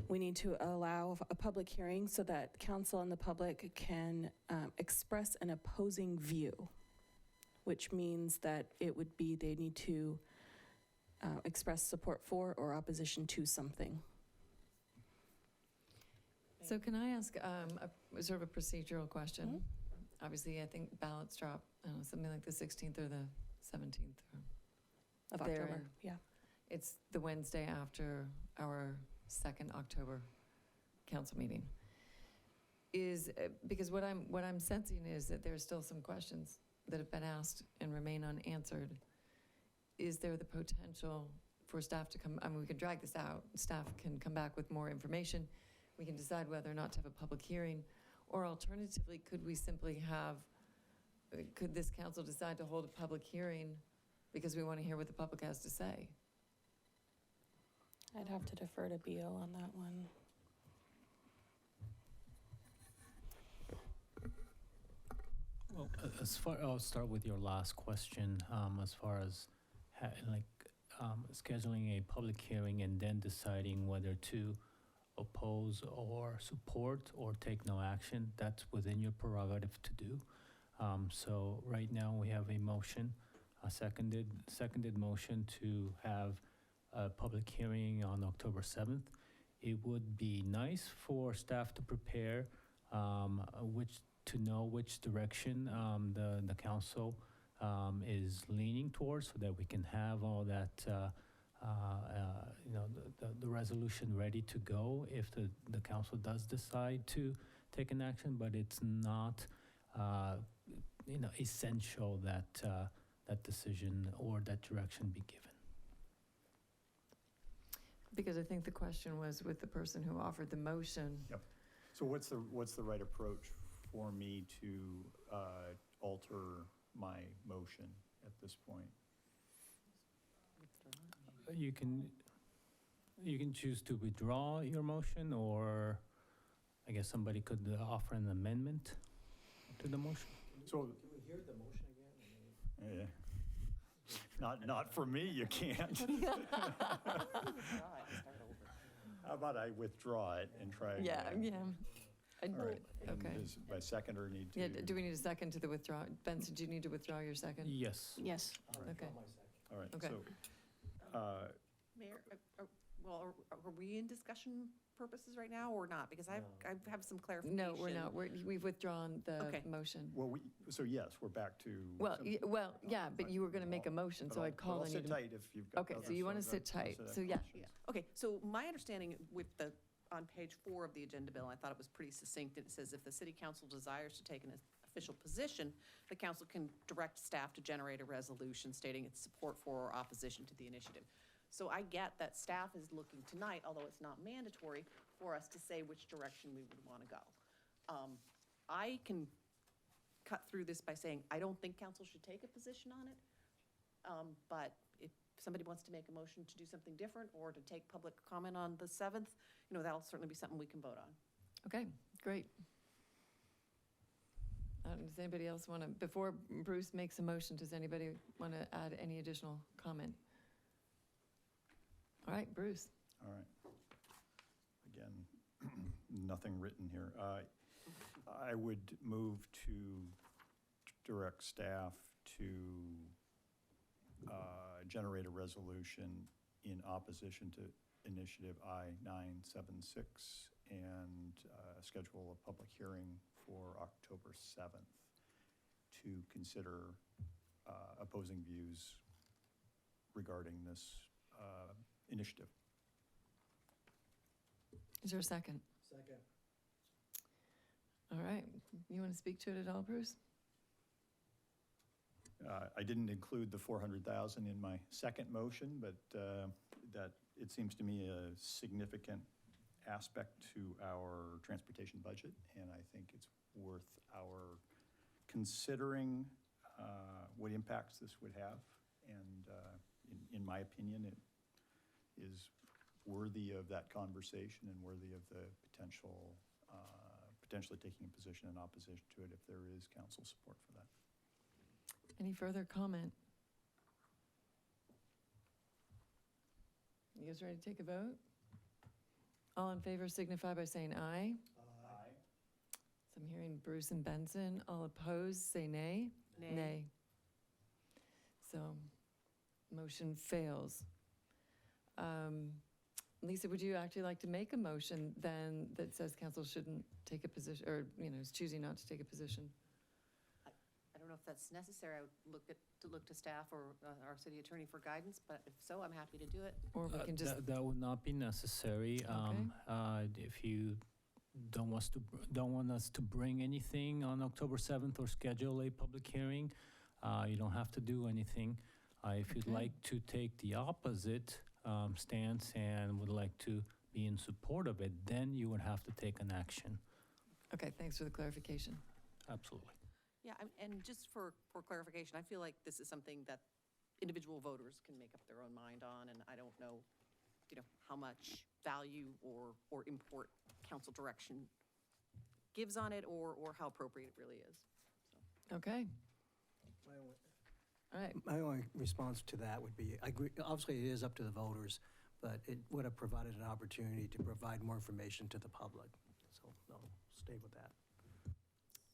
we need to allow a public hearing so that council and the public can express an opposing view, which means that they need to express support for or opposition to something. So can I ask sort of a procedural question? Obviously, I think ballots drop, I don't know, something like the 16th or the 17th. Of October, yeah. It's the Wednesday after our second October council meeting. Because what I'm sensing is that there's still some questions that have been asked and remain unanswered. Is there the potential for staff to come, we can drag this out, staff can come back with more information, we can decide whether or not to have a public hearing, or alternatively, could this council decide to hold a public hearing because we want to hear what the public has to say? I'd have to defer to Beal on that one. Well, I'll start with your last question, as far as scheduling a public hearing and then deciding whether to oppose or support or take no action. That's within your prerogative to do. So right now we have a motion, a seconded motion to have a public hearing on October 7th. It would be nice for staff to prepare to know which direction the council is leaning towards, so that we can have all that, the resolution ready to go if the council does decide to take an action, but it's not, essential that that decision or that direction be given. Because I think the question was with the person who offered the motion. Yep. So what's the right approach for me to alter my motion at this point? You can choose to withdraw your motion, or I guess somebody could offer an amendment to the motion. Can So, we hear the motion again? not for me, you can't. How about I withdraw it and try again? Yeah. All right. And Okay. does my seconder need to? Yeah, do we need a second to the withdraw? Benson, do you need to withdraw your second? Yes. Yes. Okay. All right, Okay. so, Mayor, well, are we in discussion purposes right now or not? Because I have some clarification. No, we're not. We've withdrawn the Okay. motion. well, so yes, we're back to. Well, some- yeah, but you were going to make a motion, but so I'll- I'd call but on I'll you sit to. tight if you've got. Okay, so others, you want to I'll sit tight. answer that So, yeah. question. Okay, so my understanding with on page 4 of the agenda bill, I thought it was pretty succinct. It says if the city council desires to take an official position, the council can direct staff to generate a resolution stating its support for or opposition to the initiative. So I get that staff is looking tonight, although it's not mandatory, for us to say which direction we would want to go. I can cut through this by saying, I don't think council should take a position on it. But if somebody wants to make a motion to do something different or to take public comment on the 7th, that'll certainly be something we can vote on. Okay, great. Does anybody else want to, before Bruce makes a motion, does anybody want to add any additional comment? All right, Bruce. All right. Again, nothing written here. I would move to direct staff to generate a resolution in opposition to Initiative I-976 and schedule a public hearing for October 7th to consider opposing views regarding this initiative. Is there a second? Second. All right. You want to speak to it at all, Bruce? I didn't include the 400,000 in my second motion, but that it seems to me a significant aspect to our transportation budget, and I think it's worth our considering what impacts this would have. And in my opinion, it is worthy of that conversation and worthy of the potentially taking a position in opposition to it if there is council support for that. Any further comment? You guys ready to take a vote? All in favor signify by saying aye. Aye. So I'm hearing Bruce and Benson. All opposed, say nay. Nay. So, motion fails. Lisa, would you actually like to make a motion then that says council shouldn't take a position, or, is choosing not to take a position? I don't know if that's necessary. I would look to staff or our city attorney for guidance, but if so, I'm happy to do it. Or we can just, That would not be necessary. If you don't want us to bring anything on October 7th or schedule a public hearing, you don't have to do anything. If you'd Okay. like to take the opposite stance and would like to be in support of it, then you would have to take an action. okay, thanks for the clarification. Absolutely. Yeah, and just for clarification, I feel like this is something that individual voters can make up their own mind on, and I don't know, how much value or import council direction gives on it or how appropriate it really is. Okay, all right. My only response to that would be, I agree, obviously it is up to the voters, but it would have provided an opportunity to provide more information to the public. So I'll stay with that.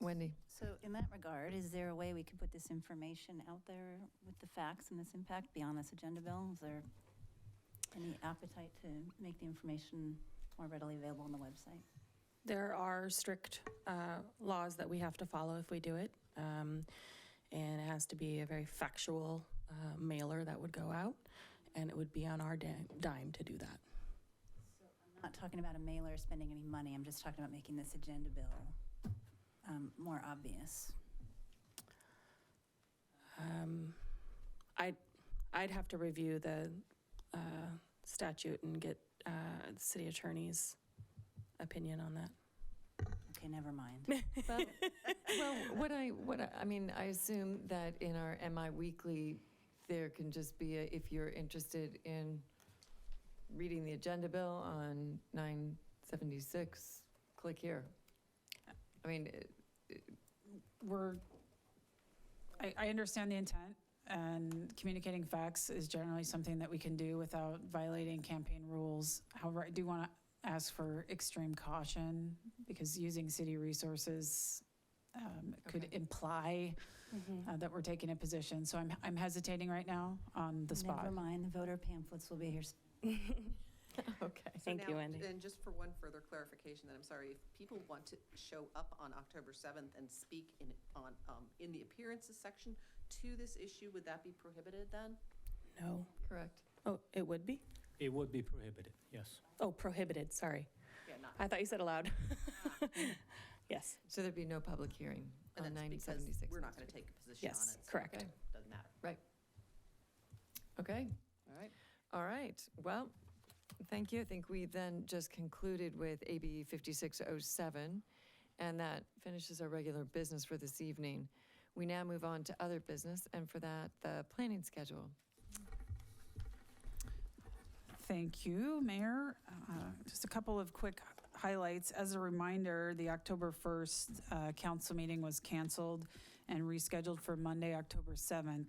Wendy? So in that regard, is there a way we could put this information out there with the facts and this impact beyond this agenda bill? Is there any appetite to make the information more readily available on the website? There are strict laws that we have to follow if we do it. And it has to be a very factual mailer that would go out, and it would be on our dime to do that. I'm not talking about a mailer or spending any money. I'm just talking about making this agenda bill more obvious. I'd have to review the statute and get the city attorney's opinion on that. Okay, never mind. Well, I assume that in our MI Weekly, there can just be if you're interested in reading the agenda bill on 976, click here. I mean, I understand the intent, and communicating facts is generally something that we can do without violating campaign rules. However, I do want to ask for extreme caution because using city resources could Okay. imply that we're taking a position. So I'm hesitating right now on the spot. Never mind, the voter pamphlets will be here. Okay. Thank you, now, Wendy. And just for one further clarification, that I'm sorry, if people want to show up on October 7th and speak in the appearances section to this issue, would that be prohibited then? No. Correct. Oh, it would be? It would be prohibited, yes. Oh, prohibited, sorry. Yeah, not. I thought you said allowed. Yes, So there'd be no public hearing on And that's because 976. we're not going to take a position on it. yes, so correct. Okay. Doesn't matter. Okay. All right. All right, well, thank you. I think we then just concluded with AB 5607, and that finishes our regular business for this evening. We now move on to other business, and for that, the planning schedule. Thank you, Mayor. Just a couple of quick highlights. As a reminder, the October 1st council meeting was canceled and rescheduled for Monday, October 7th.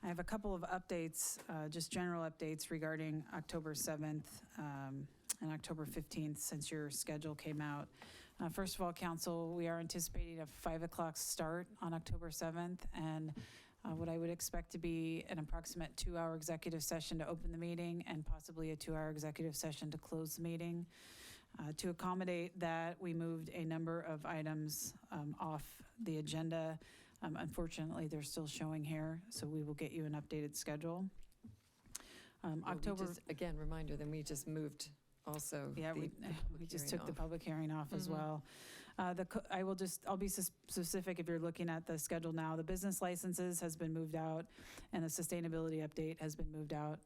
I have a couple of updates, just general updates regarding October 7th and October 15th since your schedule came out. First of all, council, we are anticipating a 5 o'clock start on October 7th and what I would expect to be an approximate 2-hour executive session to open the meeting and possibly a 2-hour executive session to close the meeting. To accommodate that, we moved a number of items off the agenda. Unfortunately, they're still showing here, so we will get you an updated schedule. Well, we October. just- Again, reminder, then we just moved also. Yeah, the we public just hearing took the off. public hearing off as Mhm. well. I'll be specific if you're looking at the schedule now. The business licenses has been moved out, and the sustainability update has been moved out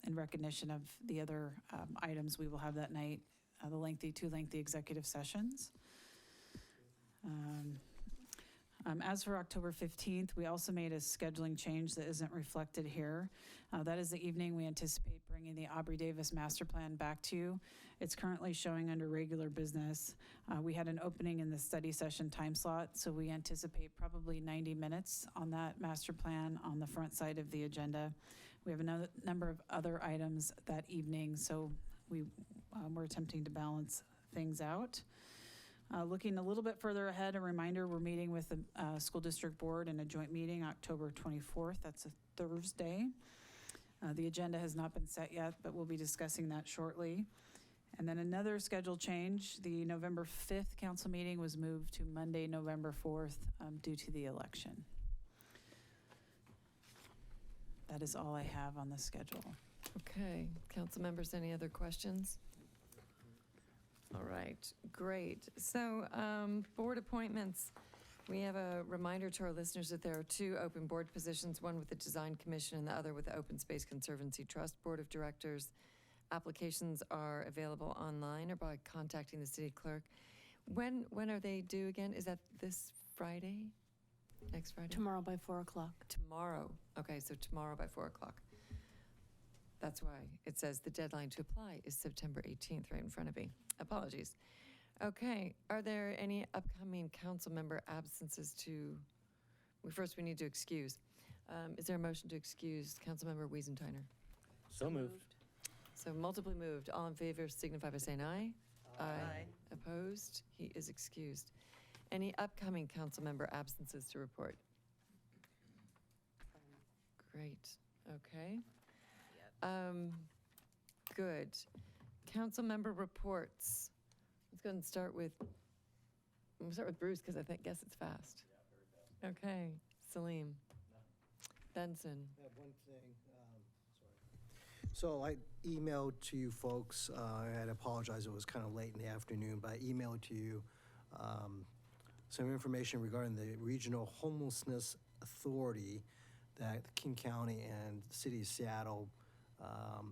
in recognition of the other items we will have that night, the two lengthy executive sessions. As for October 15th, we also made a scheduling change that isn't reflected here. That is the evening we anticipate bringing the Aubrey Davis Master Plan back to you. It's currently showing under regular business. We had an opening in the study session time slot, so we anticipate probably 90 minutes on that master plan on the front side of the agenda. We have another number of other items that evening, so we're attempting to balance things out. Looking a little bit further ahead, a reminder, we're meeting with the school district board in a joint meeting October 24th. That's a Thursday. The agenda has not been set yet, but we'll be discussing that shortly. And then another schedule change, the November 5th council meeting was moved to Monday, November 4th due to the election. That is all I have on the schedule. Okay, council members, any other questions? All right, great. So, board appointments. We have a reminder to our listeners that there are 2 open board positions, one with the Design Commission and the other with the Open Space Conservancy Trust Board of Directors. Applications are available online or by contacting the city clerk. When are they due again? Is that this Friday? Next Friday? Tomorrow by 4 o'clock. Tomorrow. Okay, so tomorrow by 4 o'clock. That's why it says the deadline to apply is September 18th, right in front of me. Apologies. Okay, are there any upcoming council member absences first we need to excuse. Is there a motion to excuse Councilmember Wiesentiner? So moved. So multiply moved. All in favor signify by saying aye. Aye. Opposed? He is excused. Any upcoming council member absences to report? Great, okay. Good. Council member reports. Let's go and start with Bruce, because guess it's fast. Okay, Salim. Benson. I have one thing, sorry. So I emailed to you folks, I had apologized, it was kind of late in the afternoon, but I emailed to you some information regarding the Regional Homelessness Authority that King County and the City of Seattle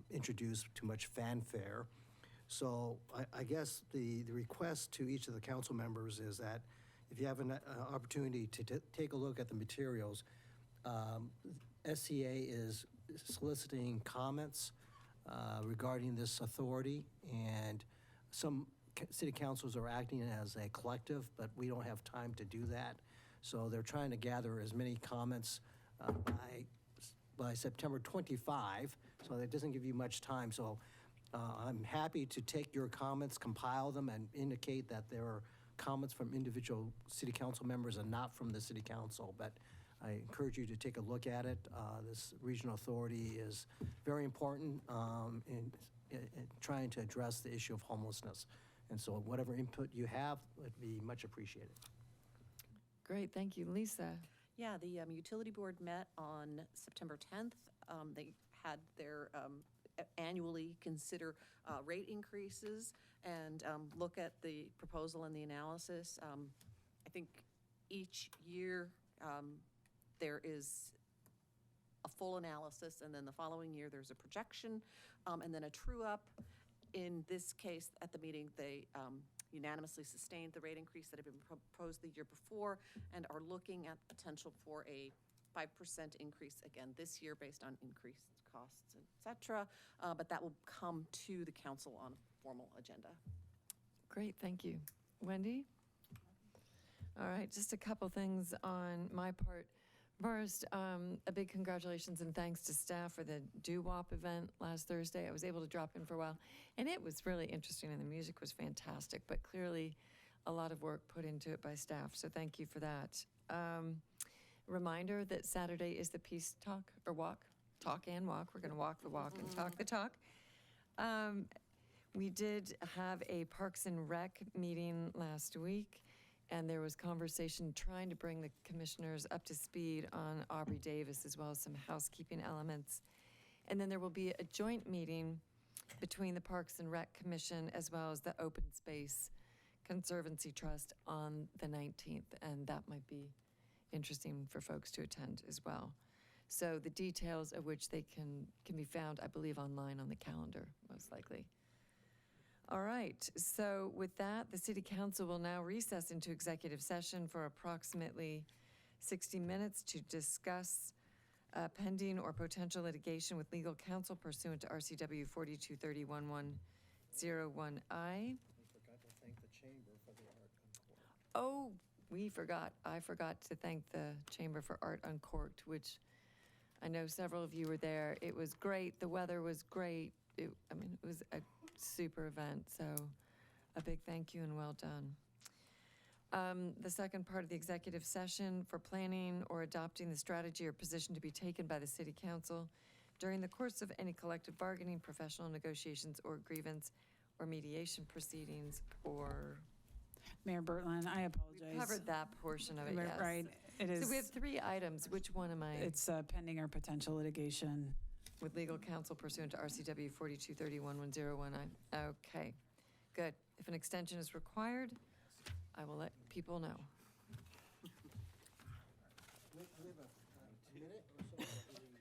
introduced to much fanfare. So I guess the request to each of the council members is that if you have an opportunity to take a look at the materials, SCA is soliciting comments regarding this authority, and some city councils are acting as a collective, but we don't have time to do that. So they're trying to gather as many comments by September 25, so that doesn't give you much time. So I'm happy to take your comments, compile them, and indicate that there are comments from individual city council members and not from the city council, but I encourage you to take a look at it. This regional authority is very important in trying to address the issue of homelessness. And so whatever input you have would be much appreciated. Great, thank you. Lisa? Yeah, the utility board met on September 10th. They had their annually consider rate increases and look at the proposal and the analysis. I think each year there is a full analysis, and then the following year there's a projection, and then a true-up. In this case, at the meeting, they unanimously sustained the rate increase that had been proposed the year before and are looking at potential for a 5% increase again this year based on increased costs, et cetera. But that will come to the council on a formal agenda. Great, thank you. Wendy? All right, just a couple things on my part. First, a big congratulations and thanks to staff for the doo-wop event last Thursday. I was able to drop in for a while, and it was really interesting, and the music was fantastic, but clearly a lot of work put into it by staff, so thank you for that. Reminder that Saturday is the Peace Talk, or Walk, Talk and Walk. We're going to walk the walk and talk the talk. We did have a Parks and Rec meeting last week, and there was conversation trying to bring the commissioners up to speed on Aubrey Davis, as well as some housekeeping elements. And then there will be a joint meeting between the Parks and Rec Commission as well as the Open Space Conservancy Trust on the 19th, and that might be interesting for folks to attend as well. So the details of which they can be found, I believe, online on the calendar, most likely. All right, so with that, the City Council will now recess into executive session for approximately 60 minutes to discuss pending or potential litigation with legal counsel pursuant to RCW 4230-1101I. We forgot to thank the Chamber for the Art Uncorked. Oh, I forgot to thank the Chamber for Art Uncorked, which I know several of you were there. It was great. The weather was great. It was a super event, so a big thank you and well done. The second part of the executive session for planning or adopting the strategy or position to be taken by the City Council during the course of any collective bargaining, professional negotiations, or grievance or mediation proceedings, or... Mayor Bertlin, I apologize. We covered that portion of it, yes. Right, it is. So we have 3 items. Which one am I? It's pending or potential litigation. With legal counsel pursuant to RCW 4230-1101I. Okay, good. If an extension is required, I will let people know. We have a minute or so.